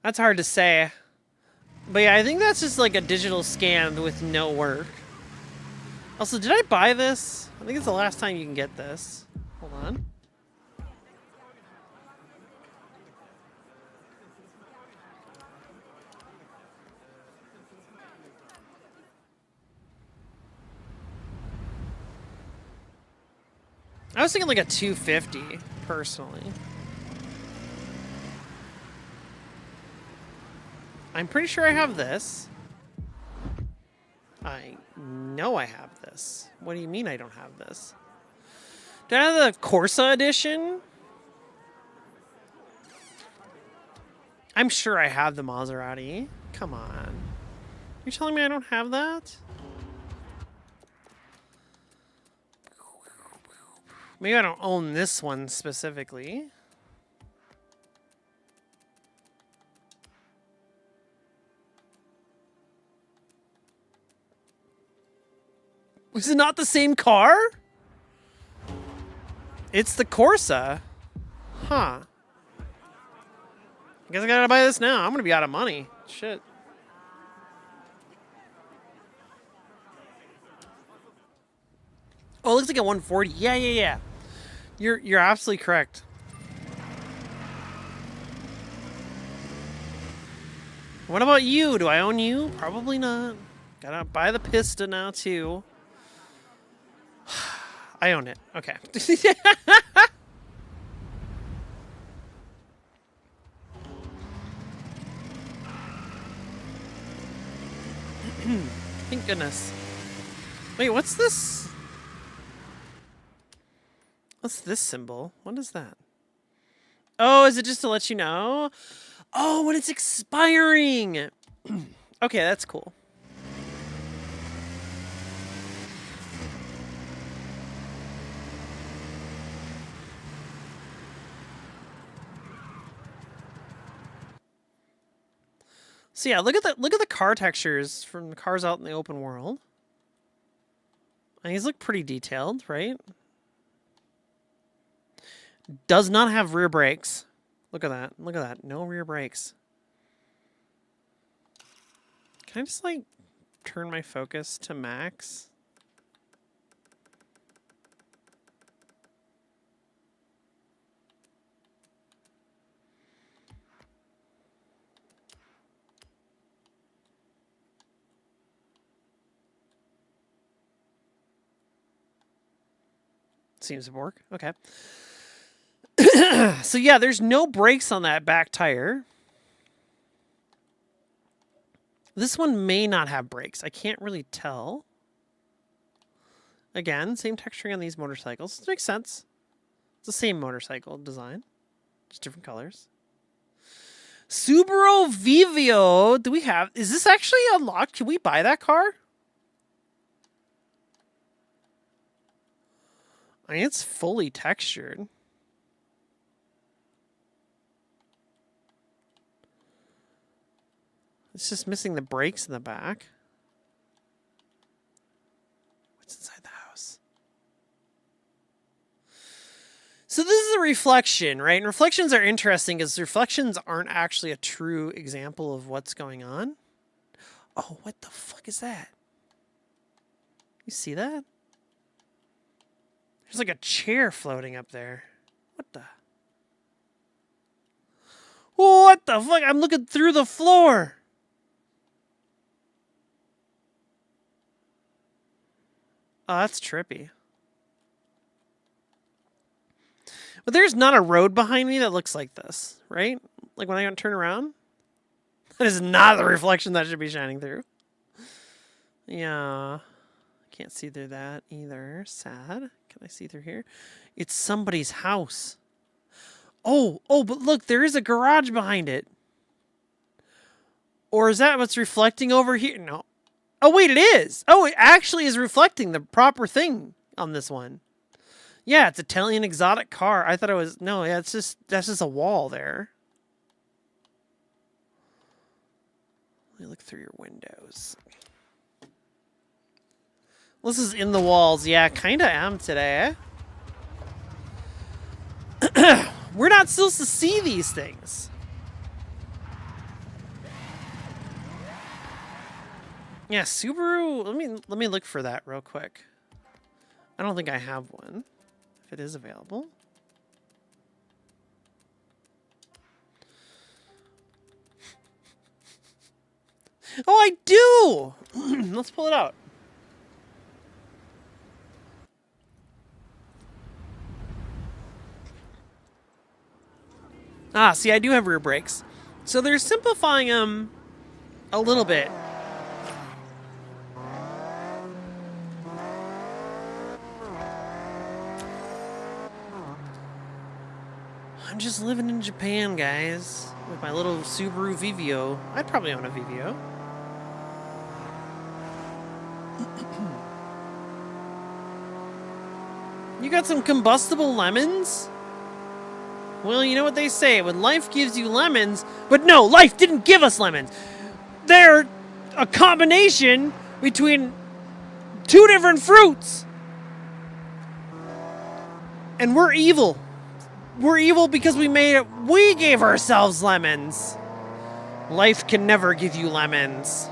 That's hard to say. But yeah, I think that's just like a digital scan with no work. Also, did I buy this? I think it's the last time you can get this. Hold on. I was thinking like a 250, personally. I'm pretty sure I have this. I know I have this. What do you mean I don't have this? Do I have the Corsa edition? I'm sure I have the Maserati. Come on. You're telling me I don't have that? Maybe I don't own this one specifically. Was it not the same car? It's the Corsa. Huh. I guess I gotta buy this now. I'm gonna be out of money. Shit. Oh, it looks like a 140. Yeah. You're absolutely correct. What about you? Do I own you? Probably not. Gotta buy the Pista now too. I own it. Okay. Thank goodness. Wait, what's this? What's this symbol? What is that? Oh, is it just to let you know? Oh, when it's expiring. Okay, that's cool. So yeah, look at the car textures from the cars out in the open world. And these look pretty detailed, right? Does not have rear brakes. Look at that. Look at that. No rear brakes. Can I just like turn my focus to max? Seems to work. Okay. So yeah, there's no brakes on that back tire. This one may not have brakes. I can't really tell. Again, same texturing on these motorcycles. It makes sense. It's the same motorcycle design. Just different colors. Subaru Vivio. Do we have... Is this actually unlocked? Can we buy that car? I mean, it's fully textured. It's just missing the brakes in the back. What's inside the house? So this is a reflection, right? And reflections are interesting because reflections aren't actually a true example of what's going on. Oh, what the fuck is that? You see that? There's like a chair floating up there. What the? What the fuck? I'm looking through the floor. Oh, that's trippy. But there's not a road behind me that looks like this, right? Like when I turn around. That is not the reflection that should be shining through. Yeah. Can't see through that either. Sad. Can I see through here? It's somebody's house. Oh, but look, there is a garage behind it. Or is that what's reflecting over here? No. Oh, wait, it is. Oh, it actually is reflecting the proper thing on this one. Yeah, it's Italian exotic car. I thought it was... No, yeah, that's just a wall there. Let me look through your windows. This is in the walls. Yeah, kind of am today. We're not supposed to see these things. Yeah, Subaru. Let me look for that real quick. I don't think I have one. If it is available. Oh, I do. Let's pull it out. Ah, see, I do have rear brakes. So they're simplifying them a little bit. I'm just living in Japan, guys, with my little Subaru Vivio. I'd probably own a Vivio. You got some combustible lemons? Well, you know what they say, when life gives you lemons, but no, life didn't give us lemons. They're a combination between two different fruits. And we're evil. We're evil because we gave ourselves lemons. Life can never give you lemons.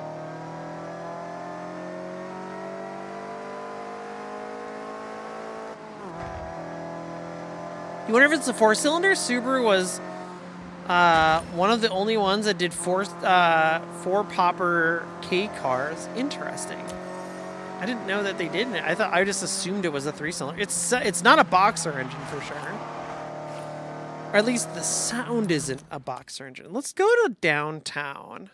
You wonder if it's a 4-cylinder? Subaru was one of the only ones that did four popper K cars. Interesting. I didn't know that they didn't. I just assumed it was a 3-cylinder. It's not a boxer engine for sure. Or at least the sound isn't a boxer engine. Let's go to downtown.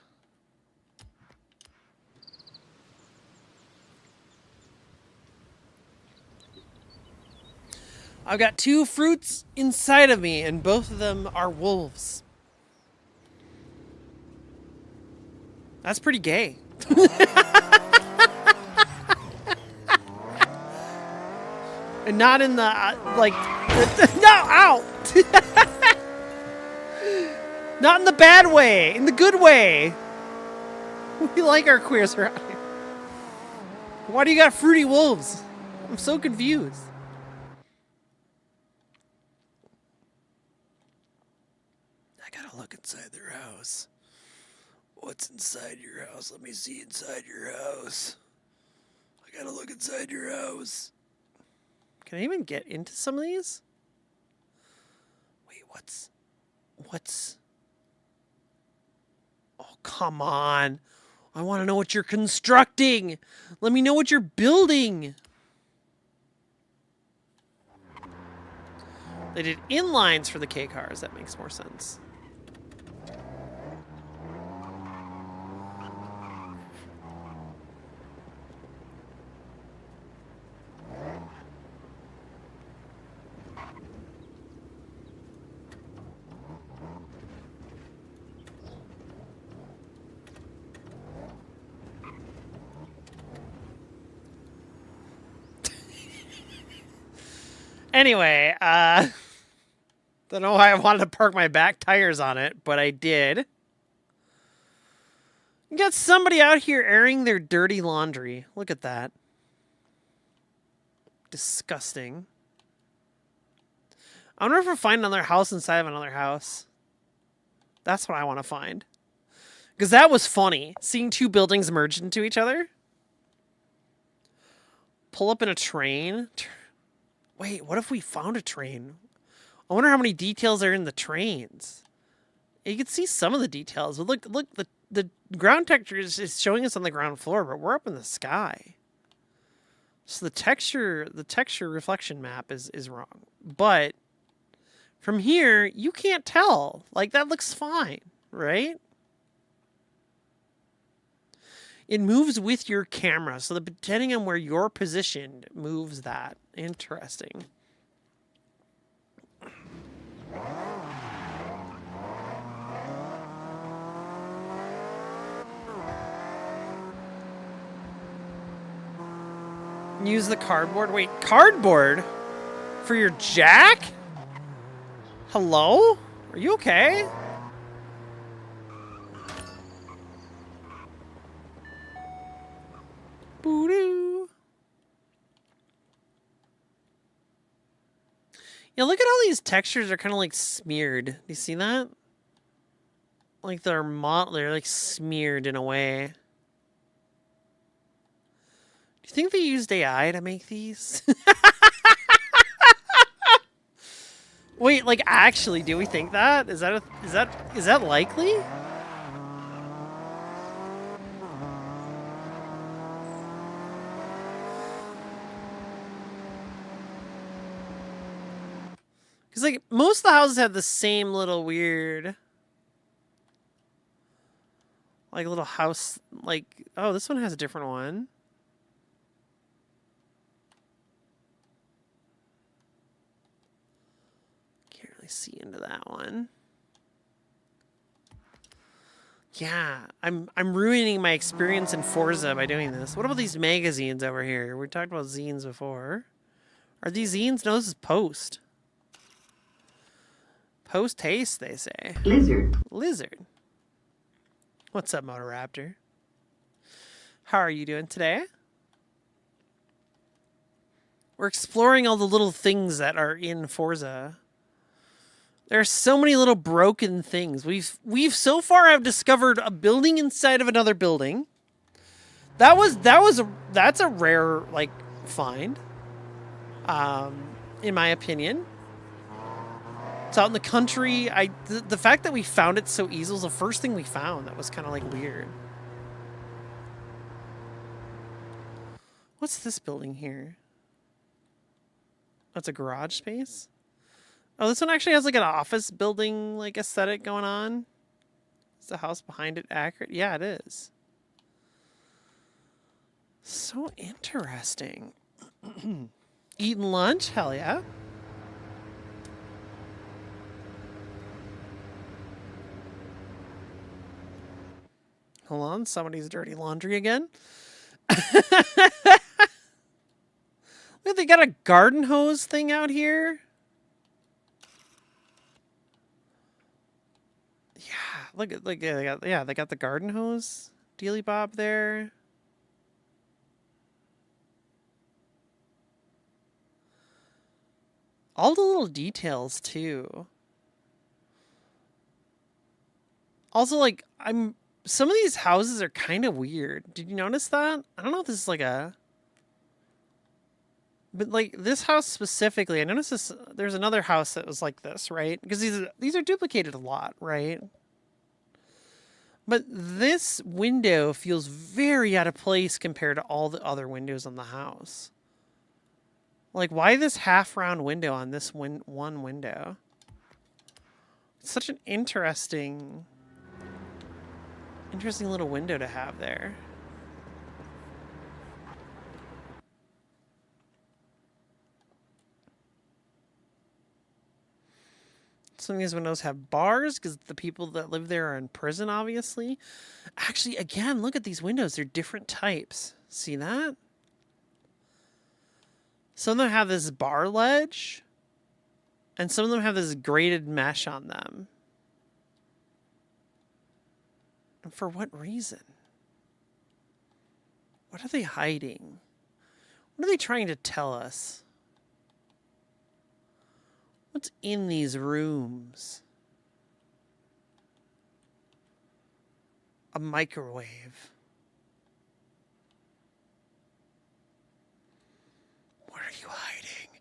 I've got 2 fruits inside of me, and both of them are wolves. That's pretty gay. And not in the, no, ow! Not in the bad way, in the good way. We like our queers around here. Why do you got fruity wolves? I'm so confused. I gotta look inside their house. What's inside your house? Let me see inside your house. I gotta look inside your house. Can I even get into some of these? Wait, what's... Oh, come on. I want to know what you're constructing. Let me know what you're building. They did inlines for the K cars. That makes more sense. Anyway, don't know why I wanted to park my back tires on it, but I did. You got somebody out here airing their dirty laundry. Look at that. Disgusting. I wonder if we'll find another house inside of another house. That's what I want to find. Because that was funny. Seeing 2 buildings merge into each other. Pull up in a train. Wait, what if we found a train? I wonder how many details are in the trains. You can see some of the details, but look, the ground texture is showing us on the ground floor, but we're up in the sky. So the texture reflection map is wrong. But from here, you can't tell. Like, that looks fine, right? It moves with your camera, so that depending on where you're positioned, moves that. Interesting. Use the cardboard. Wait, cardboard? For your jack? Hello? Are you okay? Boo-doo. Yeah, look at all these textures are kind of like smeared. You see that? Like they're like smeared in a way. Do you think they used AI to make these? Wait, like actually, do we think that? Is that likely? Because like most of the houses have the same little weird, like little house. Like, oh, this one has a different one. See into that one. Yeah, I'm ruining my experience in Forza by doing this. What about these magazines over here? We talked about zines before. Are these zines? No, this is Post. Post haste, they say. Lizard. What's up, Motoraptor? How are you doing today? We're exploring all the little things that are in Forza. There are so many little broken things. We've so far have discovered a building inside of another building. That's a rare like find. In my opinion. It's out in the country. The fact that we found it so easily was the first thing we found that was kind of like weird. What's this building here? That's a garage space? Oh, this one actually has like an office building like aesthetic going on. Is the house behind it accurate? Yeah, it is. So interesting. Eating lunch? Hell yeah. Hold on, somebody's dirty laundry again. Look, they got a garden hose thing out here. Look at they got the garden hose dealy bob there. All the little details too. Also, like some of these houses are kind of weird. Did you notice that? I don't know if this is like but like this house specifically, I noticed this. There's another house that was like this, right? Because these are duplicated a lot, right? But this window feels very out of place compared to all the other windows on the house. Like, why this half-round window on this one window? It's such an interesting little window to have there. Some of these windows have bars because the people that live there are in prison, obviously. Actually, again, look at these windows. They're different types. See that? Some of them have this bar ledge, and some of them have this grated mesh on them. And for what reason? What are they hiding? What are they trying to tell us? What's in these rooms? A microwave. What are you hiding?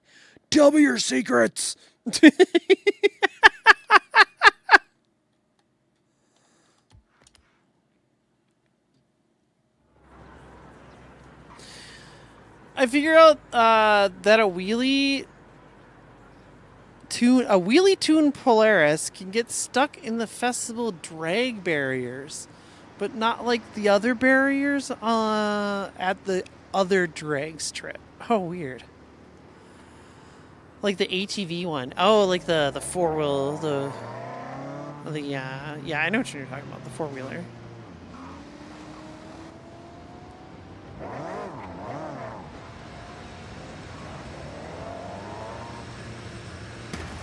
Tell me your secrets! I figure out that a wheelie tune Polaris can get stuck in the festival drag barriers. but not like the other barriers at the other drag strip. Oh, weird. Like the ATV one. Oh, like the four-wheel, yeah, I know what you're talking about, the four-wheeler.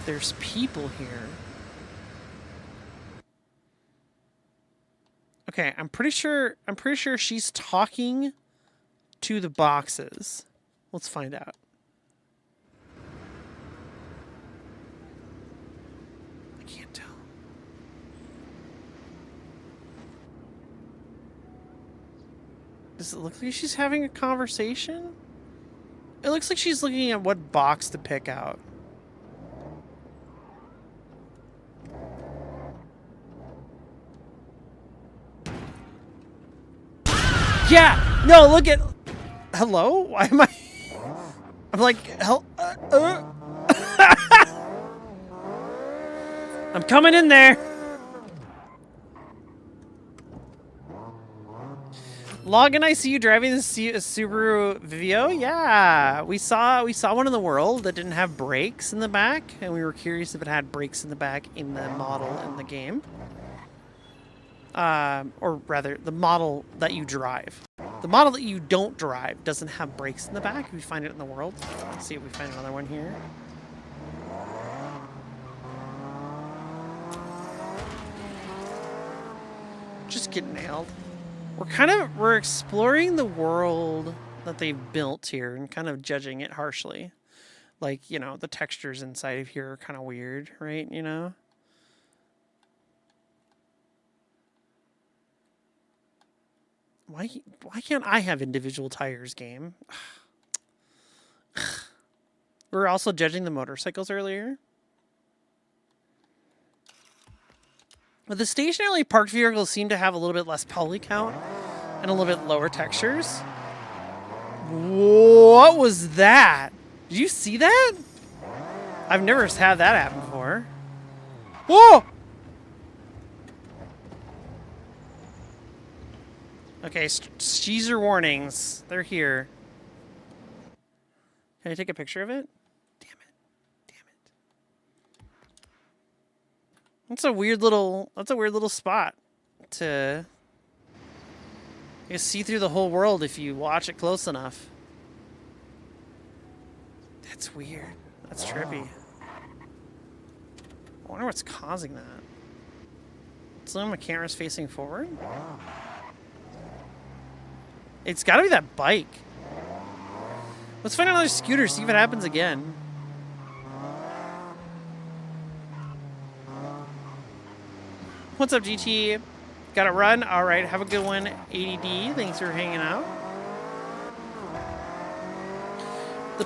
There's people here. Okay, I'm pretty sure she's talking to the boxes. Let's find out. I can't tell. Does it look like she's having a conversation? It looks like she's looking at what box to pick out. Yeah! No, look at... Hello? Why am I... I'm like... I'm coming in there! Logan, I see you driving the Subaru Vivio. Yeah, we saw one in the world that didn't have brakes in the back, and we were curious if it had brakes in the back in the model in the game. Or rather, the model that you drive. The model that you don't drive doesn't have brakes in the back. We find it in the world. Let's see if we find another one here. Just get nailed. We're exploring the world that they've built here and kind of judging it harshly. Like, you know, the textures inside of here are kind of weird, right? You know? Why can't I have individual tires, game? We were also judging the motorcycles earlier. But the stationarily parked vehicles seem to have a little bit less poly count and a little bit lower textures. What was that? Did you see that? I've never had that happen before. Whoa! Okay, Caesar warnings. They're here. Can I take a picture of it? Damn it. That's a weird little spot to you see through the whole world if you watch it close enough. That's weird. That's trippy. I wonder what's causing that. So my camera's facing forward? It's gotta be that bike. Let's find another scooter, see if it happens again. What's up, GT? Gotta run? Alright, have a good one, ADD. Thanks for hanging out. The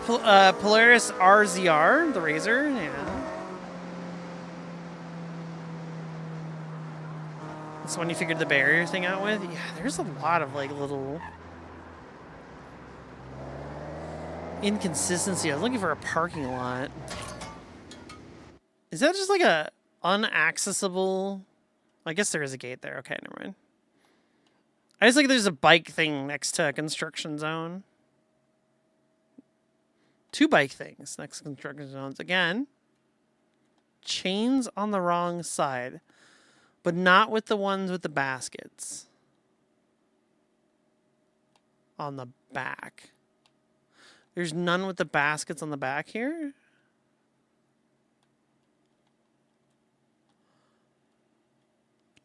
Polaris RZR, the Razor, yeah. That's the one you figured the barrier thing out with? Yeah, there's a lot of like little inconsistency. I was looking for a parking lot. Is that just like a unaccessible? I guess there is a gate there. Okay, never mind. I just think there's a bike thing next to a construction zone. Two bike things next to construction zones. Again, chains on the wrong side, but not with the ones with the baskets on the back. There's none with the baskets on the back here.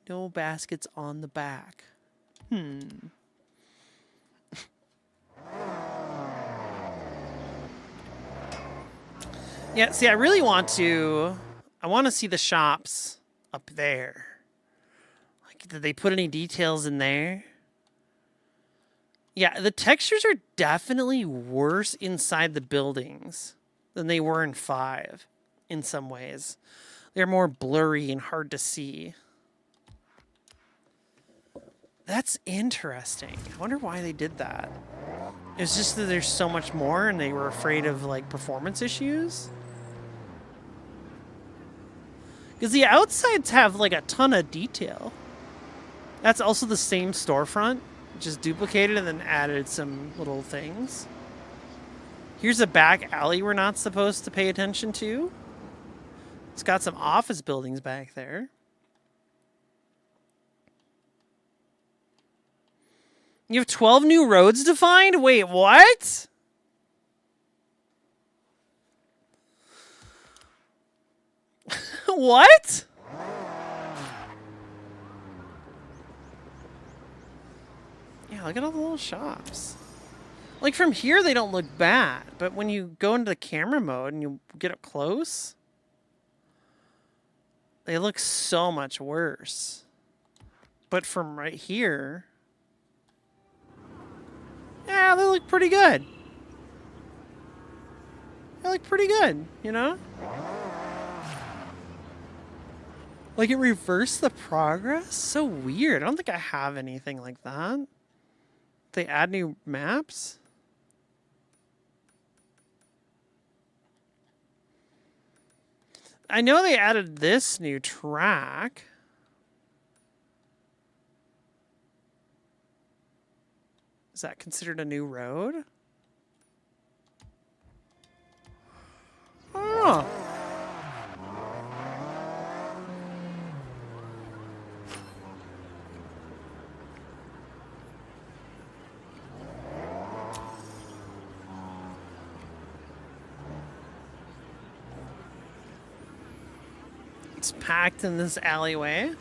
No baskets on the back. Yeah, see, I want to see the shops up there. Like, did they put any details in there? Yeah, the textures are definitely worse inside the buildings than they were in 5 in some ways. They're more blurry and hard to see. That's interesting. I wonder why they did that. It's just that there's so much more and they were afraid of like performance issues. Because the outsides have like a ton of detail. That's also the same storefront, just duplicated and then added some little things. Here's a back alley we're not supposed to pay attention to. It's got some office buildings back there. You have 12 new roads to find? Wait, what? What? Yeah, look at all the little shops. Like, from here, they don't look bad. But when you go into the camera mode and you get up close, they look so much worse. But from right here, yeah, they look pretty good. They look pretty good, you know? Like, it reversed the progress? So weird. I don't think I have anything like that. They add new maps? I know they added this new track. Is that considered a new road? Oh. It's packed in this alleyway.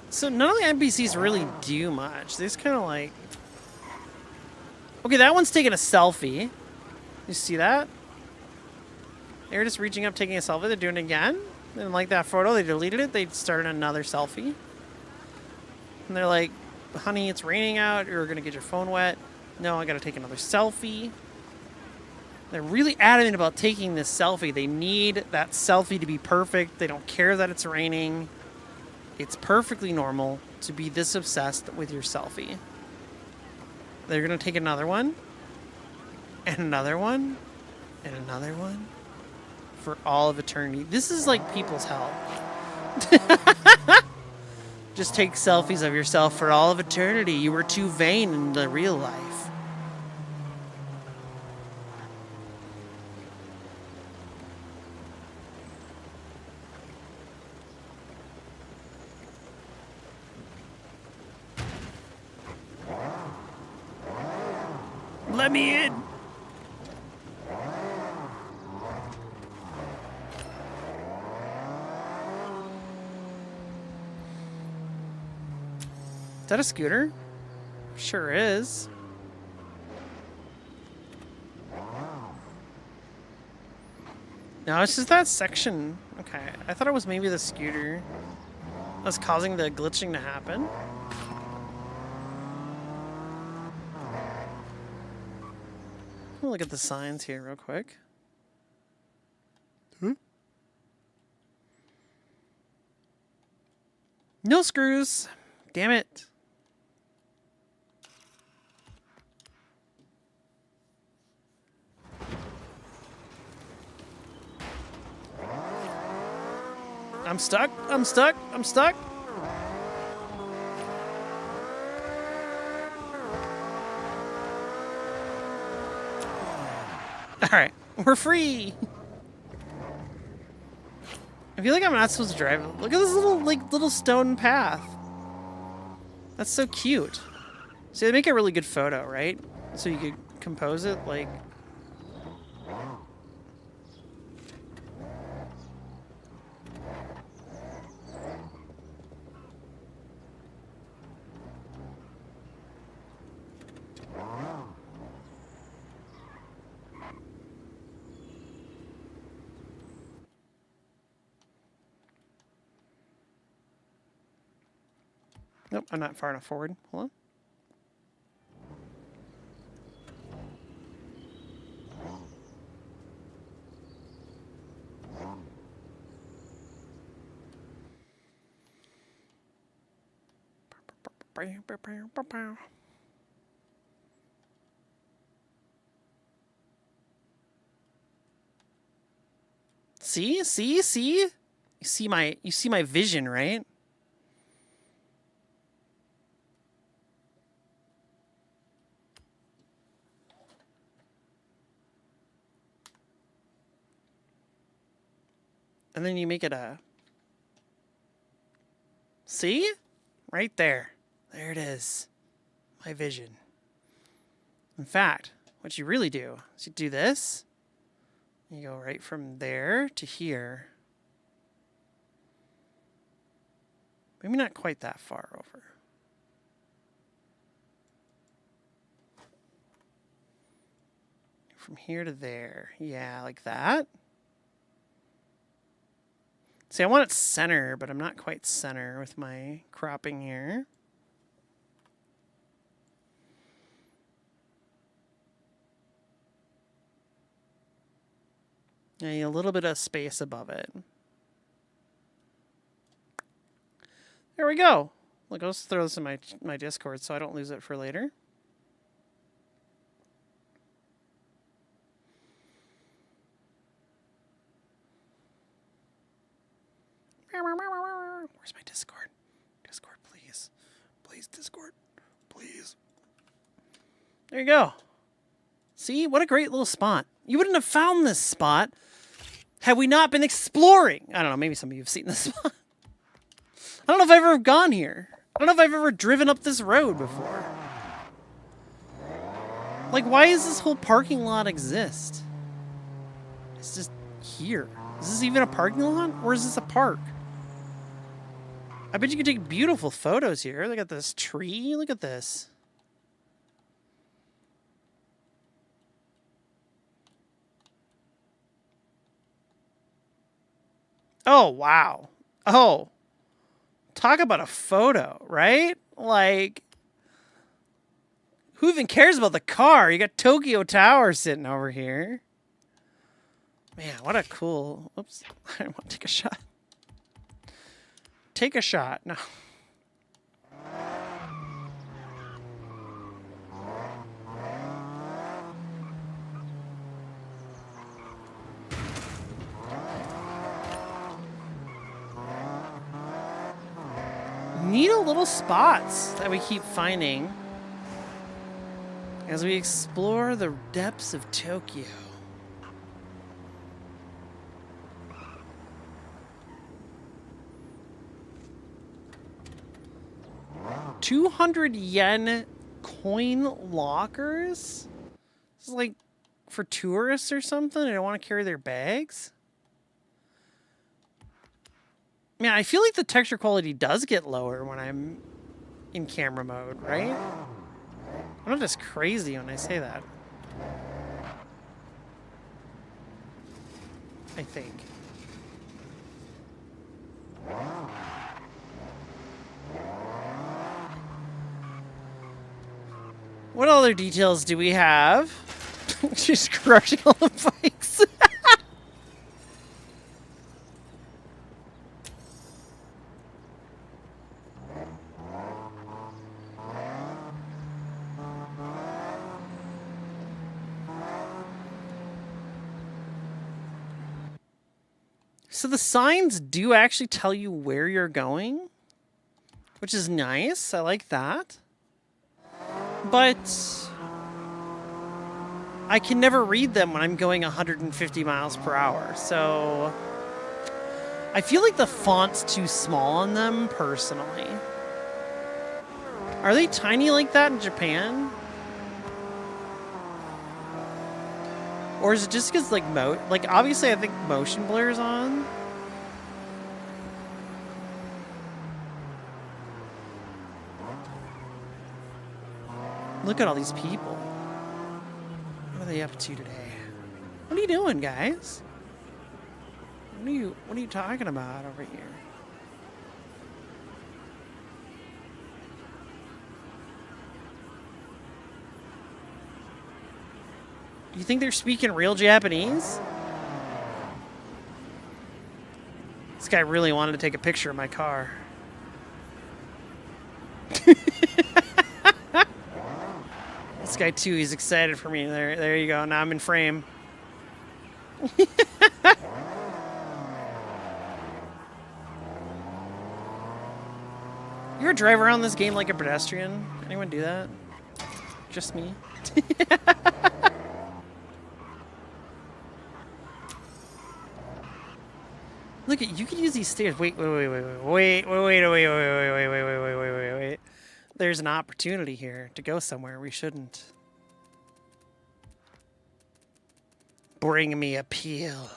So none of the NPCs really do much. They just kind of like... Okay, that one's taking a selfie. You see that? They're just reaching up, taking a selfie. They're doing it again. They didn't like that photo. They deleted it. They started another selfie. And they're like, honey, it's raining out. You're going to get your phone wet. No, I got to take another selfie. They're really adamant about taking this selfie. They need that selfie to be perfect. They don't care that it's raining. It's perfectly normal to be this obsessed with your selfie. They're going to take another one. And another one. And another one. For all of eternity. This is like people's hell. Just take selfies of yourself for all of eternity. You were too vain in the real life. Let me in. Is that a scooter? Sure is. No, it's just that section. Okay, I thought it was maybe the scooter that's causing the glitching to happen. Let me look at the signs here real quick. No screws. Damn it. I'm stuck. I'm stuck. I'm stuck. All right, we're free. I feel like I'm not supposed to drive. Look at this little stone path. That's so cute. See, they make a really good photo, right? So you could compose it like. Nope, I'm not far enough forward. Hold on. See? You see my vision, right? And then you make it a... See? Right there. There it is. My vision. In fact, what you really do is you do this. You go right from there to here. Maybe not quite that far over. From here to there. Yeah, like that. See, I want it center, but I'm not quite center with my cropping here. Yeah, a little bit of space above it. There we go. Look, I'll just throw this in my Discord so I don't lose it for later. Where's my Discord? Discord, please. Please, Discord. Please. There you go. See? What a great little spot. You wouldn't have found this spot had we not been exploring. I don't know. Maybe some of you have seen this spot. I don't know if I've ever gone here. I don't know if I've ever driven up this road before. Like, why does this whole parking lot exist? It's just here. Is this even a parking lot? Or is this a park? I bet you can take beautiful photos here. Look at this tree. Look at this. Oh, wow. Oh. Talk about a photo, right? Like, who even cares about the car? You got Tokyo Tower sitting over here. Man, what a cool... Oops. I want to take a shot. Take a shot. No. Neat little spots that we keep finding as we explore the depths of Tokyo. $200 coin lockers? This is like for tourists or something. They don't want to carry their bags. Man, I feel like the texture quality does get lower when I'm in camera mode, right? I'm not just crazy when I say that. I think. What other details do we have? She's crushing all the bikes. So the signs do actually tell you where you're going, which is nice. I like that. But I can never read them when I'm going 150 miles per hour. So I feel like the font's too small on them, personally. Are they tiny like that in Japan? Or is it just because, like, obviously I think motion blur is on. Look at all these people. What are they up to today? What are you doing, guys? What are you talking about over here? Do you think they're speaking real Japanese? This guy really wanted to take a picture of my car. This guy too, he's excited for me. There you go. Now I'm in frame. You ever drive around this game like a pedestrian? Anyone do that? Just me? Look at you can use these stairs. Wait. There's an opportunity here to go somewhere we shouldn't. Bring me a peel.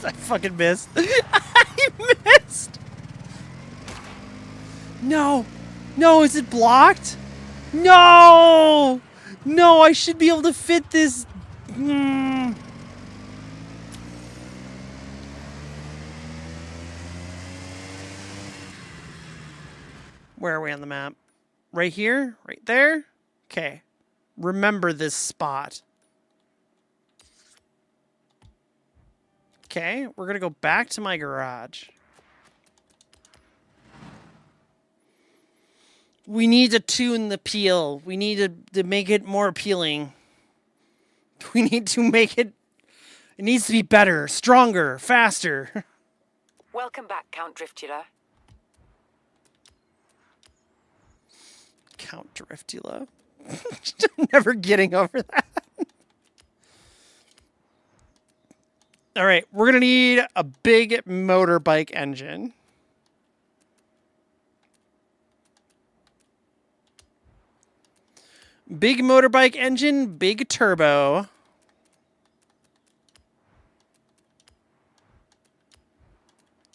I fucking missed. I missed. No. No, is it blocked? No. No, I should be able to fit this. Where are we on the map? Right here? Right there? Okay. Remember this spot. Okay, we're gonna go back to my garage. We need to tune the peel. We need to make it more appealing. We need to make it... It needs to be better, stronger, faster. Welcome back, Count Driftula. Count Driftula. Never getting over that. All right, we're going to need a big motorbike engine. Big motorbike engine, big turbo.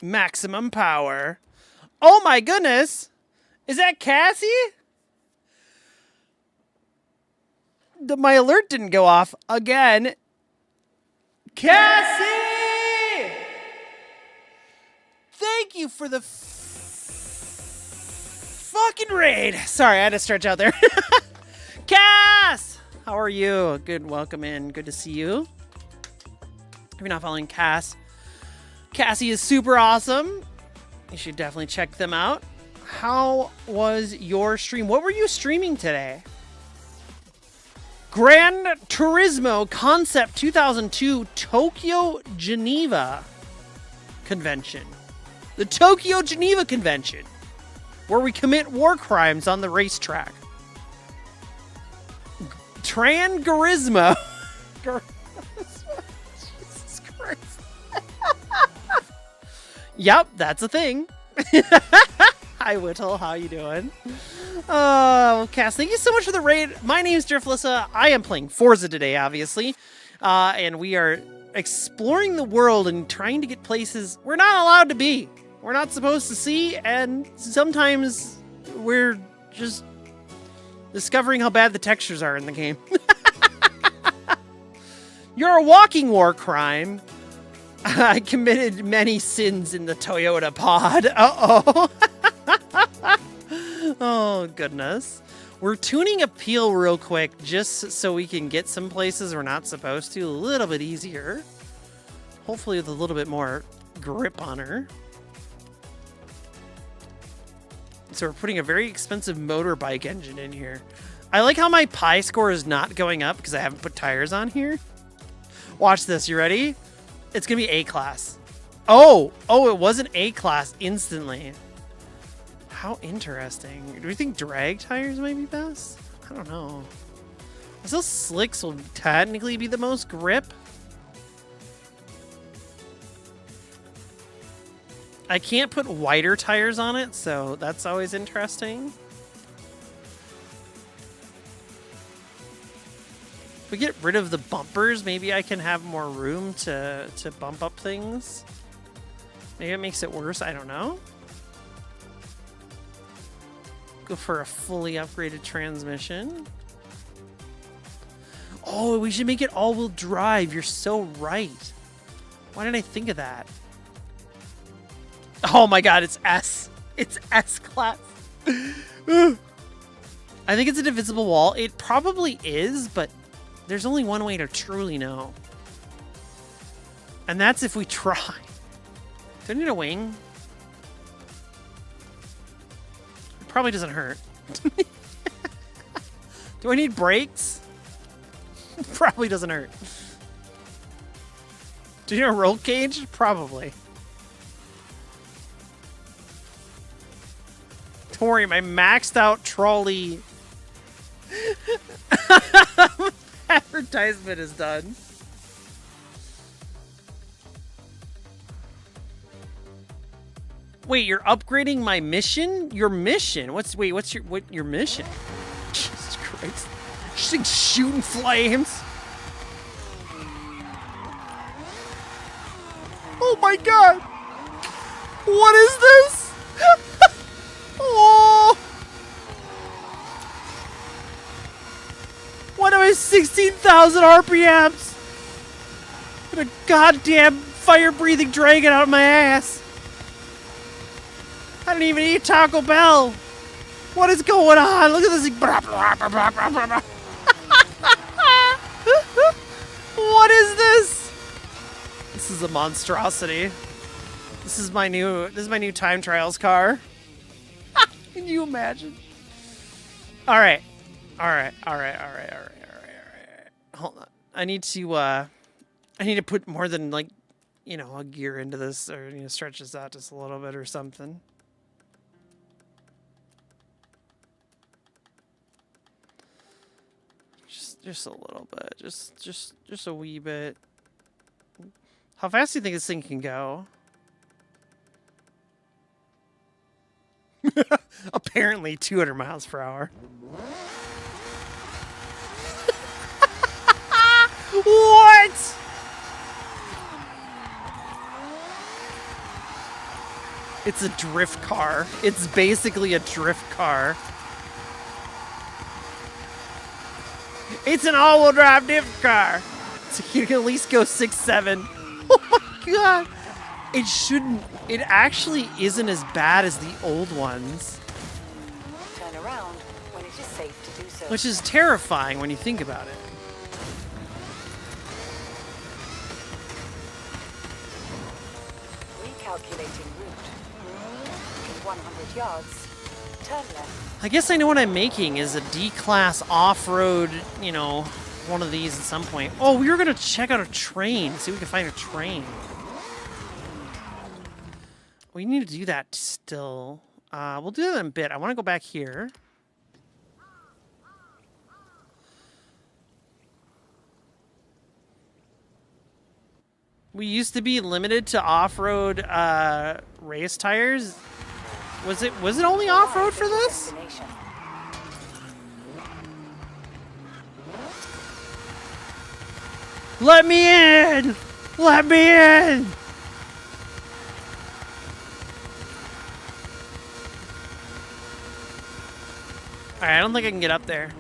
Maximum power. Oh my goodness! Is that Cassie? My alert didn't go off again. Cassie! Thank you for the fucking raid. Sorry, I had to stretch out there. Cass! How are you? Good, welcome in. Good to see you. If you're not following Cass, Cassie is super awesome. You should definitely check them out. How was your stream? What were you streaming today? Gran Turismo Concept 2002 Tokyo Geneva Convention. The Tokyo Geneva Convention, where we commit war crimes on the racetrack. Trangurismo. Jesus Christ. Yep, that's a thing. Hi, Whittle. How you doing? Oh, Cass, thank you so much for the raid. My name is Lissa. I am playing Forza today, obviously. And we are exploring the world and trying to get places we're not allowed to be. We're not supposed to see, and sometimes we're just discovering how bad the textures are in the game. You're a walking war crime. I committed many sins in the Toyota pod. Uh-oh. Oh, goodness. We're tuning Appeal real quick just so we can get some places we're not supposed to a little bit easier. Hopefully with a little bit more grip on her. So we're putting a very expensive motorbike engine in here. I like how my pi score is not going up because I haven't put tires on here. Watch this. You ready? It's going to be A-class. Oh, it was an A-class instantly. How interesting. Do we think drag tires might be best? I don't know. Those slicks will technically be the most grip. I can't put wider tires on it, so that's always interesting. If we get rid of the bumpers, maybe I can have more room to bump up things. Maybe it makes it worse, I don't know. Go for a fully upgraded transmission. Oh, we should make it all-wheel drive. You're so right. Why didn't I think of that? Oh my god, it's S. It's S-class. I think it's a divisible wall. It probably is, but There's only one way to truly know. And that's if we try. Do I need a wing? It probably doesn't hurt. Do I need brakes? Probably doesn't hurt. Do you need a roll cage? Probably. Don't worry, my maxed out trolley advertisement is done. Wait, you're upgrading my mission? Your mission? What's your mission? Jesus Christ. This thing's shooting flames. Oh my god. What is this? Oh. What am I 16,000 RPMs? Get a goddamn fire-breathing dragon out of my ass. I didn't even eat Taco Bell. What is going on? Look at this thing. What is this? This is a monstrosity. This is my new time trials car. Can you imagine? All right. Hold on. I need to put more than like, you know, a gear into this, or stretch this out just a little bit or something. Just a little bit. Just a wee bit. How fast do you think this thing can go? Apparently 200 miles per hour. What? It's a drift car. It's basically a drift car. It's an all-wheel drive drift car. So you can at least go 6-7. Oh my god. It shouldn't. It actually isn't as bad as the old ones. Turn around when it is safe to do so. Which is terrifying when you think about it. Recalculating route. In 100 yards, turn left. I guess I know what I'm making is a D-class off-road, you know, one of these at some point. Oh, we were going to check out a train, see if we can find a train. We need to do that still. We'll do that in a bit. I want to go back here. We used to be limited to off-road race tires. Was it only off-road for this? Let me in! Let me in! Alright, I don't think I can get up there.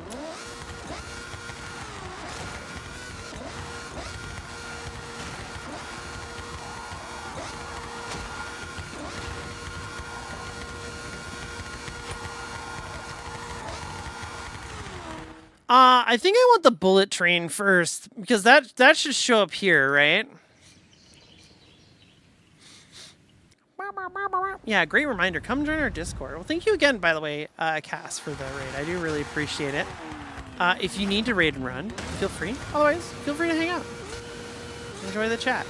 I think I want the bullet train first, because that should show up here, right? Yeah, great reminder. Come join our Discord. Well, thank you again, by the way, Cass, for the raid. I do really appreciate it. If you need to raid and run, feel free. Otherwise, feel free to hang out. Enjoy the chat.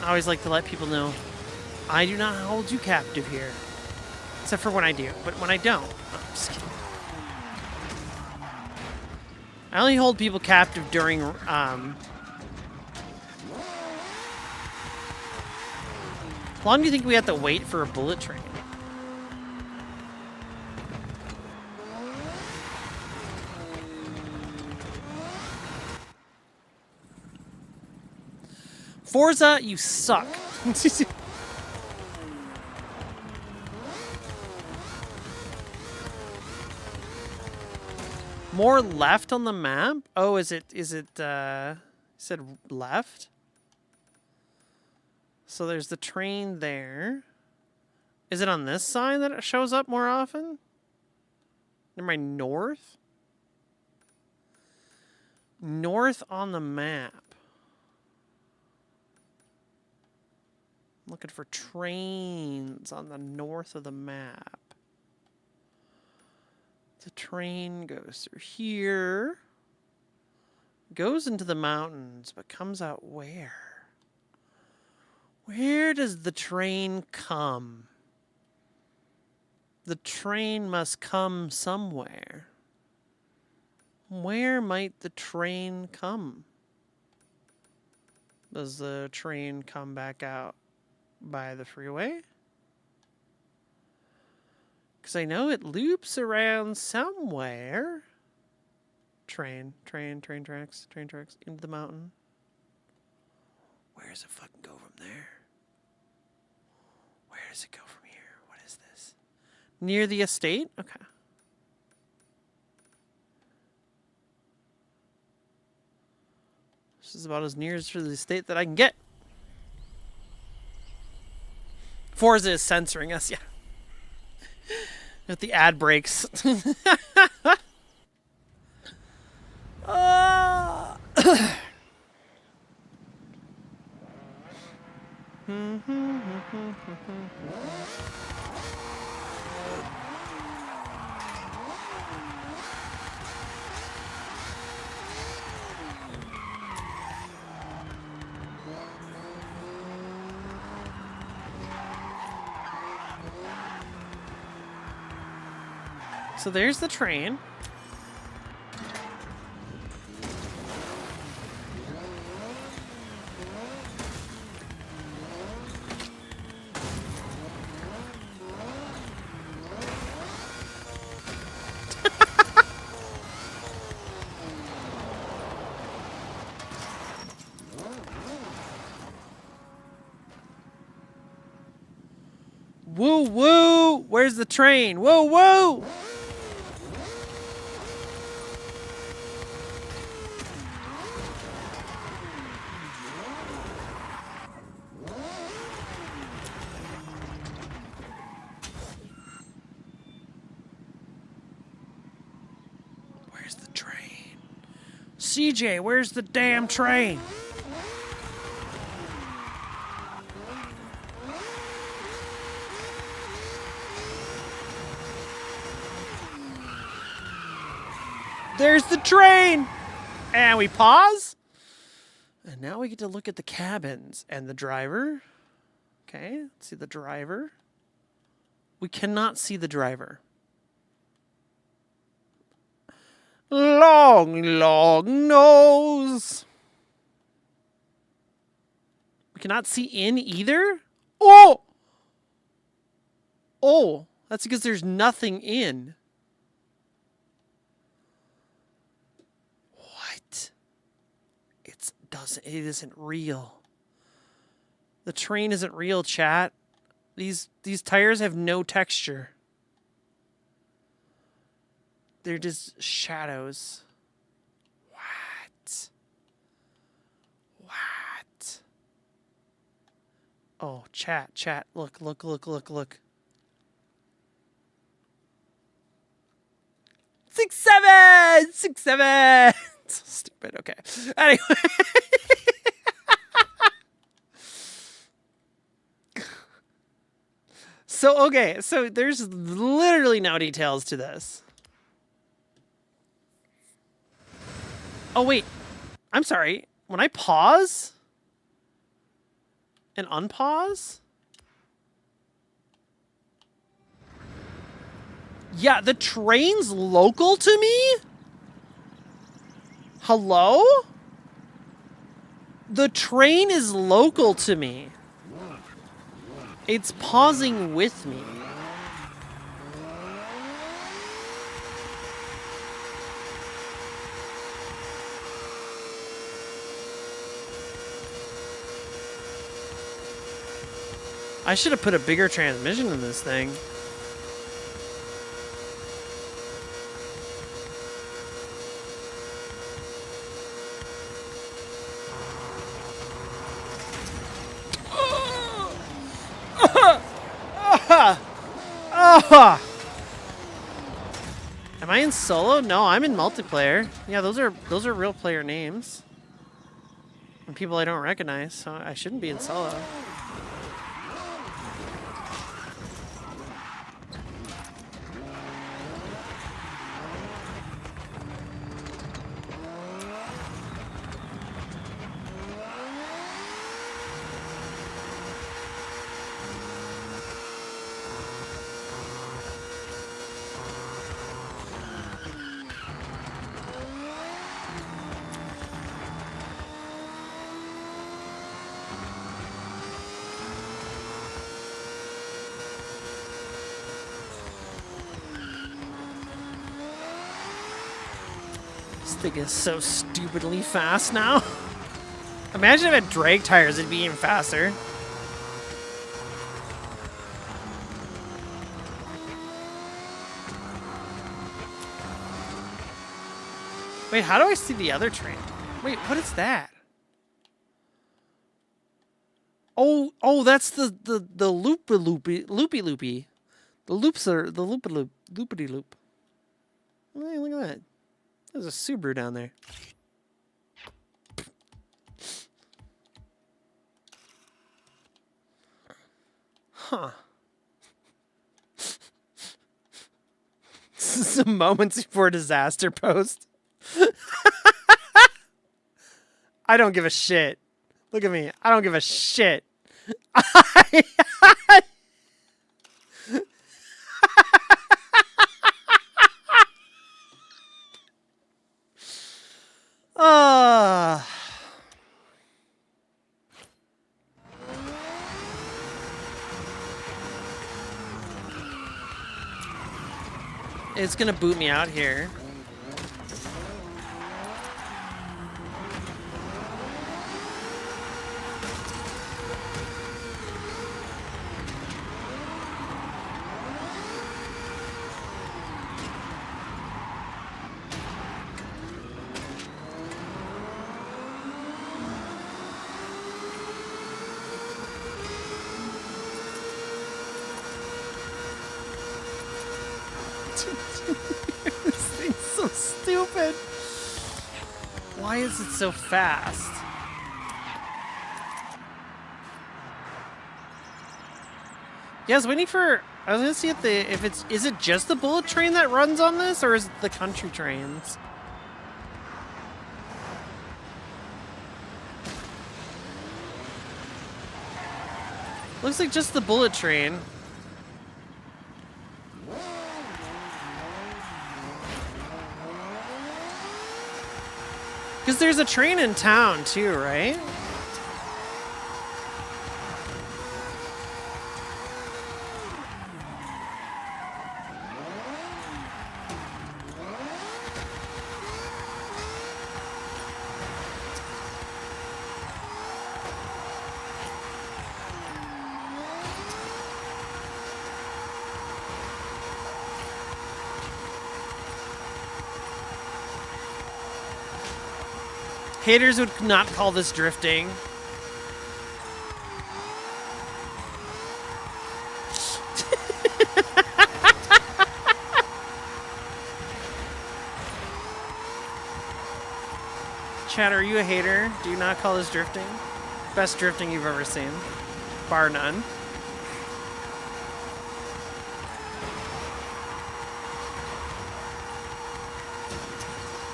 I always like to let people know I do not hold you captive here. Except for when I do. But when I don't, I'm just kidding. I only hold people captive during, how long do you think we have to wait for a bullet train? Forza, you suck. More left on the map? Oh, is it said left? So there's the train there. Is it on this sign that it shows up more often? Never mind, north? North on the map. I'm looking for trains on the north of the map. The train goes through here. Goes into the mountains, but comes out where? Where does the train come? The train must come somewhere. Where might the train come? Does the train come back out by the freeway? Because I know it loops around somewhere. Train tracks into the mountain. Where does it fucking go from there? Where does it go from here? What is this? Near the estate? Okay. This is about as near to the estate that I can get. Forza is censoring us, yeah. With the ad breaks. So there's the train. Woo woo! Where's the train? Woo woo! Where's the train? CJ, where's the damn train? There's the train! And we pause. And now we get to look at the cabins and the driver. Okay, let's see the driver. We cannot see the driver. Long nose. We cannot see in either? Oh! Oh, that's because there's nothing in. It isn't real. The train isn't real, chat. These tires have no texture. They're just shadows. What? Oh, chat. Look. 6-7. So stupid. Okay. Anyway. So there's literally no details to this. Oh, wait. I'm sorry. When I pause and unpause? Yeah, the train's local to me? Hello? The train is local to me. It's pausing with me. I should have put a bigger transmission in this thing. Am I in solo? No, I'm in multiplayer. Yeah, those are real player names. And people I don't recognize, so I shouldn't be in solo. This thing is so stupidly fast now. Imagine if it had drag tires, it'd be even faster. Wait, how do I see the other train? Wait, what is that? Oh, that's the loopy. The loops are the loopity loop. Hey, look at that. There's a Subaru down there. Huh. This is some moments before disaster post. I don't give a shit. Look at me. I don't give a shit. It's gonna boot me out here. This thing's so stupid. Why is it so fast? Yeah, I was waiting for. I was gonna see if is it just the bullet train that runs on this, or is it the country trains? Looks like just the bullet train. Because there's a train in town too, right? Haters would not call this drifting. Chad, are you a hater? Do you not call this drifting? Best drifting you've ever seen. Bar none.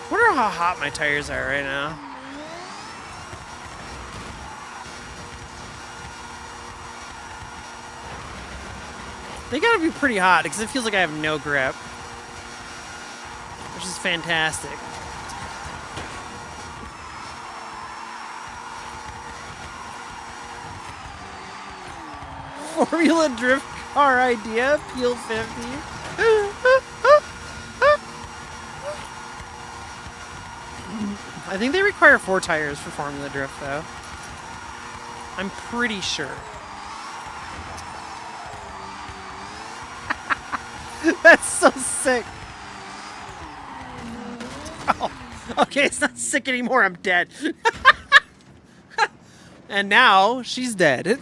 Wonder how hot my tires are right now. They gotta be pretty hot because it feels like I have no grip, which is fantastic. Formula drift car idea, Peel 50. I think they require 4 tires for Formula Drift, though. I'm pretty sure. That's so sick. Oh, okay, it's not sick anymore. I'm dead. And now she's dead.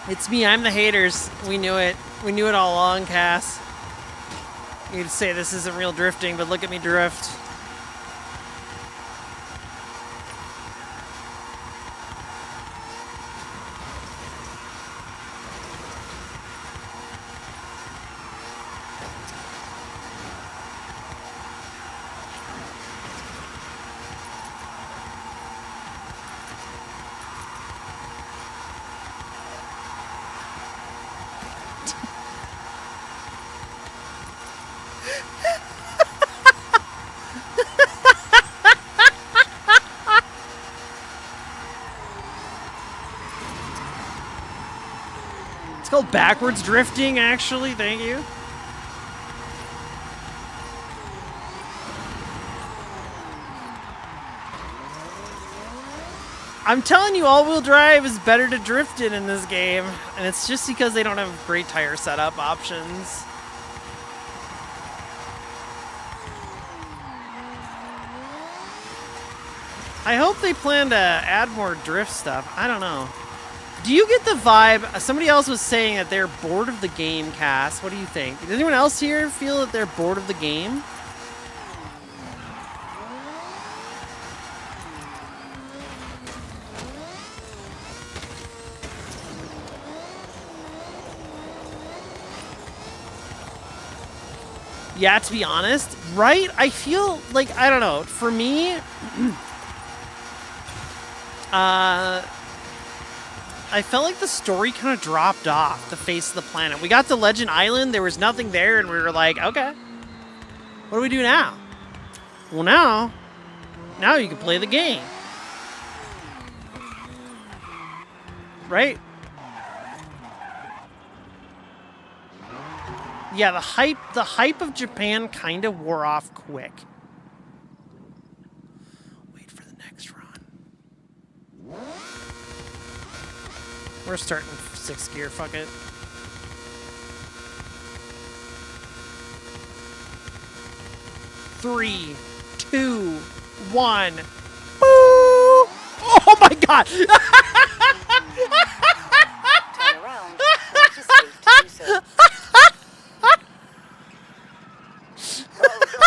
It's me. I'm the haters. We knew it. We knew it all along, Cass. You'd say this isn't real drifting, but look at me drift. It's called backwards drifting, actually. Thank you. I'm telling you, all-wheel drive is better to drift in this game, and it's just because they don't have great tire setup options. I hope they plan to add more drift stuff. I don't know. Do you get the vibe? Somebody else was saying that they're bored of the game, Cass. What do you think? Does anyone else here feel that they're bored of the game? Yeah, to be honest, right? I feel like, I don't know, for me, I felt like the story kind of dropped off the face of the planet. We got to Legend Island, there was nothing there, and we were like, okay, what do we do now? Well, now you can play the game. Right? Yeah, the hype of Japan kind of wore off quick. Wait for the next run. We're starting 6th gear, fuck it. Three, two, one. Boo! Oh my god! Turn around. When it is safe to do so.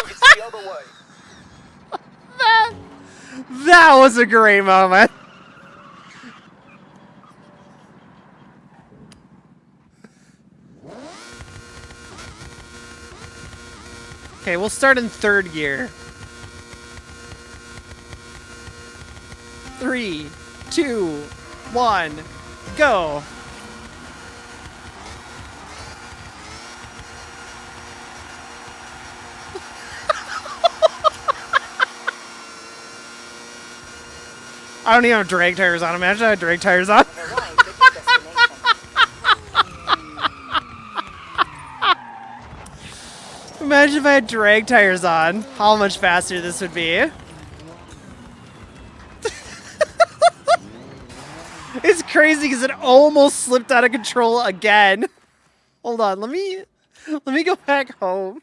It's the other way. That was a great moment. Okay, we'll start in 3rd gear. 3, 2, 1, go. I don't even have drag tires on. Imagine I had drag tires on. Arrived at your destination. Imagine if I had drag tires on. How much faster this would be. It's crazy because it almost slipped out of control again. Hold on, let me go back home.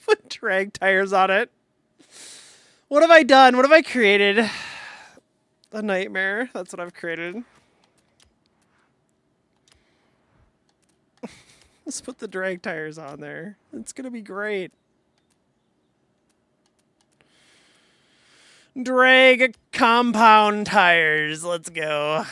Put drag tires on it. What have I done? What have I created? A nightmare. That's what I've created. Let's put the drag tires on there. It's gonna be great. Drag compound tires. Let's go.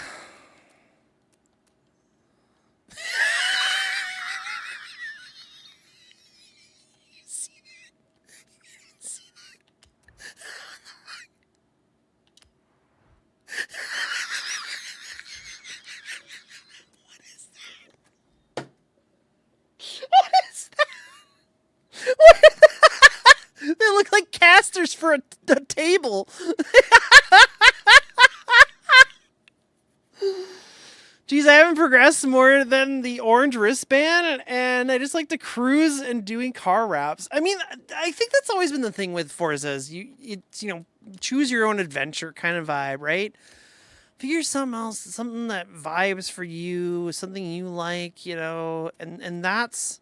They look like casters for a table. Geez, I haven't progressed more than the orange wristband, and I just like to cruise and doing car wraps. I mean, I think that's always been the thing with Forzas. It's, you know, choose your own adventure kind of vibe, right? Figure something else, something that vibes for you, something you like, you know, and that's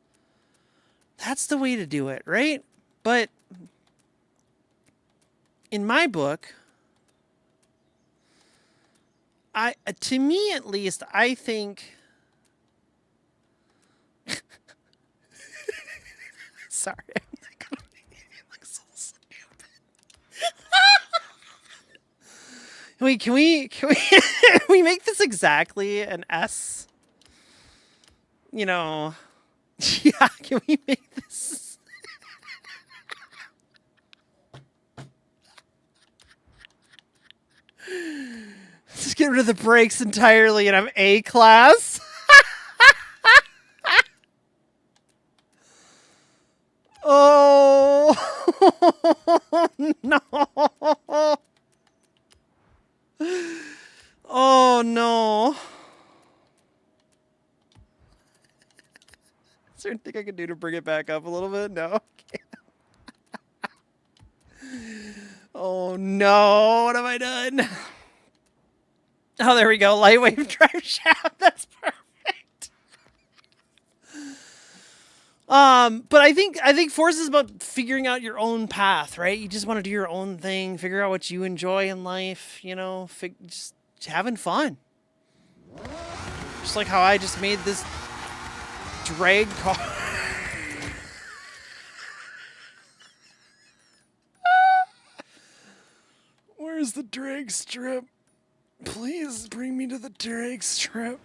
the way to do it, right? But in my book, to me at least, I think. Sorry, I'm not gonna make it look so stupid. Wait, can we we make this exactly an S? You know, yeah. Can we make this? Just get rid of the brakes entirely, and I'm A class. Oh no! Oh no! Is there anything I can do to bring it back up a little bit? No. Oh no! What have I done? Oh, there we go. Lightweight drive shaft. That's perfect. But I think Forza is about figuring out your own path, right? You just want to do your own thing, figure out what you enjoy in life, you know, just having fun. Just like how I just made this drag car. Where's the drag strip? Please bring me to the drag strip.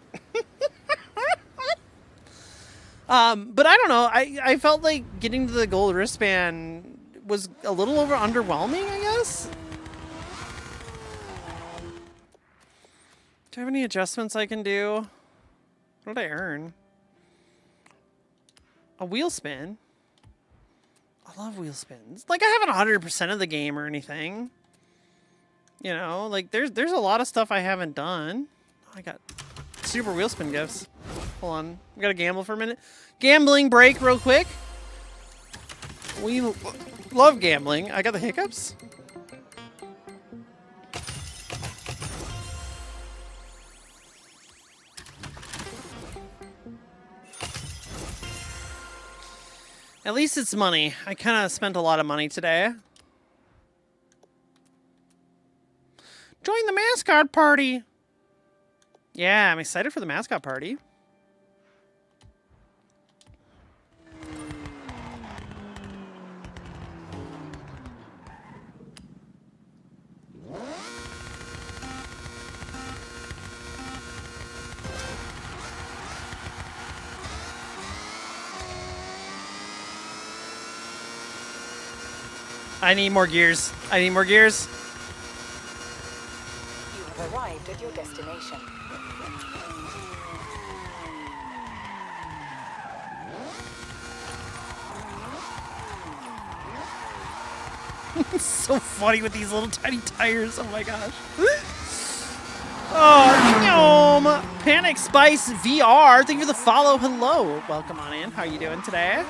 But I don't know. I felt like getting to the gold wristband was a little underwhelming, I guess. Do I have any adjustments I can do? What did I earn? A wheel spin? I love wheel spins. Like, I haven't 100% of the game or anything. You know, like, there's a lot of stuff I haven't done. Oh, I got super wheel spin gifts. Hold on. We gotta gamble for a minute. Gambling break real quick. We love gambling. I got the hiccups. At least it's money. I kind of spent a lot of money today. Join the mascot party. Yeah, I'm excited for the mascot party. I need more gears. I need more gears. You have arrived at your destination. It's so funny with these little tiny tires. Oh my gosh. Oh, Panic Spice VR. Thank you for the follow. Hello. Welcome on in. How are you doing today?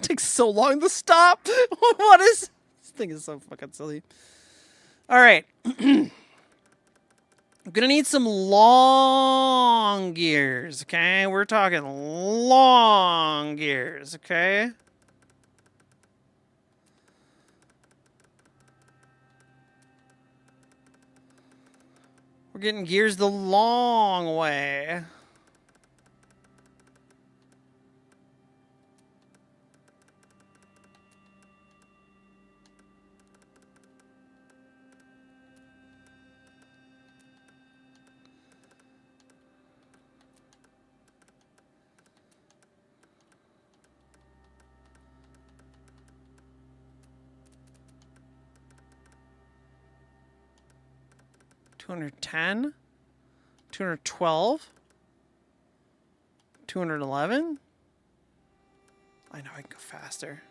Takes so long to stop. What is this thing is so fucking silly. All right. I'm gonna need some long gears, okay? We're talking long gears, okay? We're getting gears the long way. $210, $212, $211. I know I can go faster.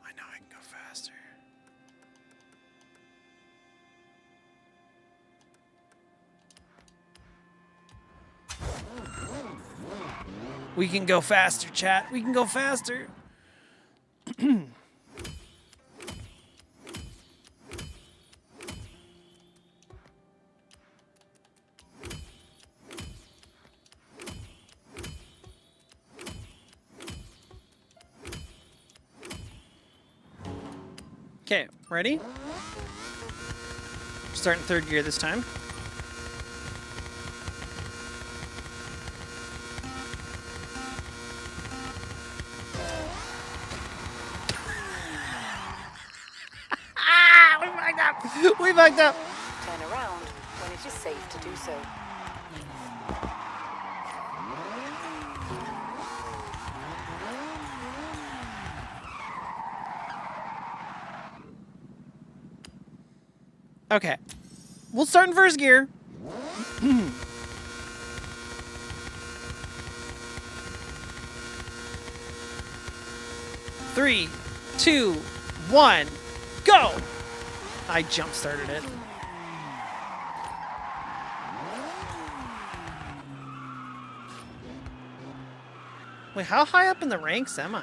I know I can go faster. We can go faster, chat. We can go faster. Okay, ready? Starting third gear this time. We fucked up! We fucked up! Turn around when it is safe to do so. Okay. We'll start in first gear. Three, two, one, go! I jump started it. Wait, how high up in the ranks am I?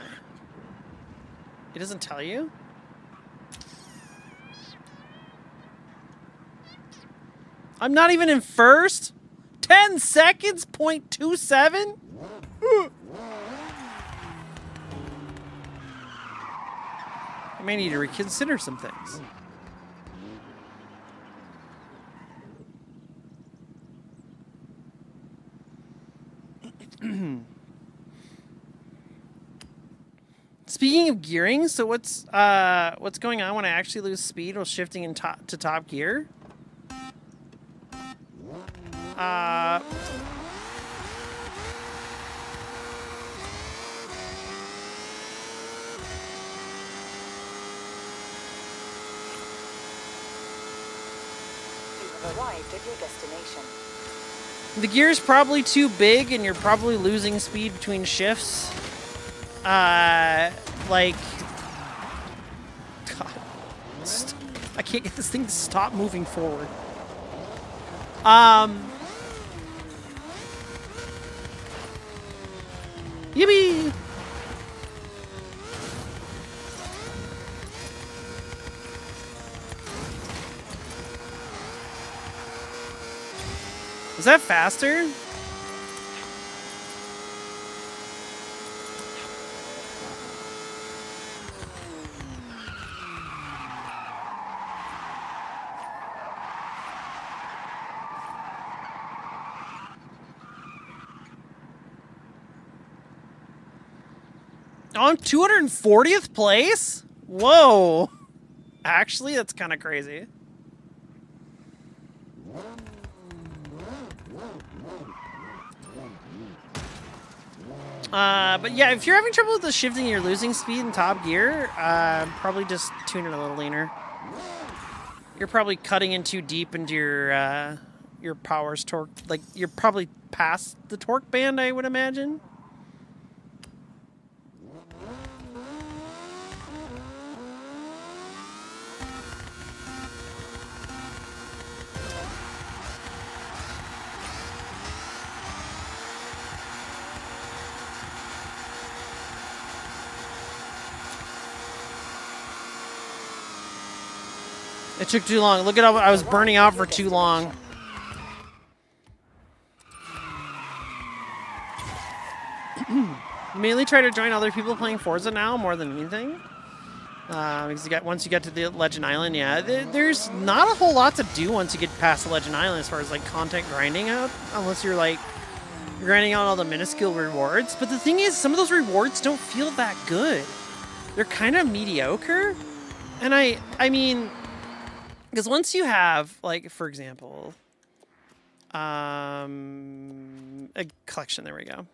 It doesn't tell you? I'm not even in first? 10 seconds? 0.27? I may need to reconsider some things. Speaking of gearing, so what's going on when I actually lose speed while shifting in to top gear? You have arrived at your destination. The gear's probably too big and you're probably losing speed between shifts. Like... God. I can't get this thing to stop moving forward. Yippee! Is that faster? On 240th place? Whoa. Actually, that's kind of crazy. But yeah, if you're having trouble with the shifting, you're losing speed in top gear, probably just tune it a little leaner. You're probably cutting in too deep into your power's torque. Like, you're probably past the torque band, I would imagine. It took too long. Look at how I was burning out for too long. Mainly try to join other people playing Forza now more than anything. Because once you get to the Legend Island, yeah, there's not a whole lot to do once you get past the Legend Island as far as like content grinding out, unless you're like grinding out all the minuscule rewards. But the thing is, some of those rewards don't feel that good. They're kind of mediocre, and I mean. Because once you have, like, for example, a collection, there we go.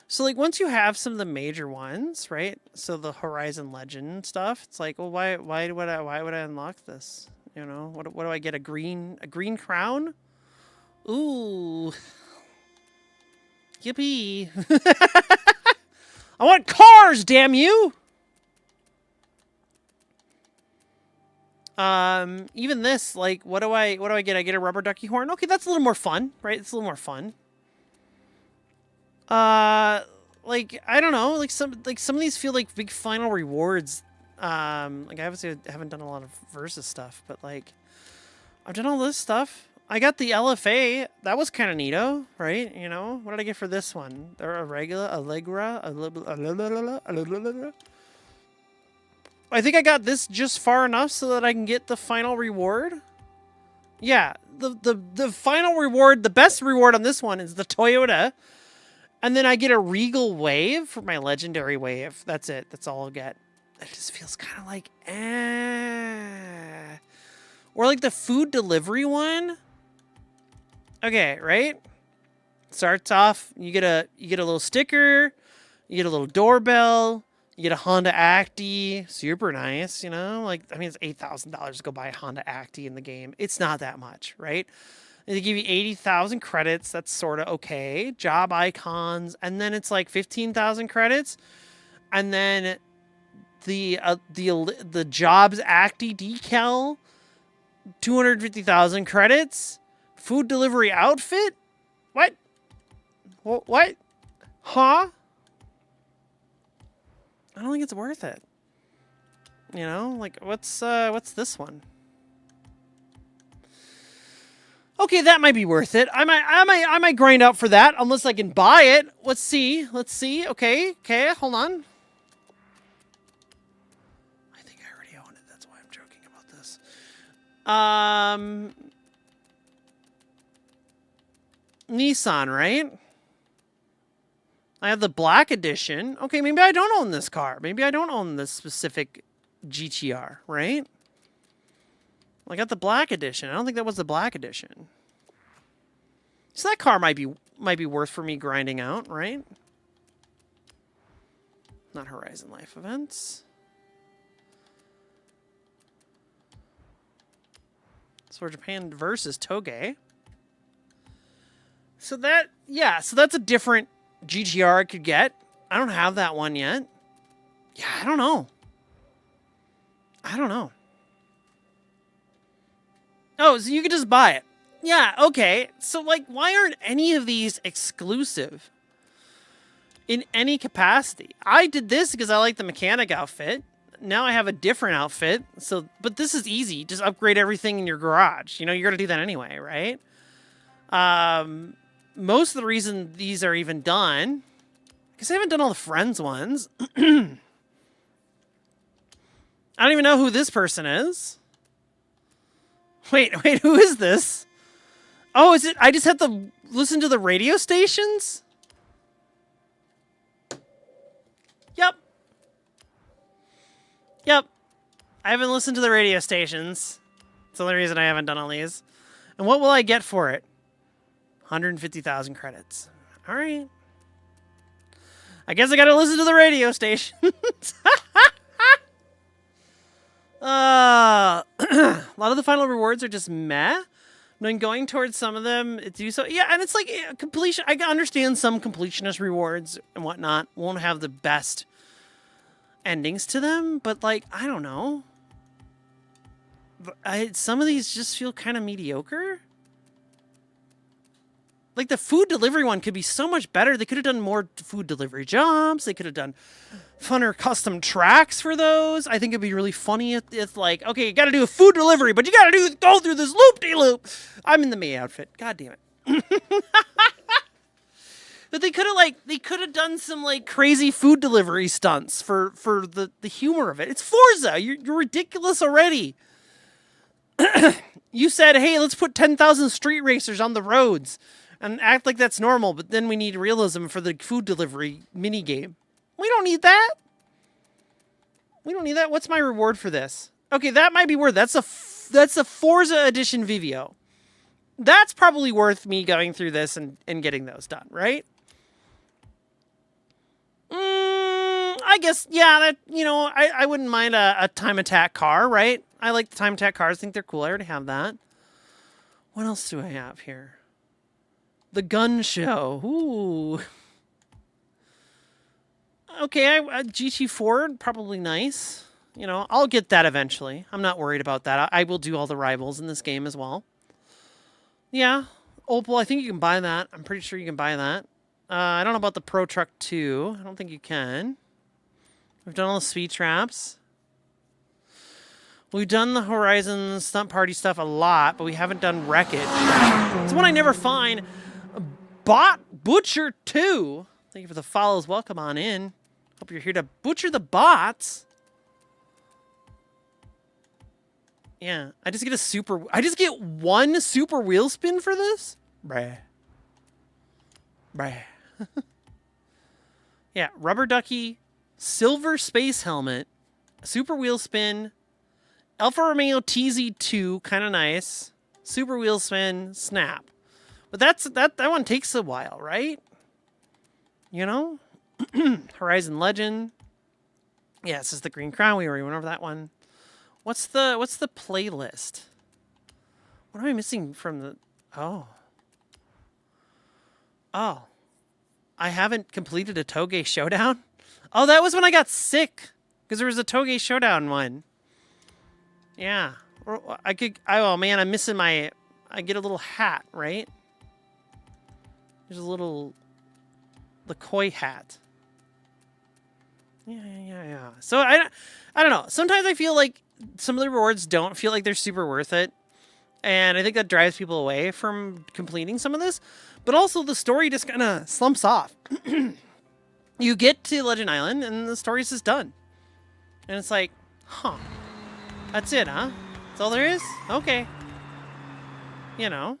So, like, once you have some of the major ones, right? So the Horizon Legend stuff, it's like, well, why would I unlock this? You know, what do I get? A green crown? Ooh, yippee! I want cars, damn you! Even this, like, what do I get? I get a rubber ducky horn. Okay, that's a little more fun, right? It's a little more fun. Like I don't know, like some of these feel like big final rewards. Like I obviously haven't done a lot of versus stuff, but like I've done all this stuff. I got the LFA. That was kind of neato, right? You know, what did I get for this one? They're Allegra. I think I got this just far enough so that I can get the final reward. Yeah, the final reward, the best reward on this one is the Toyota. And then I get a Regal Wave for my legendary wave. That's it. That's all I'll get. It just feels kind of like, eh. Or like the food delivery one. Okay, right? Starts off, you get a little sticker, you get a little doorbell, you get a Honda Acti, super nice, you know? Like, I mean, it's $8,000 to go buy a Honda Acti in the game. It's not that much, right? They give you 80,000 credits. That's sort of okay. Job icons, and then it's like 15,000 credits, and then the Jobs Acti decal, 250,000 credits. Food delivery outfit? What? What? Huh? I don't think it's worth it. You know, like what's this one? Okay, that might be worth it. I might grind out for that unless I can buy it. Let's see. Okay, hold on. I think I already own it. That's why I'm joking about this. Nissan, right? I have the black edition. Okay, maybe I don't own this car. Maybe I don't own this specific GTR, right? I got the black edition. I don't think that was the black edition. So that car might be worth for me grinding out, right? Not Horizon Life Events. So Japan versus Toge. So that's a different GTR I could get. I don't have that one yet. Yeah, I don't know. Oh, so you could just buy it. Yeah, okay. So, like, why aren't any of these exclusive in any capacity? I did this because I like the mechanic outfit. Now I have a different outfit. So, but this is easy. Just upgrade everything in your garage. You know, you're going to do that anyway, right? Most of the reason these are even done, because I haven't done all the friends ones. I don't even know who this person is. Wait, who is this? Oh, is it? I just have to listen to the radio stations? Yep. I haven't listened to the radio stations. It's the only reason I haven't done all these. And what will I get for it? 150,000 credits. All right. I guess I gotta listen to the radio stations. A lot of the final rewards are just meh. Then going towards some of them, it's do so. Yeah, and it's like completion. I understand some completionist rewards and whatnot won't have the best endings to them, but like I don't know. Some of these just feel kind of mediocre. Like the food delivery one could be so much better. They could have done more food delivery jobs. They could have done funner custom tracks for those. I think it'd be really funny if like, okay, you got to do a food delivery, but you got to go through this loop-de-loop. I'm in the May outfit. God damn it. But they could have done some like crazy food delivery stunts for the humor of it. It's Forza. You're ridiculous already. You said, hey, let's put 10,000 street racers on the roads and act like that's normal, but then we need realism for the food delivery mini game. We don't need that. What's my reward for this? Okay, that might be worth. That's a Forza Edition Vivio. That's probably worth me going through this and getting those done, right? I guess, yeah, I wouldn't mind a time attack car, right? I like the time attack cars. I think they're cool. I already have that. What else do I have here? The gun show. Ooh. Okay, GT4, probably nice. I'll get that eventually. I'm not worried about that. I will do all the rivals in this game as well. Yeah, Opal, I think you can buy that. I'm pretty sure you can buy that. I don't know about the Pro Truck 2. I don't think you can. We've done all the speed traps. We've done the Horizon Stunt Party stuff a lot, but we haven't done Wreckage. It's one I never find. Bot Butcher 2. Thank you for the follows. Welcome on in. Hope you're here to butcher the bots. Yeah, I just get one super wheel spin for this? Bruh. Yeah, rubber ducky, silver space helmet, super wheel spin, Alfa Romeo TZ2, kind of nice, super wheel spin, snap. But that one takes a while, right? You know? Horizon Legend. Yeah, this is the Green Crown. We already went over that one. What's the playlist? What am I missing from the... Oh. I haven't completed a Toge Showdown? Oh, that was when I got sick. Because there was a Toge Showdown one. Yeah. Oh, man, I'm missing my... I get a little hat, right? There's a little... The koi hat. Yeah. So, I don't know. Sometimes I feel like some of the rewards don't feel like they're super worth it. And I think that drives people away from completing some of this. But also the story just kind of slumps off. You get to Legend Island and the story's just done. And it's like, huh. That's it, huh? That's all there is? Okay. You know.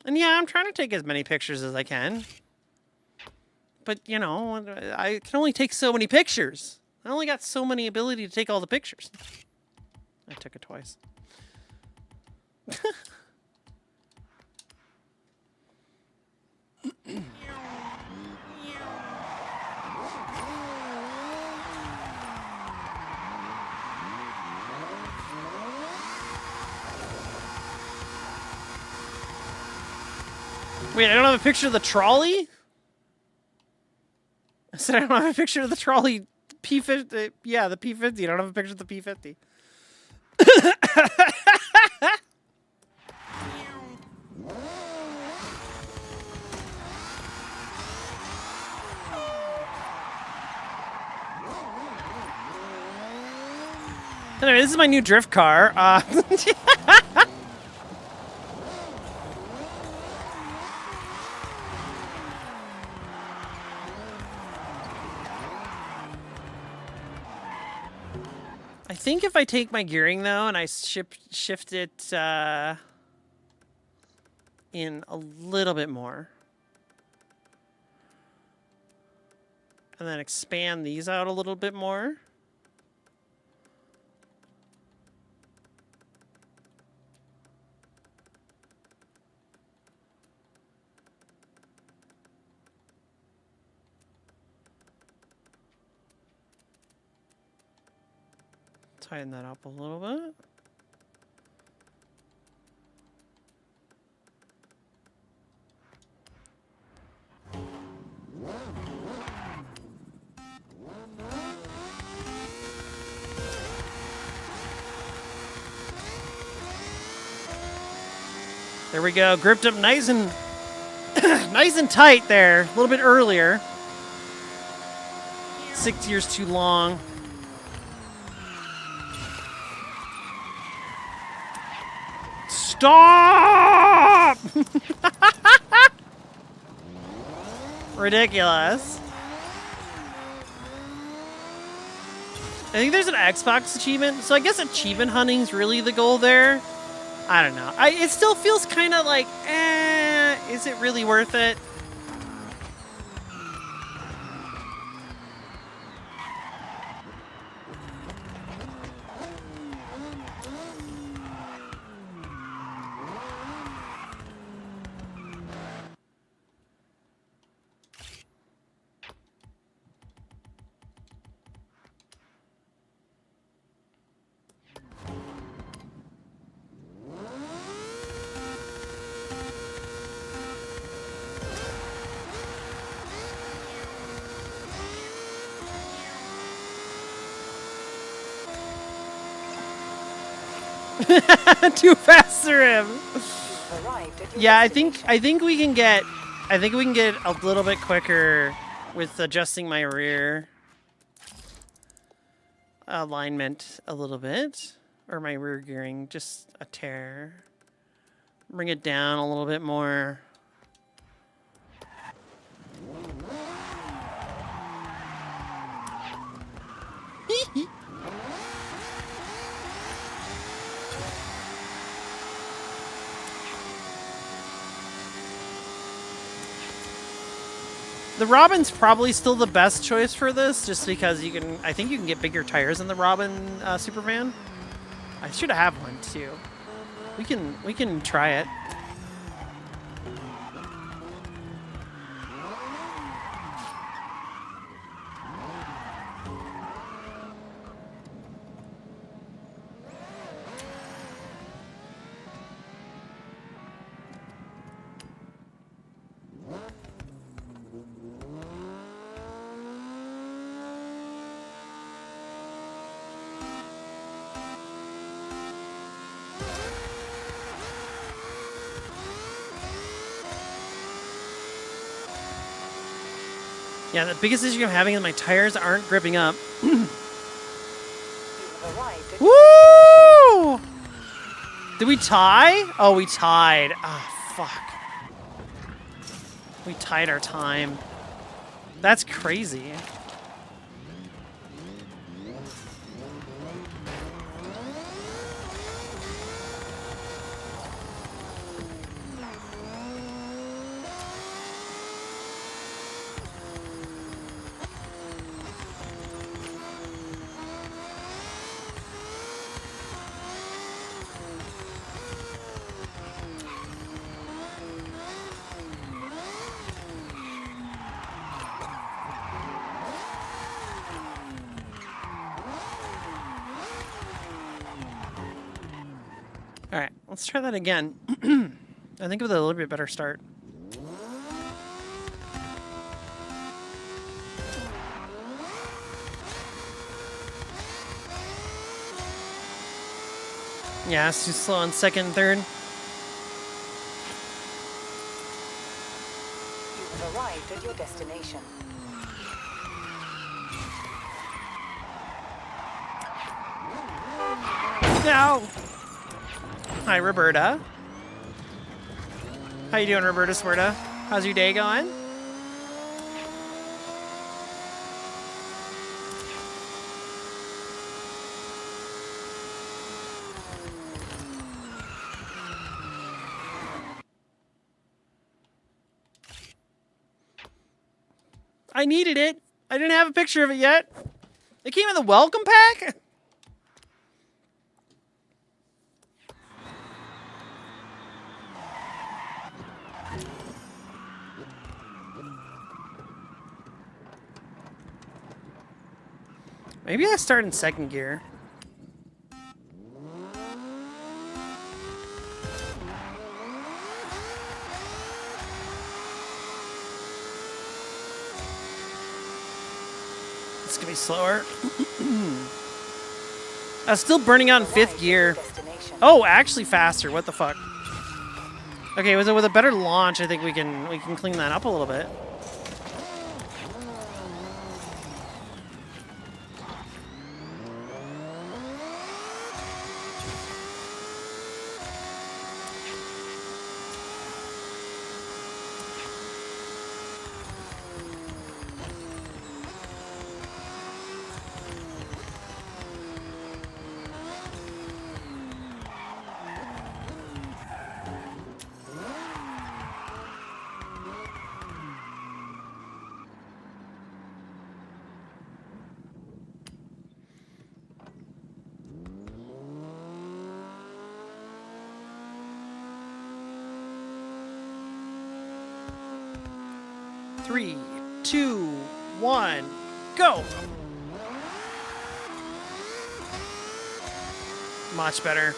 And yeah, I'm trying to take as many pictures as I can. But, you know, I can only take so many pictures. I only got so many ability to take all the pictures. I took it twice. Wait, I don't have a picture of the trolley? I said I don't have a picture of the trolley P50. Yeah, the P50. I don't have a picture of the P50. Anyway, this is my new drift car. I think if I take my gearing though and I shift it in a little bit more, and then expand these out a little bit more. Tighten that up a little bit. There we go. Gripped up nice and nice and tight there. A little bit earlier. 6 years too long. Stop! Ridiculous. I think there's an Xbox achievement, so I guess achievement hunting is really the goal there. I don't know. It still feels kind of like, is it really worth it? Too fast for him. Arrived at your Yeah, I destination. think we can get I think we can get a little bit quicker with adjusting my rear alignment a little bit. Or my rear gearing, just a tear. Bring it down a little bit more. The Robin's probably still the best choice for this, just because you can. I think you can get bigger tires in the Robin Supervan. I should have one too. We can try it. Yeah, the biggest issue I'm having is my tires aren't gripping up. Woo! Did we tie? Oh, we tied. Ah, fuck. We tied our time. That's crazy. All right, let's try that again. I think with a little bit better start. Yeah, it's too slow on second and third. You have arrived at your destination. No. Hi, Roberta. How you doing, Roberta Swerta? How's your day going? I needed it. I didn't have a picture of it yet. It came in the welcome pack? Maybe I start in second gear. It's gonna be slower. I was still burning out in fifth gear. Oh, actually faster. What the fuck? Okay, with a better launch, I think we can clean that up a little bit. Three, two, one, go! Much better.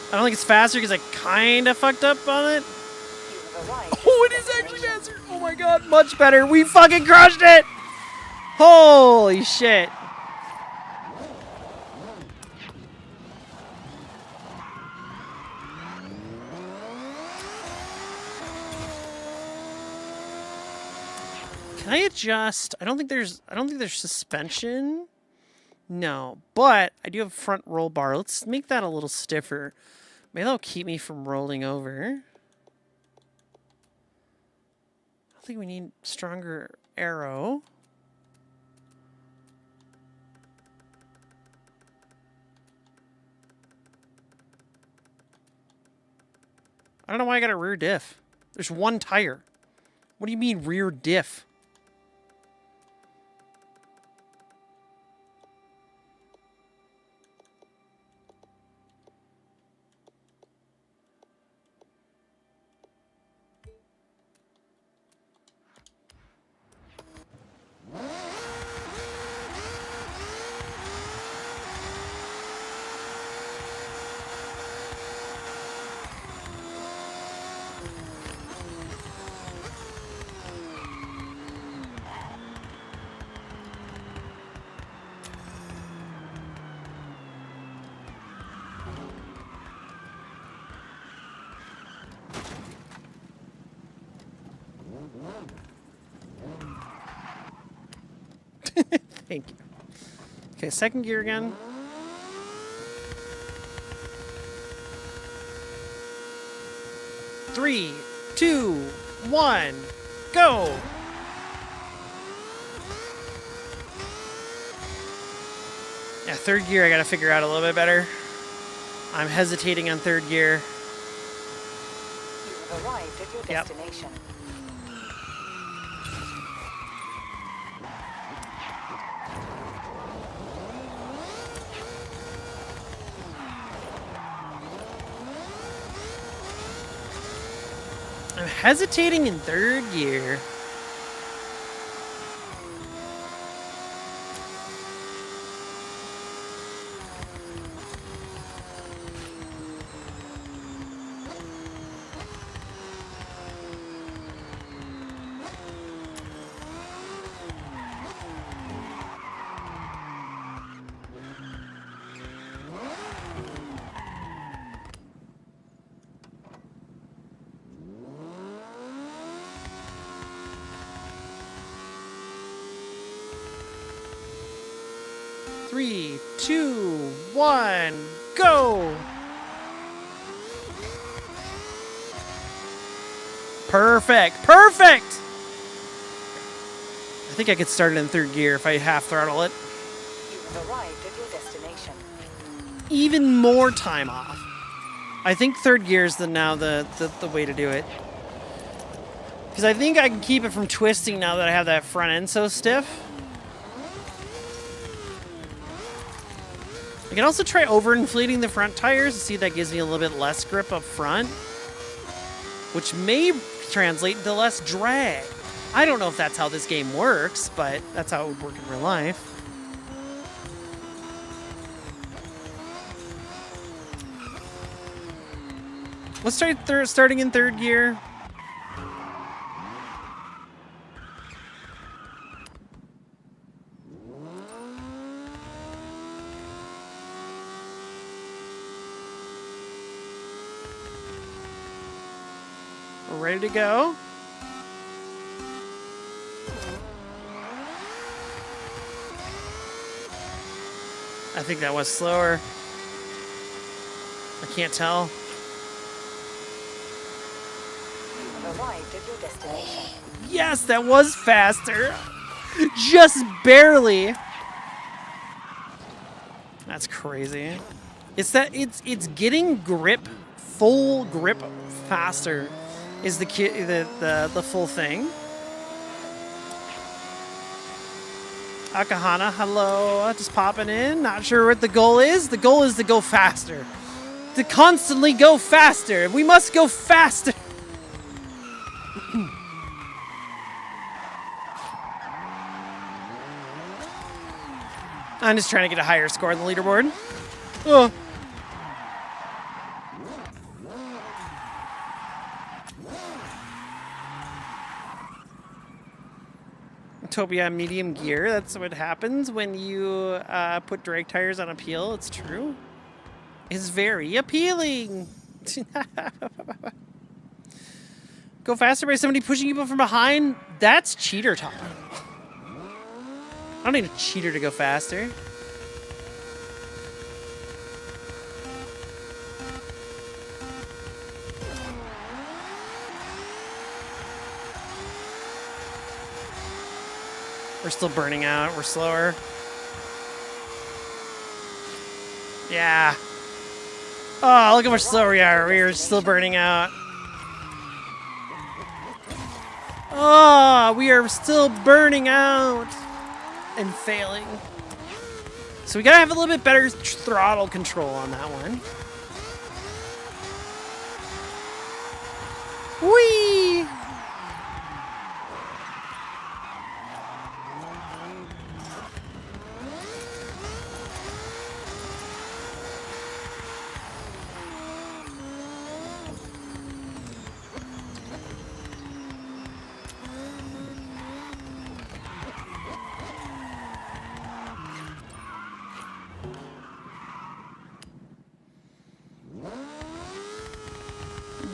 I don't think it's faster because I kind of fucked up on it. Oh, it is actually faster! Oh my god, much better. We fucking crushed it! Holy shit. Can I adjust? I don't think there's suspension. No, but I do have front roll bar. Let's make that a little stiffer. Maybe that'll keep me from rolling over. I think we need stronger arrow. I don't know why I got a rear diff. There's one tire. What do you mean rear diff? Thank you. Okay, second gear again. Three, two, one, go! Yeah, third gear I gotta figure out a little bit better. I'm hesitating on third gear. You have arrived at your Yep. destination. I'm hesitating in third gear. Three, two, one, go! Perfect! Perfect! I think I could start it in third gear if I half throttle it. You have arrived at your destination. Even more time off. I think third gear is now the way to do it. Because I think I can keep it from twisting now that I have that front end so stiff. I can also try overinflating the front tires to see if that gives me a little bit less grip up front, which may translate into less drag. I don't know if that's how this game works, but that's how it would work in real life. Let's start starting in third gear. We're ready to go. I think that was slower. I can't tell. You have arrived at your destination. Yes, that was faster. Just barely. That's crazy. It's that it's getting grip, full grip faster is the full thing. Akahana, hello. Just popping in. Not sure what the goal is. The goal is to go faster. To constantly go faster. We must go faster. I'm just trying to get a higher score on the leaderboard. Oh. Utopia medium gear. That's what happens when you put drag tires on appeal. It's true. It's very appealing. Go faster by somebody pushing you from behind. That's cheater talk. I don't need a cheater to go faster. We're still burning out. We're slower. Yeah. Oh, look how much slower we are. We are still burning out. Oh, we are still burning out and failing. So we gotta have a little bit better throttle control on that one. Whee!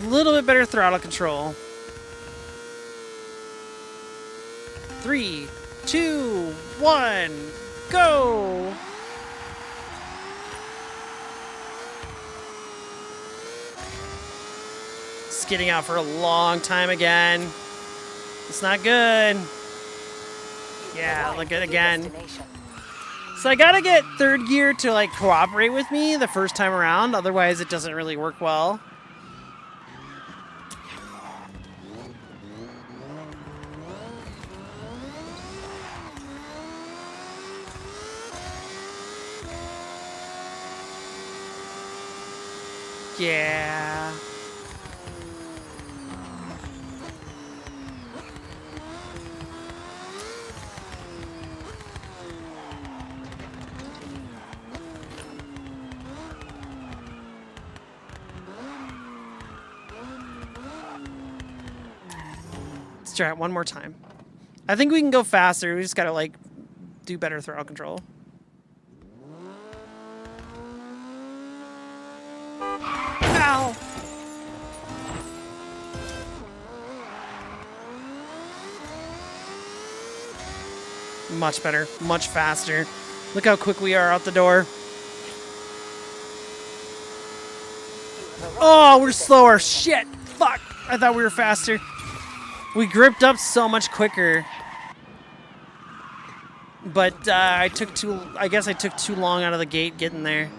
Little bit better throttle control. 3, 2, 1, go! Skidding out for a long time again. It's not good. Yeah, look at it again. So I gotta get third gear to like cooperate with me the first time around, otherwise it doesn't really work well. Yeah. Let's try it one more time. I think we can go faster. We just gotta like do better throttle control. Ow! Much better, much faster. Look how quick we are out the door. Oh, we're slower. Shit. Fuck. I thought we were faster. We gripped up so much quicker. But I guess I took too long out of the gate getting there.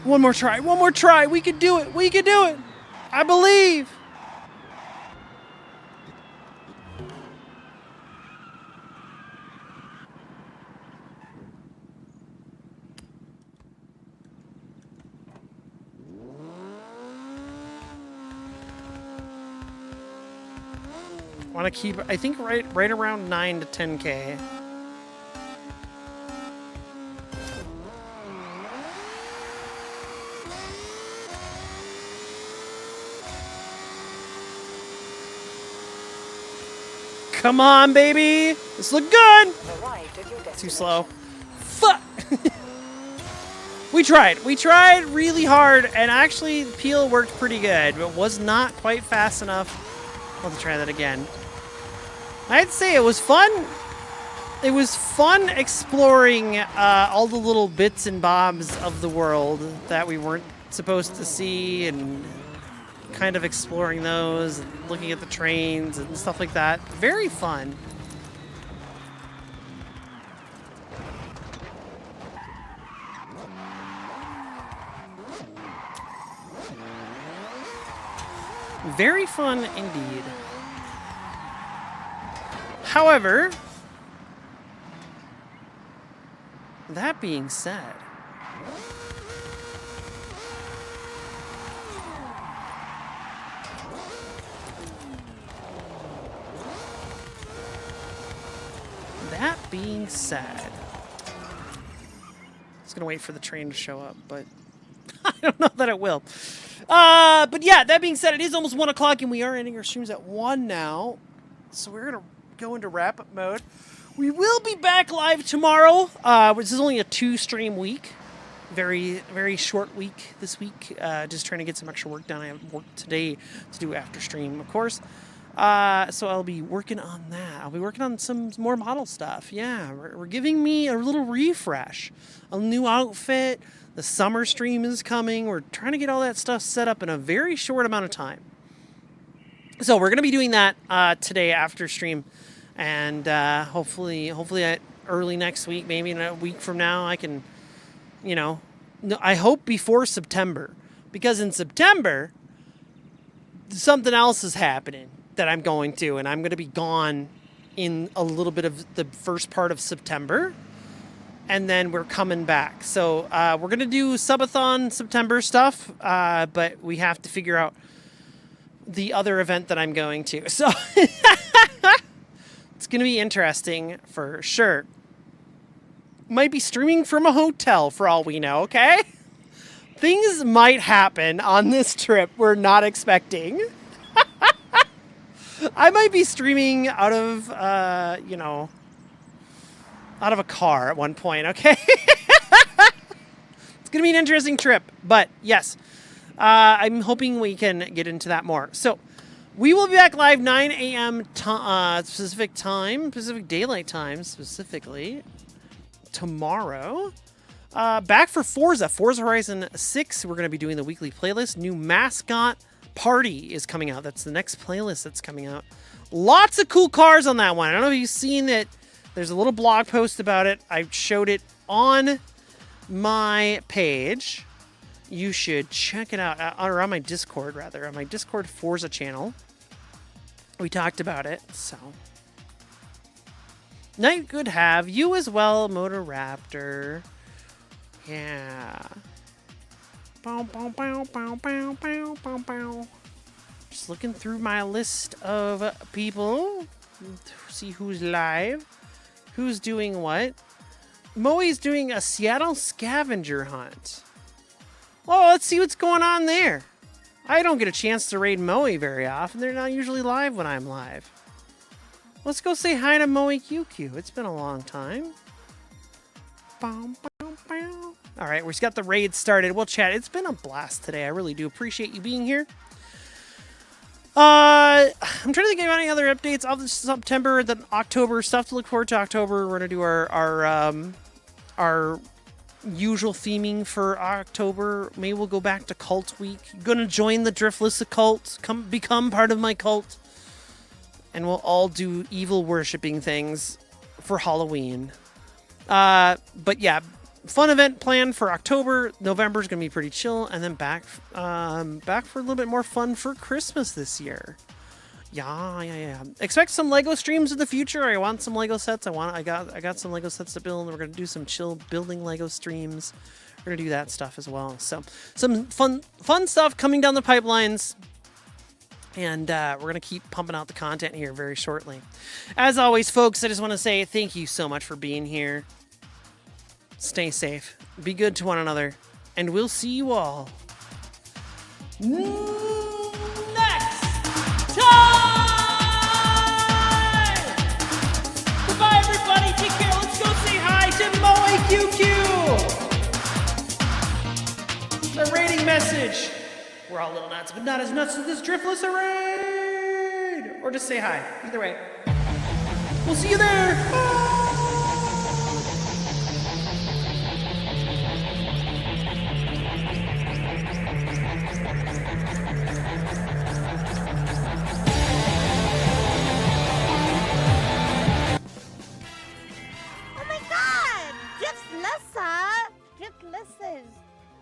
One more try, one more try. We can do it, we can do it. I believe. Want to keep, I think, right around 9 to 10K. Come on, baby. This look good. Too slow. Fuck. We tried. We tried really hard, and actually, Peel worked pretty good, but was not quite fast enough. Let's try that again. I'd say it was fun. It was fun exploring all the little bits and bobs of the world that we weren't supposed to see, and kind of exploring those, and looking at the trains and stuff like that. Very fun. Very fun indeed. However, that being said, I was gonna wait for the train to show up, but I don't know that it will. But yeah, that being said, it is almost 1 o'clock and we are ending our streams at 1 now. So we're gonna go into wrap-up mode. We will be back live tomorrow. This is only a 2-stream week. Very, very short week this week. Just trying to get some extra work done. I have work today to do after stream, of course. So I'll be working on that. I'll be working on some more model stuff. Yeah, we're giving me a little refresh. A new outfit. The summer stream is coming. We're trying to get all that stuff set up in a very short amount of time. So we're going to be doing that today after stream. And hopefully early next week, maybe in a week from now, I can, I hope before September. Because in September, something else is happening that I'm going to. And I'm going to be gone in a little bit of the first part of September. And then we're coming back. So we're going to do subathon September stuff. But we have to figure out the other event that I'm going to. So it's going to be interesting for sure. Might be streaming from a hotel for all we know, okay? Things might happen on this trip we're not expecting. I might be streaming out of, out of a car at one point, okay? It's going to be an interesting trip, but yes, I'm hoping we can get into that more. So we will be back live 9 a.m. Pacific Daylight Time, specifically, tomorrow. Back for Forza Horizon 6. We're going to be doing the weekly playlist. New mascot party is coming out. That's the next playlist that's coming out. Lots of cool cars on that one. I don't know if you've seen it. There's a little blog post about it. I showed it on my page. You should check it out, or on my Discord, rather. On my Discord Forza channel. We talked about it, so. Night good have. You as well, Motor Raptor. Yeah. Bow, bow, bow, bow, bow, bow, bow, bow. Just looking through my list of people. See who's live. Who's doing what. Moe's doing a Seattle scavenger hunt. Oh, let's see what's going on there. I don't get a chance to raid Moe very often. They're not usually live when I'm live. Let's go say hi to Moe QQ. It's been a long time. Bow, bow, bow. All right, we've got the raid started. We'll chat. It's been a blast today. I really do appreciate you being here. I'm trying to think of any other updates of September, then October stuff to look forward to. October, we're gonna do our usual theming for October. Maybe we'll go back to Cult Week. Gonna join the Driftless cult. Become part of my cult, and we'll all do evil worshipping things for Halloween. But yeah, fun event planned for October. November's gonna be pretty chill, and then back for a little bit more fun for Christmas this year. Yeah. Expect some Lego streams in the future. I want some Lego sets. I got some Lego sets to build, and we're gonna do some chill building Lego streams. We're gonna do that stuff as well. So some fun stuff coming down the pipelines. And we're going to keep pumping out the content here very shortly. As always, folks, I just want to say thank you so much for being here. Stay safe. Be good to one another. And we'll see you all next time! Goodbye, everybody. Take care. Let's go say hi to Moe QQ. The rating message. We're all a little nuts, but not as nuts as this Driftless raid! Or just say hi. Either way. We'll see you there! Bye!